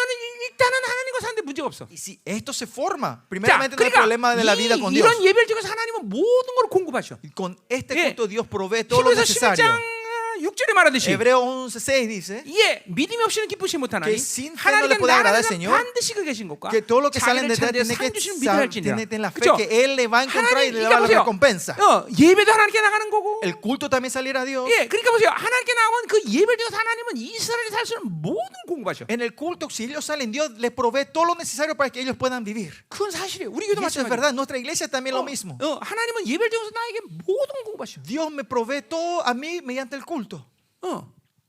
일단은 하나님과 사는데 문제가 없어. Y si esto se forma, 자, primeramente no hay problema de la vida con Dios. 이런 예배를 통해서 하나님은 모든 걸 공급하셔. Y con este 예. culto Dios provee todo lo 히브리서 necesario. 11장 6절에 말하듯이 Hebreo 11:6 dice 믿음이 없이는 기쁘지 못하나니 que sin fe no le 하나님은 puede agradar al 나라는 Señor, 반드시 그 계신 것과 que todo lo que salen 자기를 de detrás 찾는 tiene 산 que 주시는 믿음을 할지니라. tener la fe 그렇죠? que Él le va a encontrar y le va a dar la 보세요. recompensa. 예배도 하나님께 나가는 거고. El culto también salir a Dios. 예, 그러니까 보세요. 하나님께 나가면 그 예배를 통해서 하나님은 이스라엘이 살 수 있는 모든 공급하셔. En el culto, si ellos salen, Dios les provee todo lo necesario para que ellos puedan vivir. 그건 사실이에요. 우리 Y 교도 eso es 마찬가지예요. verdad. Nuestra iglesia también lo mismo. 하나님은 예배를 통해서 나에게 모든 공급하셔. Dios me provee todo a mí mediante el culto.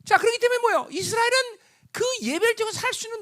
자, 그렇기 때문에 뭐예요? 이스라엘은 그 예배를 통해서 살 수 있는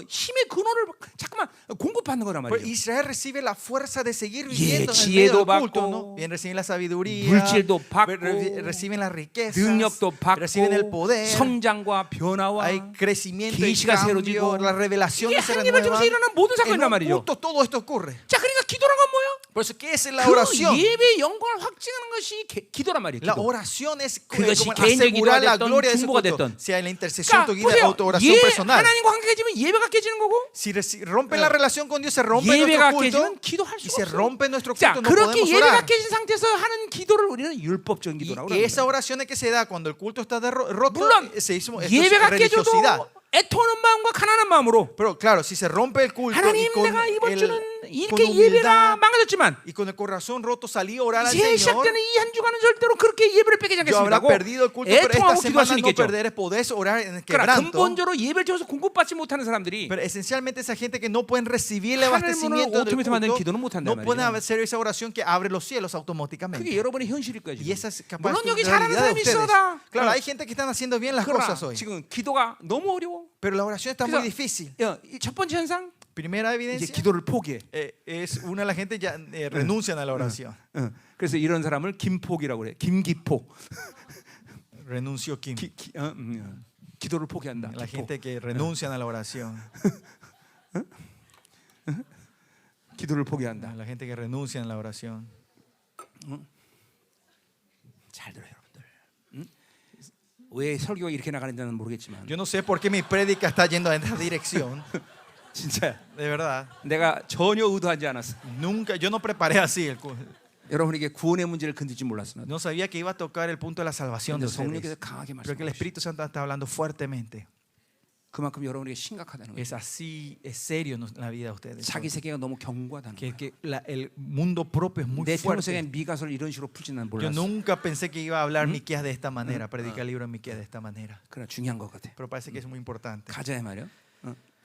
힘의 근원을 잠깐만 공급받는 거란 Pero 말이에요. Israel recibe la fuerza de seguir viviendo en el 지혜도 medio del culto, 받고, ¿no? Bien, reciben la sabiduría, 물질도 받고, reciben la riqueza, 능력도 받고, reciben el poder, 성장과 변화와 hay crecimiento y 계시가 cambio, 새로지고, la revelación 이게 se 한 예배를 renueva. 통해서 일어나는 모든 En 사건이란 un 말이죠. culto todo esto ocurre. 자, 그러니까 기도란 건 뭐예요? Por eso, ¿qué es la 그 oración? 예배의 영광을 확증하는 것이 기도란 말이에요. La 기도. oración es 그것이 como 개인적 asegurar 기도가 la 됐든 gloria de ese 중보가 culto. 됐든. Sea la intercesión, 그러니까 tu guía, 보세요. autooración personal. 하나님과 관계 깨지면 예배가 깨지는 거고, Si rompe la relación con Dios, se rompe 예배가 nuestro culto. 깨지면 기도할 Y 수가 se 없어. rompe nuestro 자, culto, no 그렇게 podemos 예배가 orar. 깨진 상태에서 하는 기도를 우리는 율법적인 기도라고 Y 합니다. esa oración es que se da cuando el culto está roto, 물론 se hizo esto es 예배가 religiosidad. 깨져도 애통하는 마음과 가난한 마음으로 Pero claro, si se rompe el culto 하나님 y con, 내가 이번 주는 con 이렇게 예배가 humildad 망가졌지만 y con el corazón roto salí a orar al 이제 Señor, 시작되는 이 한 주간은 절대로 그렇게 예배를 빼지 yo habrá 않겠습니다고 perdido el culto, pero esta 애통하고 기도할 수 semana no 있겠죠. perderé, podés orar en el 그러나 quebranto. 근본적으로 예배를 통해서 공급받지 못하는 사람들이 Pero esencialmente esa gente que no pueden recibir el 하늘 문을 abastecimiento del 오토매틱 만드는 culto, 기도는 못한단 no pueden 말이에요. hacer esa oración que abre los cielos 그게 automáticamente. 여러분의 현실일 거예요. Y 지금. esa es capaz 물론 de 여기 la 잘하는 realidad de 사람이 ustedes. 있어다. Claro, hay gente que están haciendo bien las 그러나 cosas hoy, 지금 기도가 너무 어려워. pero la oración está muy 그래서 difícil. 이 첫 번째 현상 Primera 이제 evidencia 기도를 포기해. es una de la gente ya renuncian a la oración. 그래서 이런 사람을 김포기라고 그래. 김기포. Renunció Kim. 기도를 포기한다. La 기포. gente que renuncian a la oración. 기도를 포기한다. La gente que renuncia a la oración. 잘 들어요, 여러분들. 왜 설교가 이렇게 나가는지는 모르겠지만 Yo no sé por qué mi prédica está yendo en esta dirección. 진짜 De verdad. 내가 전혀 의도하지 않았어. Nunca, yo no preparé así. 여러분에게 구원의 문제를 건들지 몰랐어. No sabía que iba a tocar el punto de la salvación de 근데 성령께서 ustedes. 강하게 Pero que el 말씀하시고 Espíritu Santo está hablando fuertemente. 그만큼 여러분에게 심각하다는 거예요. Es así, es serio la vida de ustedes. 자기 세계가 너무 견고하다는 거예요. Que el mundo propio es muy 내 fuerte. 평생에 미가서를 이런 식으로 풀지 난 Yo 몰랐어. nunca pensé que iba a hablar Miqueas de esta manera, predicar el libro de Miqueas de esta manera. 그러나 중요한 것 같아. Pero parece que es muy importante. 가자 말이요.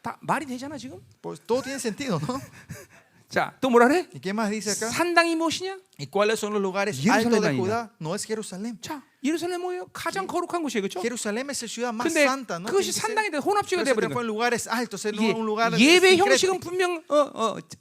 다 말이 되잖아 지금. Pues todo tiene sentido, ¿no? 자, 또 뭐라 그래? ¿Y qué más dice acá? 산당이 무엇이냐? ¿Y cuáles son los lugares Jerusalén altos de 아니다. Judá? No es Jerusalén. 자, 예루살렘 뭐예요? 가장 거룩한 곳이에요, 그렇죠? Jerusalén es la ciudad más 근데 santa, ¿no? 그것이 Tiene que ser. 산당이 돼 혼합지가 Pero eso 돼버린 fue 거예요. en lugares altos, en 이게 un lugar 예배 secreto. 형식은 분명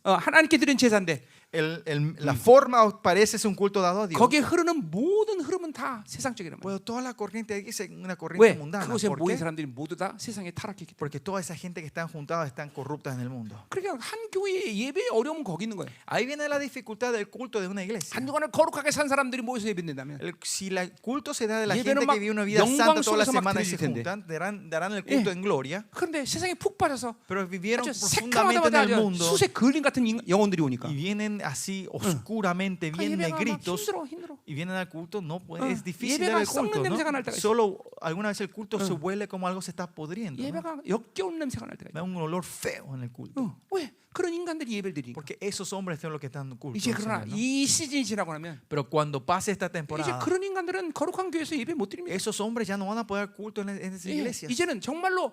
하나님께 드린 제사인데 La forma parece ser un culto dado a Dios. 거기에 흐르는 모든 흐름은 다 세상적이란 말이에요. Pero toda la corriente aquí es una corriente 왜? mundana. 그곳에 ¿Por 모인 qué? 사람들이 모두 다 세상에 타락했기 때문에. Porque toda esa gente que están juntadas están corruptas en el mundo. 그러니까 한 교회의 예배의 어려움은 거기 있는 거예요. Ahí viene la dificultad del culto de una iglesia. 한 주간을 거룩하게 산 사람들이 모여서 예배된다면 Si el culto se da de la 예배는 gente 막 que vive una vida 영광 santa toda la 속에서 막 semana y se 드려질 텐데. juntan, darán el culto en gloria. 그런데 세상에 푹 빠져서 Pero vivieron 아주 profundamente en 새카마다 el mundo 수색 그을린 같은 영혼들이 오니까 y vienen así oscuramente, bien 예배가 막 negritos. 힘들어. Y vienen al culto, no puede, 어, es difícil 예배가 dar el culto, 썩는 ¿no? 냄새가 날 때가 있어. Solo alguna vez el culto se huele como algo se está podriendo, ¿no? 예배가 역겨운 냄새가 날 때가 Da 있어. un olor feo en el culto. 왜? 그런 인간들이 예배를 드리니까. Porque esos hombres son los que están en el culto. 이제 al 그러나 Señor, ¿no? 이 시즌이 지나고 나면 Pero cuando pase esta 이제 temporada, 그런 인간들은 거룩한 교회에서 예배 못 드립니다. esos hombres ya no van a poder dar culto en esas 예, iglesias. 이제는 정말로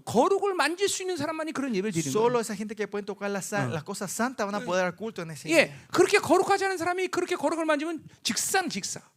거룩을 만질 수 있는 사람만이 그런 예배를 드리는 Solo 거예요. esa gente que pueden tocar las cosas santas van a poder dar culto en esa 예, iglesia. 그렇게 거룩하지 않은 사람이 그렇게 거룩을 만지면 직사.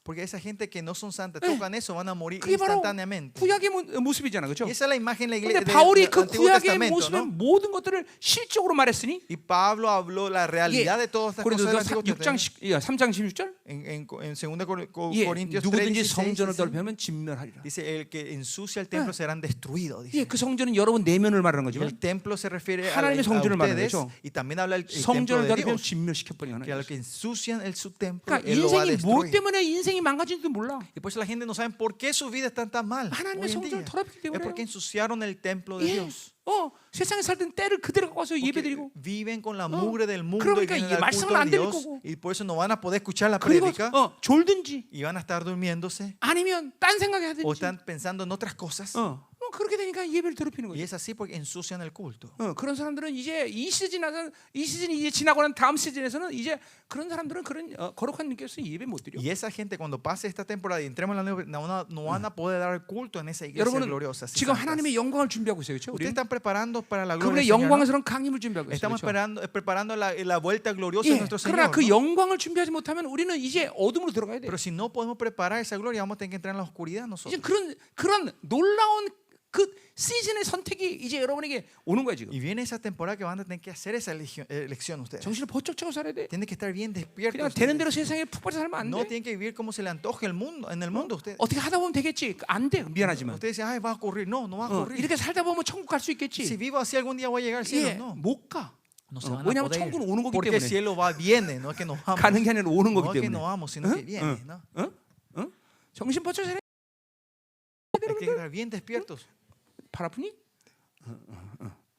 Porque esa gente que no son santas tocan eso, van a morir 그게 바로 instantáneamente. 구약의 모습이잖아, 그렇죠? Y esa es la imagen de la iglesia 근데 바울이 del 그 Antiguo 구약의 Testamento, 모습의 ¿no? 모든 것들을 실적으로 말했으니 Y Pablo habló la realidad de todas estas cosas del Antiguo Testamento. 3장 16절 En 2 예, Corintios 3, 누구든지 16, 성전을 dice, 더럽히면 진멸하리라. dice, el que ensucia el templo serán destruidos. 예, Dice. 그 성전은 여러분 내면을 말하는 Y 거지만 el templo se refiere a 하나님의 성전을 말하는 ustedes 거죠. y también habla el templo 성전을 de 더럽히면 Dios. 진멸시켜버리는 Que a 하나님. los que ensucian su templo, 그러니까 Él lo va a 인생이 뭐 destruir. 때문에 인생이 망가진지도 몰라. Y por eso la gente no sabe por qué su vida está tan mal. 하나님의 Hoy en 성전을 día. 더럽히기 Es 때문에. porque ensuciaron el templo de 예, Dios. 세상에 살던 때를 그대로 갖고 와서 Porque 예배드리고. viven con la mugre del mundo y 그러니까 vienen 이 al culto 말씀을 de 안 들을 Dios 거고. y por eso no van a poder escuchar la 그리고 prédica 졸든지 y van a estar durmiéndose 아니면 딴 생각을 o 하든지. están pensando en otras cosas. 그렇게 되니까 예배를 더럽히는 Y 거죠. es así porque ensucian el culto. 그런 사람들은 이제 이 시즌이 이제 지나고 난 다음 시즌에서는 이제 그런 사람들은 그런 거룩한 느낌에서 예배 못 드려. Y esa gente cuando pase esta temporada y entremos en la nueva, no van a poder dar el culto en esa iglesia 여러분은 gloriosa. 지금 하나님의 영광을 준비하고 있어요, 그렇죠? Ustedes 우리는 están preparando para la gloria 그분의 del Señor, ¿no? 영광스러운 강림을 준비하고 있어요. Estamos 그렇죠? preparando la vuelta gloriosa de 예, nuestro 그러나 Señor. 그 ¿no? 영광을 준비하지 못하면 우리는 이제 어둠으로 들어가야 돼. Pero si no podemos preparar esa gloria, vamos a tener que entrar en la oscuridad 이제 nosotros. 그런 놀라운 그 시즌의 선택이 이제 여러분에게 오는 거야 지금. Y viene esa temporada que van a tener que hacer esa elección ustedes. 정신을 번쩍 차고 살아야 돼. Tienen que estar bien 그냥 despiertos. 되는 ustedes. 대로 세상에 푹 빠져 살면 안 No 돼. tienen que vivir como se le antoje el mundo, en el mundo ustedes. 어떻게 하다 보면 되겠지. 안 돼. 미안하지만. Ustedes dicen, ay, va a ocurrir. No, no va a ocurrir. 이렇게 살다 보면 천국 갈 수 Si 있겠지. vivo así algún día voy a llegar al cielo. 예, No. 못 가. No se van a 왜냐하면 poder. 천국은 오는 거기 Porque el 때문에. cielo va, viene, no es que nos vamos. 가는 게 아니라 오는 No 거기 es que 때문에. nos vamos, sino que viene. ¿no? 정신 번쩍 차려. Hay que estar bien despiertos. 팔 아프니?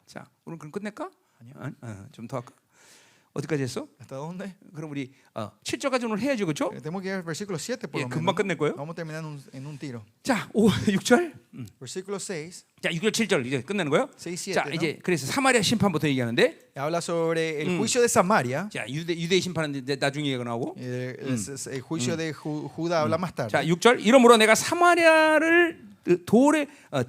자, 오늘 그럼 끝낼까? 좀 더 할까? 어디까지 했어? ¿Hasta dónde? 그럼 우리 7절까지 오늘 해야죠, 그렇죠? Tenemos que ir al versículo 7 por 예, lo 금방 menos. 끝낼 거예요. Vamos a terminar en un tiro. 자, 6절. Versículo 6. 자, 6절 7절 이제 끝내는 거예요. 6, 7, 자, ¿no? 이제 그래서 사마리아 심판부터 얘기하는데, Habla sobre el juicio de Samaria. 자, 유대의 심판은 이제 나중에 얘기가 나오고. El juicio de Judá habla más tarde. 자, 6절. 이러므로 내가 사마리아를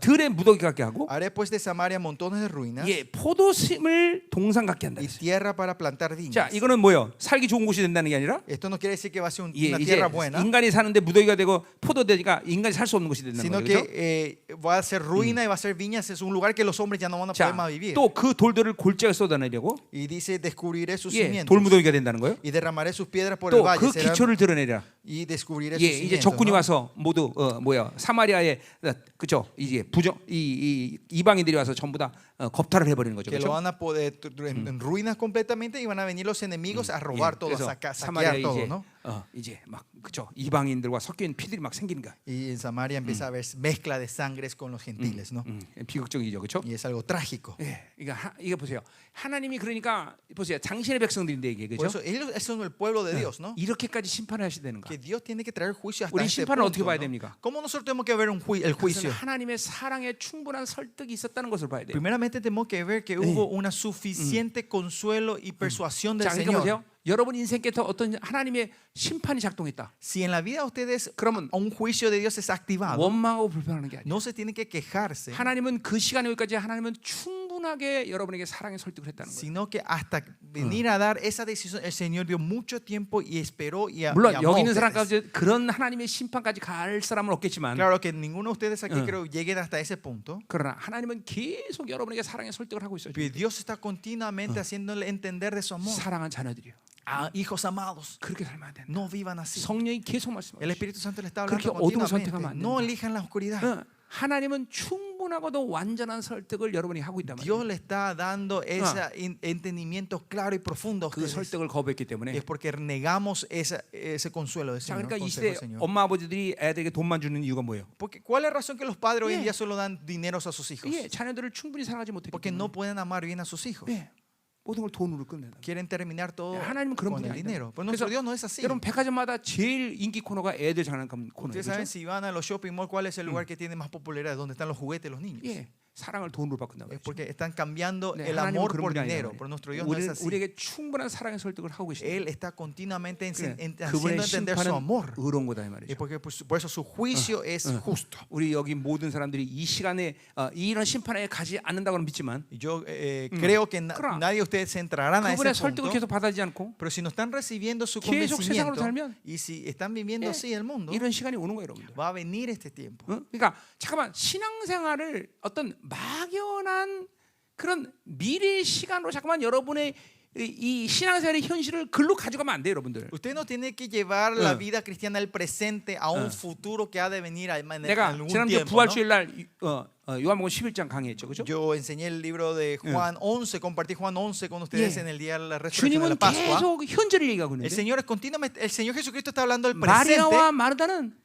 들의 무더기 같게 하고, Haré pues de Samaria montones de ruinas 예, 포도심을 동산 같게 한다. y tierra para plantar viñas. 자, 이거는 뭐요? 살기 좋은 곳이 된다는 게 아니라, Esto no quiere decir que va a ser 예, una 이제 tierra buena, 인간이 사는데 무더기가 되고 포도되니까 인간이 살 수 없는 곳이 된다는 sino 거죠. que va a ser ruina y va a ser viñas. Es un lugar que los hombres ya no van a poder 자, más vivir. 또 그 돌들을 골짜기에 쏟아내려고, Y dice, descubriré sus 예, cimientos 돌무더기가 된다는 거예요. y derramaré sus piedras por el 또 valle. 그 Serán, 기초를 드러내라. y descubriré 예, sus 이제 cimientos. 적군이 ¿no? 와서 모두 사마리아에 그죠? 이제 이방인들이 와서 전부 다 겁탈을 해버리는 거죠. Que lo 그렇죠? van a poder en ruinas completamente y van a venir los enemigos a robar todo, a 그래서 saquear 사마리아에 todo, 이제 ¿no? 이제 막 그죠? 이방인들과 섞여 있는 피들이 막 생기는 거야. Y en Samaria empieza a haber mezcla de sangres con los gentiles, ¿no? 비극적이죠, 그렇죠? Y es algo trágico. 예, 이거 보세요. 하나님이 그러니까 보세요. 당신의 백성들인데 이게 Por 그죠? eso ellos son el pueblo de Dios, ¿no? 이렇게까지 심판을 하셔야 되는가? Que Dios tiene que traer juicio hasta 우리 este 심판을 punto, 어떻게 봐야 ¿no? 됩니까? ¿Cómo nosotros tenemos que ver el 그것은 juicio? 하나님의 사랑에 충분한 설득이 있었다는 것을 봐야 돼요. Primeramente tenemos que ver que hubo una suficiente consuelo y persuasión del 자, 그러니까 Señor. 보세요. 여러분 인생께서 어떤 하나님의 심판이 작동했다. Si en la vida de ustedes 그러면 un juicio de Dios es activado, 원망하고 불평하는 게 아니에요. no se tiene que quejarse. 하나님은 그 시간에 여기까지 하나님은 충분한 충분하게 여러분에게 사랑의 설득을 했다는 거예요. sino que hasta venir a dar esa decisión, el Señor dio mucho tiempo y esperó y 물론 amó 여기 a 있는 사람 ustedes. 가운데 그런 하나님의 심판까지 갈 사람은 없겠지만, Claro que ninguno de ustedes aquí creo lleguen hasta ese punto. 그러나 하나님은 계속 여러분에게 사랑의 설득을 하고 있어요. Pero Dios está continuamente haciéndole entender de su amor. 사랑한 자녀들이요. Hijos amados, 그렇게 살면 안 된다. no vivan así. 성령이 계속 말씀하고 El 있어요. Espíritu Santo le está 그렇게 hablando 어둠을 continuamente. 선택하면 안 No 된다. elijan la oscuridad. 하나님은 충분하고도 완전한 설득을 여러분이 하고 있단 Dios 말이에요. le está dando ese entendimiento claro y profundo a 그 ustedes. 설득을 거부했기 때문에. Es porque negamos ese consuelo del 자, Señor. 그러니까 이 consejo del 시대 Señor. 엄마 아버지들이 애들에게 돈만 주는 이유가 뭐예요? Porque, ¿cuál es la razón que los padres hoy en Yeah. día solo dan dineros a sus hijos? 예, 자녀들을 충분히 사랑하지 못했기 Porque 때문에. no pueden amar bien a sus hijos. 예, 모든 걸 돈으로 끝낸다. Quieren terminar todo 하나님은 그런 con 분이 el 아니다. dinero. Pero nuestro Dios no es así. 여러분 백화점마다 제일 인기 코너가 애들 장난감 코너예요. Ustedes saben 그렇죠? si van a los shopping mall, ¿cuál es el lugar que tiene más popularidad? Donde están los juguetes de los niños. 예, 사랑을 돈으로 바꾼다 Es 말이죠. porque están cambiando 네, el 하나님은 amor 그런 por 분이 dinero. 아니라 Pero nuestro Dios no es así. 우리에게 충분한 사랑의 설득을 하고 계십니다. Él está continuamente haciendo 그분의 entender su 심판은 amor. 의로운 거다 이 Y 말이죠. porque por eso su juicio es justo. 우리 여기 모든 사람들이 이 시간에 이런 심판에 가지 않는다고는 믿지만 Y yo creo que 그러나 nadie de ustedes se entrarán a 그분의 ese 설득을 punto. 계속 받아들이지 않고 Pero si no están recibiendo su 계속 세상으로 convencimiento 살면 y si están viviendo 예, así el mundo, 이런 시간이 오는 거예요, 여러분들. va a venir este tiempo. 그러니까 잠깐만 신앙생활을 어떤 막연한 그런 미래 시간으로 잠깐만 여러분의 이 신앙생활의 현실을 글로 가져가면 안 돼요, 여러분들. Usted no tiene que llevar la vida cristiana del presente a un futuro que ha de venir en 내가 algún 지난주 tiempo. ¿no? 부활주일 날 요한복음 11장 강의했죠, 그렇죠? Yo enseñé el libro de Juan 11, compartí Juan 11 con ustedes Yeah. en el día de la resurrección de la 주님은 Pascua. 계속 현재를 얘기하고 El 있는데 Señor es continuamente, el Señor Jesucristo está hablando del presente, 마리아와 마르다는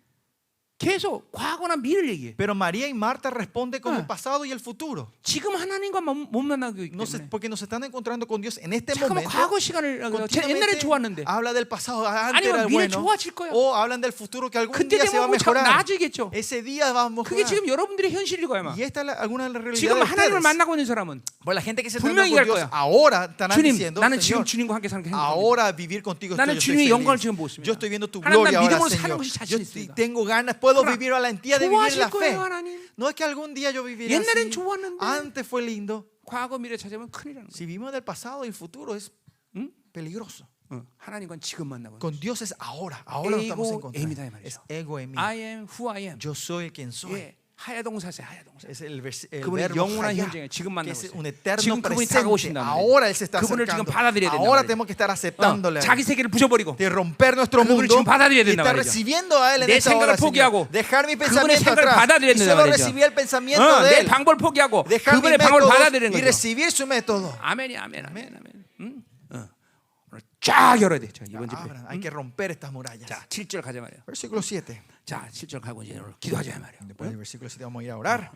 계속 과거나 미래를 얘기해. pero María y Marta responden con el pasado y el futuro. 지금 하나님과 못 만나고 있기 No sé, 때문에. porque nos están encontrando con Dios en este 잠깐만 momento. 과거 시간을 옛날에 Continuamente 좋았는데 habla del pasado, antes 아니면 era 미래 bueno, 좋아질 거야. o hablan del futuro que algún 그때 día se va a 되면 뭐 mejorar. 나아지겠죠. Ese día va a 그게 mejorar. 지금 여러분들의 현실일 거야, 아마. Y esta es alguna de las realidades 지금 de 하나님을 ustedes. 만나고 있는 사람은 Por la gente que se 분명히 trata con 얘기할 Dios 거야. ahora estarán 주님, diciendo, 나는 지금 Señor, 주님과 함께 사는 게 행복합니다. ahora vivir contigo 나는 estoy 주님의 영광을 feliz. 지금 보고 있습니다. Yo estoy viendo tu 하나님, gloria 난 ahora, 믿음으로 사는 Señor. 것이 자신 Yo 있습니다. tengo ganas, puedo 그러나 vivir a la valentía de vivir 좋아하실 la fe. 거예요, 하나님. No es que algún día yo viviré 옛날엔 así. 좋았는데 Antes fue lindo. 과거 미래 찾으면 큰일이라는 거예요. Si vivimos del pasado y el futuro es peligroso. 하나님과 지금 만나고 있는 Con Dios es ahora. Ahora lo estamos Ego encontrando. em이다, 이 말이죠. Es ego en mí. I am who I am. Yo soy quien soy. 예, 하야동사세 하야동사. Es el 그분의 verbo 영원한 hayá, 현장에 지금 que 만나고 es 있어요. un eterno 지금 그분이 presente. 다가오신단 말이에요. Ahora Él se está 그분을 지금 acercando. 받아들여야 된단 Ahora 말이에요. tenemos que estar aceptándole. 자기 세계를 부셔버리고 De romper nuestro 그분을 mundo 지금 받아들여야 y 된단 estar 말이죠. recibiendo a Él en 내 esta 생각을 hora, 포기하고 Señor. Dejar mi 그분의 pensamiento 생각을 atrás 받아들여야 y 된단 solo 말이죠. recibir el pensamiento de 내 Él. 방법을 포기하고 Dejar mi 그분의 방법을 método 받아들이는 y 거죠. recibir su método. 아멘이 아멘 아멘 아멘. 오늘 쫙 열어야 돼. 자, 이번 집회. Abran, hay que romper estas murallas. 자, 7절 가자 말이야. Versículo 7. 자, 7절 가고 이제 오늘 기도하자 말이야. Después del versículo 7 vamos a ir a orar.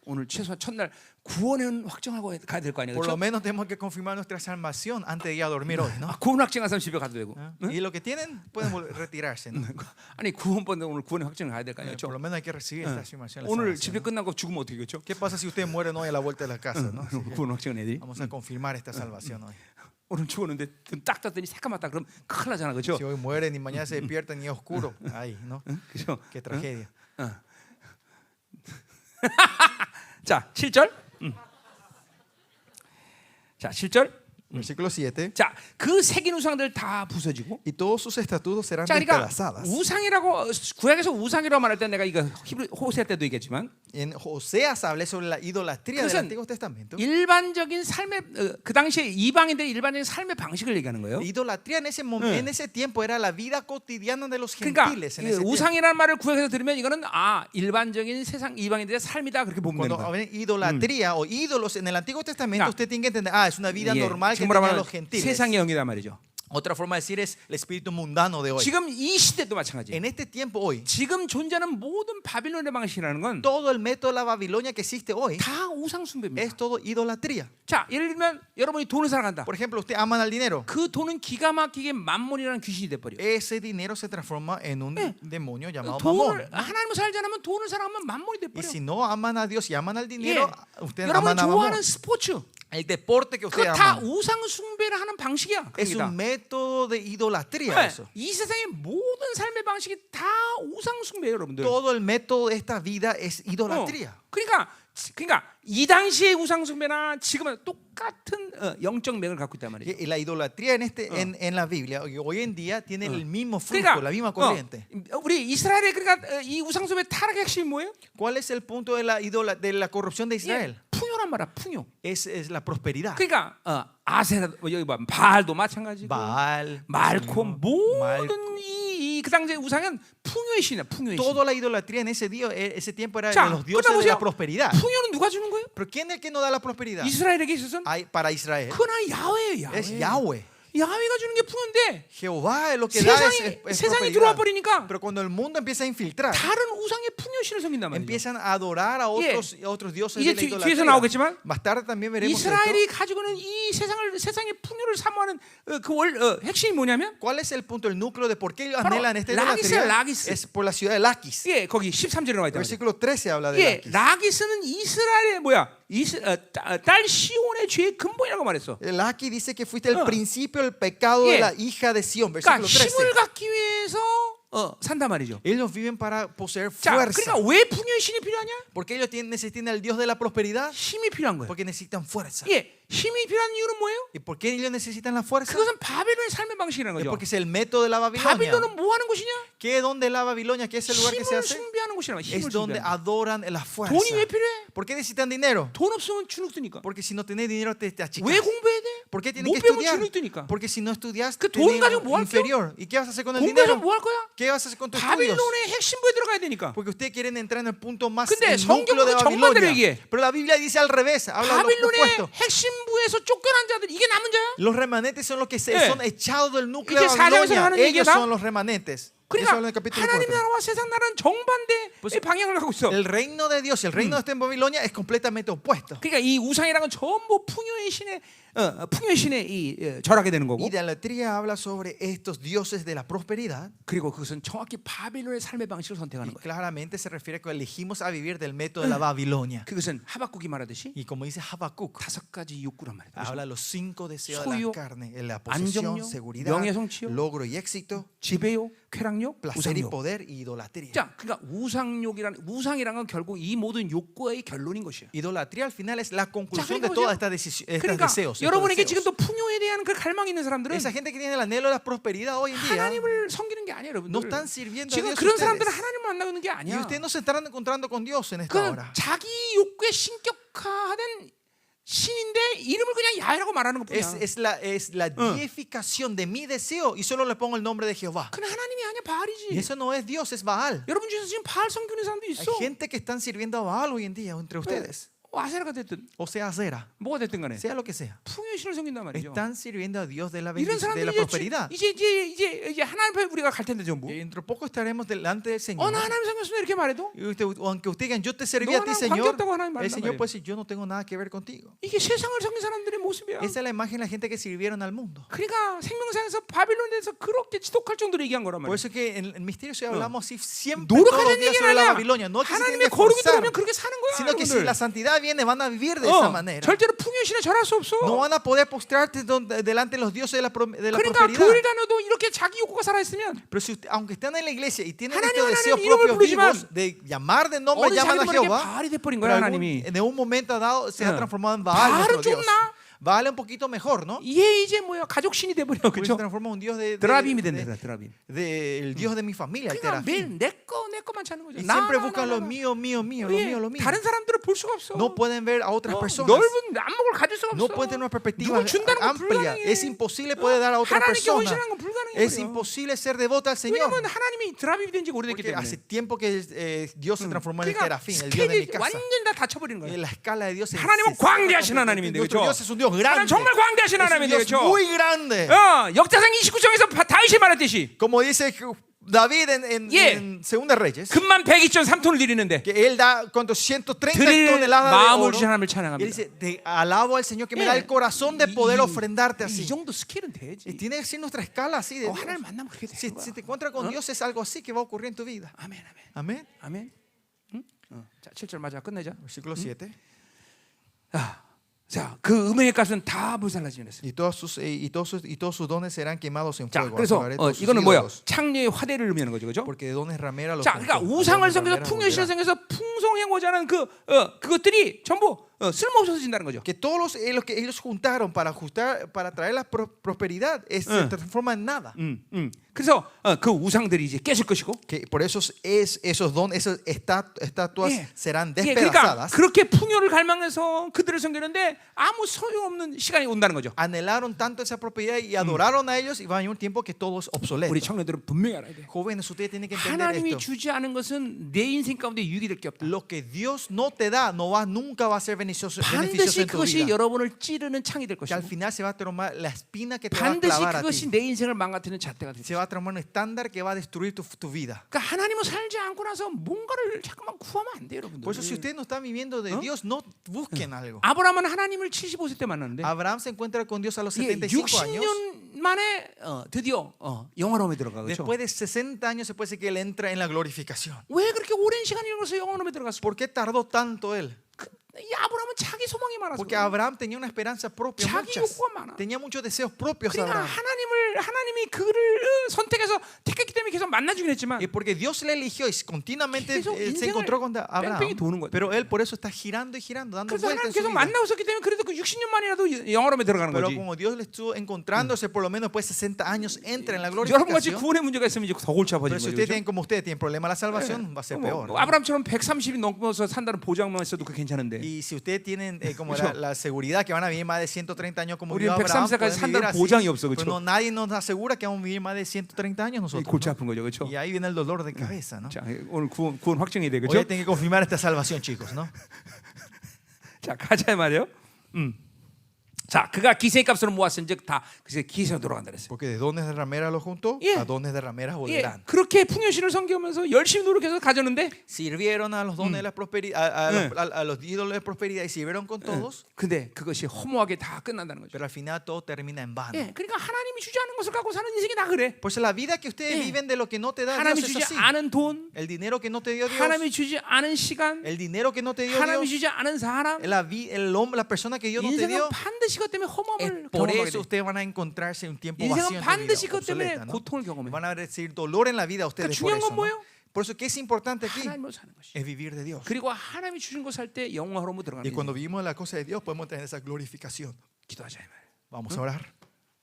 오늘 최소한 첫날 구원은 확정하고 가야 될 거 아니에요. Por lo 그렇죠? menos tenemos que confirmar nuestra salvación antes de ir a dormir hoy, ¿no? 구원 확정한 사람 집에 가도 되고. Y lo que tienen pueden retirarse, ¿no? 아니 구원 받는 오늘 구원의 확정을 가야 될 거 아니에요. Por 그렇죠? lo menos hay que recibir esta afirmación. la 오늘 salvación, 집회 ¿no? 끝나고 죽으면 어떻게 겠죠? ¿Qué pasa si ustedes mueren hoy a la vuelta de la casa, no? Así que 구원 확정은 애들이 vamos a confirmar esta salvación hoy. 오늘 죽었는데 눈 딱 떴더니 새까맣다 그럼 큰일 나잖아, 그렇죠? Si hoy mueren y mañana se despiertan y es oscuro, ay, ¿no? 그렇죠? Qué tragedia. 자, 7절. 자, 7절. Versículo 7. 자, 그 새긴 우상들 다 부서지고. Y todos sus estatutos serán 자, 그러니까 despedazadas. 우상이라고 구약에서 우상이라고 말할 때 내가 이거 히브리 호세 때도 얘기했지만 En Oseas hablé sobre la idolatría del 그것은 Antiguo Testamento. 일반적인 삶의 그 당시에 이방인들의 일반적인 삶의 방식을 얘기하는 거예요. Idolatría en ese momento, en ese tiempo era la vida cotidiana de los 그러니까 gentiles. En 이 ese tiempo. 우상이라는 말을 구약에서 들으면 이거는 일반적인 세상 이방인들의 삶이다 그렇게 보면 되는 Cuando 거예요. hablan idolatría o ídolos en el Antiguo Testamento, Ya. usted tiene que entender, es una vida 예, normal que 지금 뭐라 tenían 하면 los gentiles. 세상의 영이란 말이죠. Otra forma de decir es el espíritu mundano de hoy. 지금 이 시대도 마찬가지예요. En este tiempo hoy, 지금 존재하는 모든 바빌론의 방식이라는 건 다 todo el método de la Babilonia que existe hoy 우상 숭배입니다. es todo idolatría. 자, 예를 들면 여러분이 돈을 사랑한다. Por ejemplo, usted aman al dinero. 그 돈은 기가 막히게 만몬이라는 귀신이 돼 버려. Ese dinero se transforma en un demonio llamado 돈을 mamón. 하나님을 살지 않으면 돈을 사랑하면 만몬이 돼 Y 버려. si no aman a Dios y aman al 예. dinero, ustedes 여러분 aman a mamón. 좋아하는 스포츠 El deporte que ustedes 그거 다 aman 우상 숭배를 하는 방식이야. es 그게 다. un método de idolatría. 네, Eso. 이 세상의 모든 삶의 방식이 다 우상 숭배예요, 여러분들. Todo el método de esta vida es idolatría. 그러니까 그러니까 이 당시의 우상 숭배나 지금은 똑같은 영적 맥을 갖고 있단 말이에요. Y la idolatría en la Biblia hoy en día tiene el mismo flujo, 그러니까 la misma corriente. 우리 이스라엘의 그러니까 이 우상 숭배 타락의 핵심이 뭐예요? ¿Cuál es el punto de la corrupción de Israel? 풍요란 말이야, 풍요. Es la prosperidad. 그러니까 아세라 여기 봐, 바알도 마찬가지고, Baal, 말콤 Mal- 모든 그 당시의 우상은 풍요의 신이야, 풍요의 신. toda la idolatría en ese día, ese tiempo era 자, de los dioses de 보세요. la prosperidad. 풍요는 누가 주는 거예요? Pero ¿quién es el que nos da la prosperidad? 이스라엘에게 있어서는 Para Israel 그건 야훼예요, es 야훼. Yahweh. 야훼가 주는 게 풍요인데 Jehová es lo que da 세상이 들어와 prosperidad. 버리니까 Pero cuando el mundo empieza a infiltrar, 다른 우상의 풍요신을 섬긴단 말이죠. empiezan a adorar a otros dioses 이제 de la 뒤에서 idolatría. 나오겠지만 Más tarde también veremos esto. 이스라엘이 가지고는 이 세상의 풍요를 사모하는 핵심이 뭐냐면 ¿Cuál es el punto, el núcleo de por qué ellos 바로 anhelan esta 라기스야, idolatría? 라기스. Es por la ciudad de Laquis. 예, 거기 13절에 나와 있다. Versículo 13 habla de 예, Laquis. 라기스는 이스라엘의 딸 시온의 죄의 근본이라고 말했어. Laquis dice que fuiste el principio del pecado de la hija de Sión. 그러니까 Versículo 힘을 13. 갖기 위해서 산단 말이죠. Ellos viven para poseer 자, fuerza. 그러니까 왜 풍요의 신이 필요하냐? ¿Por qué ellos necesitan al Dios de la prosperidad? 힘이 필요한 거예요. Porque necesitan fuerza. 예, 힘이 필요한 이유는 뭐예요? ¿Y por qué ellos necesitan la fuerza? 그것은 바벨론의 삶의 방식이라는 Es 거죠. porque es el método de la Babilonia. 바빌론은 뭐 하는 곳이냐? ¿Qué es donde la Babilonia? ¿Qué es el lugar que se 힘을 hace? 숭배하는 곳이란 말이야. Es 힘을 donde 숭배하는. adoran la fuerza. 돈이 왜 필요해? ¿Por qué necesitan dinero? 돈 없으면 주눅 드니까. Porque si no tenés dinero te achicas. 왜 공부해야 돼? ¿Por qué tienes 못 que 배우면 estudiar? 주눅 드니까. Porque si no estudias 그 tenés 돈 가지고 뭐 할 거야? inferior. ¿Y qué vas a hacer con el 공부해서 dinero? 뭐 할 거야? ¿Qué vas a hacer con tus estudios? 바빌론의 핵심부에 들어가야 되니까. Porque ustedes quieren entrar en el punto más 근데 el núcleo de 성경은 정반대로 Babilonia. 얘기해. Pero la Biblia dice al revés. Habla de lo 바빌론의 opuesto. 핵심부에서 쫓겨난 자들 이게 남은 자야. Los remanentes son los que 예. son echados del núcleo de 이게 사장에서 Babilonia. 하는 Ellos 얘기다. son los remanentes. Eso habla en el 그러니까 capítulo 하나님 4. 나라와 세상 나라는 정반대의 Pues, 방향을 갖고 있어. El reino de Dios y el reino de esta en Babilonia es completamente opuesto. 그러니까 이 우상이라는 건 전부 풍요의 신에 절하게 되는 거고. Idolatría habla sobre estos dioses de la prosperidad. 그리고 그것은 정확히 바빌론의 삶의 방식을 선택하는 Y 거예요. claramente se refiere a que elegimos a vivir del método de la Babilonia. 그것은 하박국이 말하듯이 Y como dice Habacuc, 5가지 욕구란 말이에요. habla de los 5 deseos de 소유, la carne: la posesión, 안정욕, seguridad, 명예 성취욕, logro y éxito, 지배욕, 쾌락욕, placer y 우상욕. poder y idolatría. 자, 그러니까 우상이란 건 결국 이 모든 욕구의 결론인 것이에요. Idolatría al final es la conclusión 자, de todas 그러니까 estos 그러니까 deseos. estos 여러분에게 deseos. 지금도 풍요에 대한 그 갈망이 있는 사람들은 Esa gente que tiene el anhelo de la prosperidad hoy en día 하나님을 섬기는 게 아니에요, no 여러분들. están sirviendo a 지금 Dios. 그런 Ustedes. 사람들은 하나님을 만나고 있는 게 Y 아니야. ustedes no se estarán encontrando con Dios en esta 그건 hora. 자기 욕구에 신격화된 신인데 이름을 그냥 야훼라고 말하는 것뿐이야. Es la deificación de mi deseo y solo le pongo el nombre de Jehová. 그건 하나님이 아니야, Y 바알이지. eso no es Dios, es Baal. 여러분 중에서 지금 바알 섬기는 사람도 Hay 있어. gente que están sirviendo a Baal hoy en día entre ustedes. 아세라가 됐든 O sea, Acera, 뭐가 됐든 간에 sea lo que sea. 풍요의 신을 섬긴단 말이죠. Están sirviendo a Dios de la 이런 bendición, de la 사람들이 prosperidad. 이제 하나님 앞에 우리가 갈 텐데 전부. Y dentro de poco estaremos delante del Señor. 나 하나님 섬겼으면 이렇게 말해도 Y aunque usted digan, yo te serví a ti, No, Señor, 관계없다고 하나님 el 말한단 Señor 말이에요. puede decir, yo no tengo nada que ver contigo. 이게 세상을 섬긴 사람들의 모습이야. Esa es la imagen de la gente que sirvieron al mundo. 그러니까 생명상에서 바빌론에 대해서 그렇게 지독할 정도로 얘기한 거란 Por 말이야. eso es que en el misterio si hablamos así siempre todos los 노력하자는 días 얘기는 sobre la 아니야. Babilonia. No que se tienen 하나님의 que 거룩이 esforzar, 들어오면 그렇게 사는 거야, sino que si 여러분들. la santidad viene van a vivir de esa manera. 절대로 풍요의 신에 절할 수 없어. No van a poder postrarte delante de los dioses de la 그러니까 prosperidad. 교회를 다녀도 이렇게 자기 욕구가 살아있으면 Pero si aunque están en la iglesia y tienen 하나님, estos deseos 하나님 이름을 propios 부르지만 vivos de llamar de nombre, 어느 llaman a 자기 모르게 Jehová, 바알이 돼버린 pero 거야, 하나님이. en un momento dado se ha 응. transformado en Baal, 바알은 nuestro Dios. 좀 나? Baal es un poquito mejor, ¿no? 얘 이제 뭐야 가족 신이 돼버려, Porque se 그렇죠? transforma en un Dios de 드라빔이 된다, 드라빔. el Dios de mi familia, el 그러니까 terafín. 매일 내 거만 찾는 거죠. Y siempre buscan lo mío, mío, mío, lo 예, mío, lo mío. 다른 사람들을 볼 수가 없어. No pueden ver a otras personas. 넓은 안목을 가질 수가 No 없어. pueden tener una perspectiva 누굴 준다는 건 amplia. 불가능해. Es imposible poder dar a otra 하나님께 persona. 헌신하는 건 불가능해. Es imposible ser devota al Señor. 왜냐면 하나님이 드라빔이 된 지 오래됐기 Porque 때문에. hace tiempo que Dios se transformó en el 그러니까 terafín, el Dios de mi 스케일이 casa. 완전 다 닫혀버리는 거야. La escala de Dios es 하나님은 광대하신 하나님인데, nuestro 그렇죠? Dios es un Dios 하나님 grande. 정말 광대하신 Es un 하나님인데, Dios 그렇죠? muy grande. 역대상 29장에서 다윗이 말했듯이 Como dice David 예. en Segunda Reyes, 금만 102.3톤을 드리는데 que él da cuánto 130 드릴 toneladas de 마음을 oro. 주신 하나님을 Y él 찬양합니다. dice, te alabo al Señor que me 예. da el corazón de poder ofrendarte 이 así. 정도 스케일은 돼야지. Y tiene que ser nuestra escala así de Dios. 하나님 만나면 그렇게 되는 Si 거야. te encuentras con Dios es algo así que va a ocurrir en tu vida. 아멘, 아멘, Amén. 아멘. 응? 자, 7절 맞아 끝내자. Versículo 7. 자, 그 음행의 값은 다 불살라지는 했어요. Y todos sus dones serán quemados en 자, fuego. 그래서 Apagaré todos sus 이거는 뭐야? ídolos. 창녀의 화대를 의미하는 거죠, 그렇죠? Porque de dones ramera los 자, 그러니까 juntó. 우상을 Dones 섬겨서 rameras 풍요신을 volverán. 섬겨서 풍성해고자 하는 그것들이 전부 쓸모없어진다는 거죠. Que todos los que ellos juntaron para traer la prosperidad se transforma en nada. 그래서 그 우상들이 이제 깨질 것이고. Que por eso esos dones, esas estatuas 예. serán 예, 그러니까 despedazadas. 그렇게 풍요를 갈망해서 그들을 섬기는데 아무 소용없는 시간이 온다는 거죠. Anhelaron tanto esa propiedad y adoraron a ellos y va a venir un tiempo que todo es obsoleto. 우리 청년들은 분명히 알아야 돼. Jóvenes, ustedes tienen que entender 하나님이 esto. 주지 않은 것은 내 인생 가운데 유익이 될 게 없다. Lo que Dios no te da nunca va a ser beneficioso 반드시 en tu 그것이 vida. 여러분을 찌르는 창이 될 Que al 것이고 final se va a tomar la espina que te va a 반드시 clavar a 그것이 ti. 내 인생을 망가뜨리는 잣대가 될 Se 것이고. va a transformar en un estándar que va a destruir tu vida. 그러니까 하나님은 살지 않고 나서 뭔가를 자꾸만 구하면 안 돼요, 여러분들. Por eso si ustedes no están viviendo de Dios, no busquen algo. 아브라함은 하나님을 75세 때 만났는데 Abraham se encuentra con Dios a los 이게 75 años. 60년 만에 드디어 영화로움에 들어가 그렇죠? Después de 60 años se puede decir que él entra en la glorificación. 왜 그렇게 오랜 시간이 걸려서 영화로움에 들어갔을까? ¿Por qué tardó tanto él? 이 아브라함은 자기 소망이 많아서 Porque 그래요. Abraham tenía una esperanza propia, 자기 muchas. 욕구가 많아. Tenía muchos deseos propios 그러니까 Abraham. 하나님이 그를 선택해서 택했기 때문에 계속 만나주긴 했지만 Y porque Dios le eligió y continuamente 계속 se 인생을 encontró con Abraham. 뺑뺑이 도는 거죠. Pero él por eso está girando y girando, dando 그래서 vueltas 하나님 en su 계속 vida. 만나고 있었기 때문에 그래도 그 60년 만이라도 영화로움에 들어가는 Pero 거지. como Dios le estuvo encontrándose, por lo menos después de 60 años entra en la 여러분 같이 glorificación. 구원의 문제가 있으면 이제 더 골치 Pero 아파지는 si 거죠. ustedes 그렇죠? tienen como ustedes tienen problema de la salvación, va a ser peor. ¿no? 아브라함처럼 130이 넘어서 산다는 보장만 있어도 그 괜찮은데 Y si ustedes tienen como 그렇죠? la seguridad que van a vivir más de 130 años como 우리는 vivió Abraham, 130 까지 pueden vivir 산다는 así. 보장이 없어, Pero 그렇죠? no, nadie nos asegura que vamos a vivir más de 130 años nosotros. 골치 ¿no? 아픈 거죠, 그렇죠? Y ahí viene el dolor de cabeza, ¿no? 자, 오늘 구원 확정이 돼, Hoy 그렇죠? tienen que confirmar esta salvación, chicos, ¿no? 자, 가자 말이요. 자, 그가 기생의 값으로 모았은즉 다 그래서 기생으로 돌아간다 그랬어요. Porque de dones de ramera los juntó, 예. a dones de rameras 예, volverán. 그렇게 풍요신을 섬기면서 열심히 노력해서 가졌는데, Sirvieron a los dones de la prosperidad, a los ídolos de prosperidad y sirvieron con todos, 근데 그것이 허무하게 다 끝난다는 거죠. pero al final todo termina en vano. 예, 그러니까 하나님이 주지 않은 것을 갖고 사는 인생이 다 그래. Pues la vida que ustedes 예. viven de lo que no te da 하나님이 Dios es 주지 así. 않은 돈, El dinero que no te dio Dios, 하나님이 주지 않은 시간, el dinero que no te dio 하나님이 Dios, 주지 않은 사람, la persona que Dios no te 인생은 dio, 반드시 그것 때문에 es 허무함을 por 경험하게 eso 돼. ustedes van a encontrarse un tiempo vacío 인생은 en 반드시 tu 그것 vida, 때문에 obsoleta, ¿no? 고통을 경험해. Van a recibir dolor en la vida ustedes por 중요한 eso, 건 ¿no? 뭐예요? Por eso, ¿qué es importante aquí? 하나님으로 사는 것이. Es vivir de Dios. 그리고 하나님이 주신 것 살 때 영화로움으로 들어가는 Y cuando 인생. vivimos la cosa de Dios, podemos tener esa glorificación. 기도하자 이 말이에요. Vamos a orar.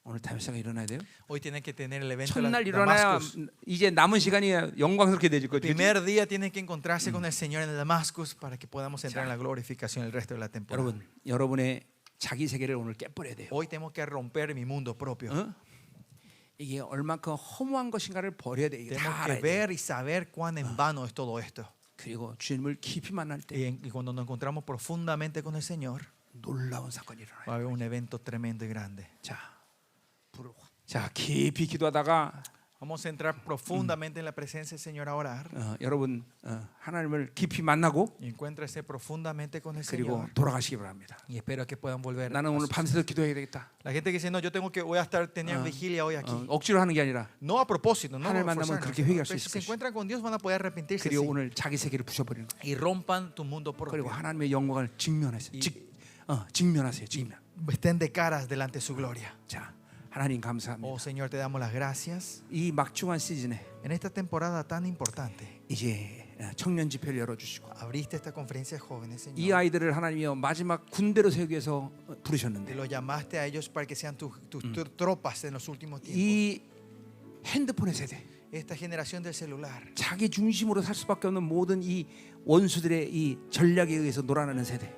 오늘 다윗사가 일어나야 돼요. Hoy tienen que tener el evento de 첫날 일어나야 Damascus. 이제 남은 시간이 영광스럽게 되질 El 거죠. primer día tienen que encontrarse con el Señor en el Damascus para que podamos entrar en la glorificación el resto de la temporada. 여러분, 여러분의 자기 세계를 오늘 깨버려야 돼요. Hoy tengo que romper mi mundo propio. 어? 이게 얼만큼 허무한 것인가를 버려야 돼. 이게 다 Tenemos que 알아야 돼. ver y saber cuán en vano es todo esto. 그리고 주님을 깊이 만날 때 Y cuando nos encontramos profundamente con el Señor, 놀라운 사건이 일어나요. va a haber un evento tremendo y grande. 자, 불을 확. 자, 깊이 기도하다가 Vamos a entrar profundamente en la presencia del Señor a orar. 여러분 하나님을 깊이 만나고 Y encuéntrese profundamente con el 그리고 Señor. 돌아가시기 바랍니다. Y espero que puedan volver. 나는 오늘 밤새도 기도해야 되겠다. La gente que dice, no, yo voy a estar teniendo vigilia hoy aquí. 억지로 하는 게 아니라 No a propósito, no 하나님 만나면 forzarnos. 그렇게 회개할 수 Pero 있을 si se 것이다. encuentran con Dios van a poder arrepentirse 그리고 así. 오늘 자기 세계를 부셔버리는 거예요. Y rompan tu mundo propio. 그리고 하나님의 영광을 직면하세요. 직면하세요. 직면. Estén de caras delante de su gloria. 자, 하나님 감사합니다. Oh Señor, te damos las gracias. 이 막중한 시즌에 En esta temporada tan importante, 이제 청년 집회를 열어주시고 abriste esta conferencia de jóvenes, 이 Señor. 아이들을 하나님이여 마지막 군대로 세우기 위해서 Te 부르셨는데 lo llamaste a ellos para que sean tus tropas en los últimos tiempos. 이 핸드폰의 세대, Esta generación del celular, 자기 중심으로 살 수밖에 없는 모든 이 원수들의 이 전략에 의해서 놀아나는 세대.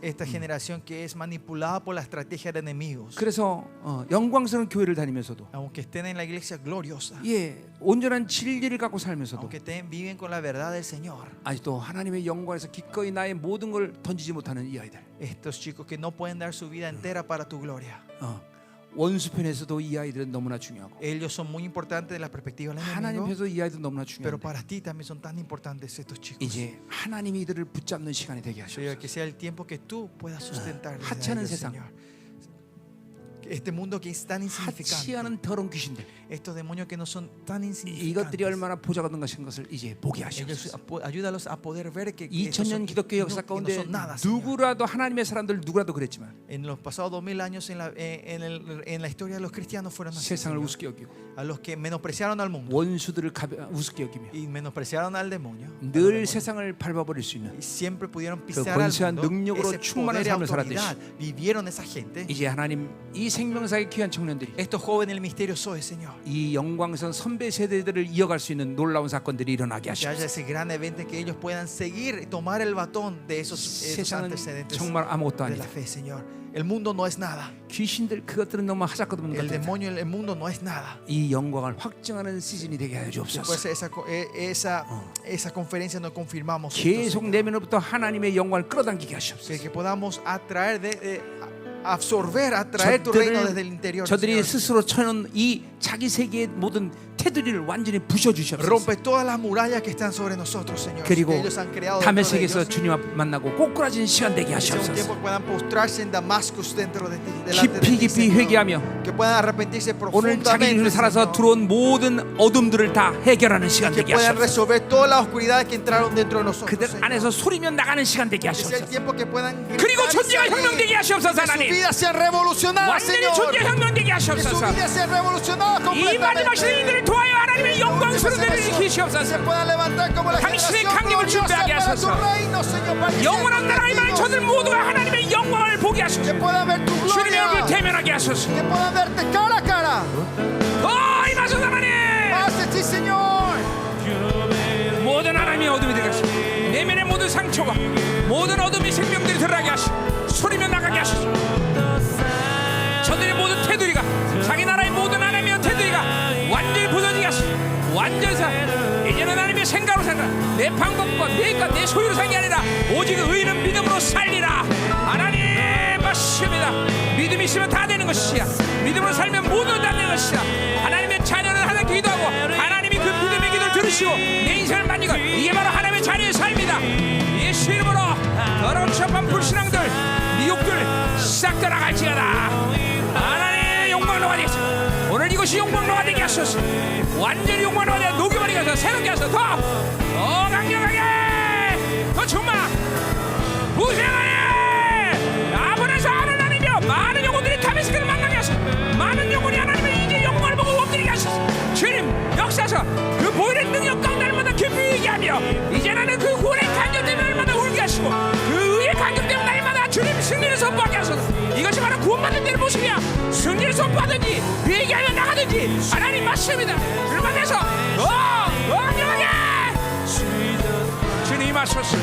esta generación que es manipulada por la estrategia de enemigos. 그래서 영광스러운 교회를 다니면서도 Aunque estén en la iglesia gloriosa, 예, 온전한 진리를 갖고 살면서도 aunque viven con la verdad del Señor, 아직도 하나님의 영광에서 기꺼이 나의 모든 걸 던지지 못하는 이 아이들. estos chicos que no pueden dar su vida entera para tu gloria. 원수편에서도 이 아이들은 너무나 중요하고 Ellos son muy importantes de la perspectiva del 하나님 enemigo, 편에서 이 아이들은 너무나 pero 중요한데 para ti también son tan importantes estos chicos. 이제 하나님이 이들을 붙잡는 시간이 되게 Señor, 하소서. que sea el tiempo que tú puedas sustentar 하찮은 ellos, 세상. Señor. Este mundo que es tan insignificante. 하치 않은 더러운 귀신들, Estos demonios que no son tan 이것들이 insignificantes. 얼마나 보좌가 된 것인 것을 이제 보게 Ellos, 하시옵소서. ayúdalos a poder ver que estos 2000년 기독교 역사 que no 가운데 son nada, Señor. 누구라도 하나님의 사람들 누구라도 그랬지만 En los pasados 2000 años en la historia de los cristianos fueron así, 세상을 Señor. 우습게 여기고 A los que menospreciaron al mundo 원수들을 우습게 여기며 y menospreciaron al demonio. 늘 세상을 밟아버릴 수 있는 Y siempre pudieron 그 pisar al 권세한 mundo. 능력으로 Ese 충만한 poder y 삶을 autoridad vivieron esa gente. 이제 하나님 이 생명사의 귀한 청년들이 Estos jóvenes del misterio soy, Señor. 이 영광선 선배 세대들을 이어갈 수 있는 놀라운 사건들이 일어나게 Que haya 하시옵소서. ese gran evento que ellos puedan seguir y tomar el batón de esos 세상은 antecedentes 정말 아무것도 de la 아니다. fe, Señor. El mundo no es nada. 귀신들 그것들은 너무 하자거든 El 것들. demonio, el mundo no es nada. 이 영광을 확증하는 시즌이 되게 하여 주옵소서. Después esa conferencia nos confirmamos. 계속 내면으로부터 하나님의 영광을 끌어당기게 하시옵소서. Que podamos atraer, absorber, atraer tu reino desde el interior. 저들이 Señor. 스스로 쳐놓은 이 자기 세계의 모든 테두리를 완전히 부셔 주시옵소서. Rompe todas las murallas que están sobre nosotros, Señor. 그리고 Que ellos han creado 담의 dentro de 세계에서 ellos. 주님 앞 만나고 꼬꾸라진 시간 되게 Que sea un 하시옵소서. tiempo que puedan postrarse en Damascus dentro de ti, delante de 깊이 ti, 깊이 Señor. 회개하며 Que puedan arrepentirse 오늘 자기 profundamente, 인생을 살아서 Señor. 들어온 모든 어둠들을 다 해결하는 시간 Que 되게 puedan 하시옵소서. resolver toda la oscuridad que entraron dentro de nosotros, 그들 Señor. 안에서 소리며 나가는 시간 되게 Que sea el 하시옵소서. tiempo que puedan 그리고 gritar y 존재가 salir. 혁명되게 하시옵소서. Que su 하나님 vida sea revolucionada, 완전히 Señor. 존재 혁명되게 Que su 하시옵소서. vida sea revolucionada 이 마지막 시대 completamente. 이들을 도하여 하나님의 영광스러운 데를 Se 일으키시옵소서. pueda levantar como la 당신의 generación 강림을 gloriosa 준비하게 para tu 하소서. reino, Señor, para que 영원한 sean 나라의 말 저들 bendecidos. 모두가 하나님의 영광을 보게 하소서. Que puedan ver tu 주님의 얼굴 gloria. 대면하게 하소서. Que puedan verte cara a cara. 임하소서 하나님. Pase, sí, Señor. 모든 하나님의 어둠이 들어가시고 내면의 모든 상처가 모든 어둠이 생명들이 드러나게 하시고 소리며 나가게 하시고 저들의 모든 테두리가 자기 나라의 모든 하나님의 테두리가 완전히 부서지게 하시고 완전히 이제는 하나님의 생각으로 살라. 내 방법과 내 소유로 사는 게 아니라 오직 의인은 믿음으로 살리라. 하나님 맞습니다. 믿음이 있으면 다 되는 것이야. 믿음으로 살면 모든 다 되는 것이야. 하나님의 자녀는 하나님께 기도하고 하나님이 그 믿음의 기도를 들으시고 내 인생을 만지고 이게 바로 하나님의 자녀의 삶이다. 예수 이름으로 더러운 추잡한 불신앙들 미혹들 싹 떠나갈지어다. 하나님의 영광로가 되겠소. 오늘 이것이 영광로가 되게 하소서. 완전히 영광로가 되게 녹여버리게 하소서. 새롭게 하소서. 더 강력하게 더 충만 무생하게 아버지에서 하나님이여 많은 영혼들이 다메섹을 만나게 하소서. 많은 영혼이 하나님의 이제 영광을 보고 엎드리게 하소서. 주님 역사서 그 보혈의 능력 가운데 날마다 깊이 얘기하며 이제 나는 그 구원의 간격 때문에 날마다 울게 하시고 그 의의 간격 때문에 날마다 주님 승리를 선포하게 하소서. 이것이 바로 구원받는 데의 모습이야. 승리를 선포하든지 얘기하며 나가든지 하나님 맞습니다. 그러면서 강력하게 주님 하소서.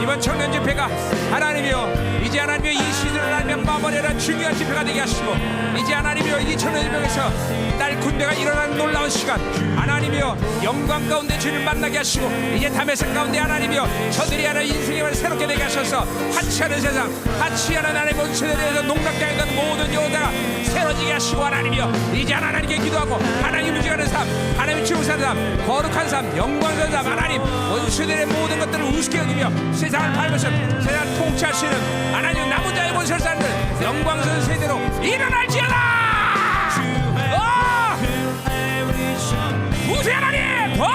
이번 청년 집회가 하나님이여 이제 하나님이여 이 시즌을 하나님 마무리하는 중요한 집회가 되게 하시고 이제 하나님이여 이 청년 집회에서 딸 군대가 일어나는 놀라운 시간 하나님이여 영광 가운데 주님 만나게 하시고 이제 담에색 가운데 하나님이여 저들이 하는 인생을 새롭게 되게 하셔서 하치하는 세상 하치하는 하나님의 온 세대에 대해서 농락당했던 모든 여자가 새로지게 하시고 하나님이여 이제 하나님께 기도하고 하나님 움직이는 삶 하나님 치우사는 삶 거룩한 삶 영광스러운 삶 하나님 원수들의 모든 것들을 우습게 여기며 세상을 밟으셔 세상을 통치하시는 하나님 남은 자의 본세를 쌓는 영광스러운 세대로 일어날지어다. 무세 하나님 더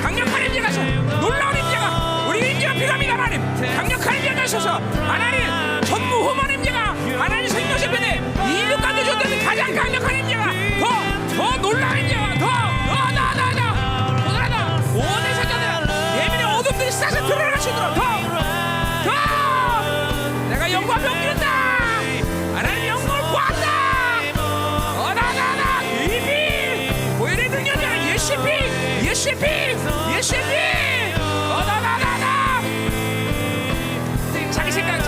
강력한 임재가 서 놀라운 임재가 우리 임재가 필요합니다. 하나님 강력한 임재가 하셔서 하나님 전무 후원 임재가 하나님 생명세편에 인류 가운데 줬던 가장 강력한 임재가 더 놀라운 임재가 더나나나 오늘 세상에 예민의 어둠들이 싹싹 드러날 수 있도록 더 내가 영광을 옮기는다. 하나님 영광을 보았다. 나나나 이미 보혈의 능력이야. 예시피 나나나나 자기 생각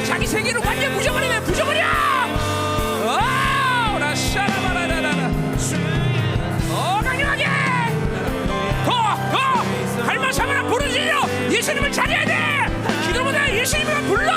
자기 세계를 완전 부셔버리면 부셔버려. 나 샤라바라라라 강력하게 더 갈망 삼아라 부르짖어 예수님을 찾아야 돼. 기도보다 예수님을 불러.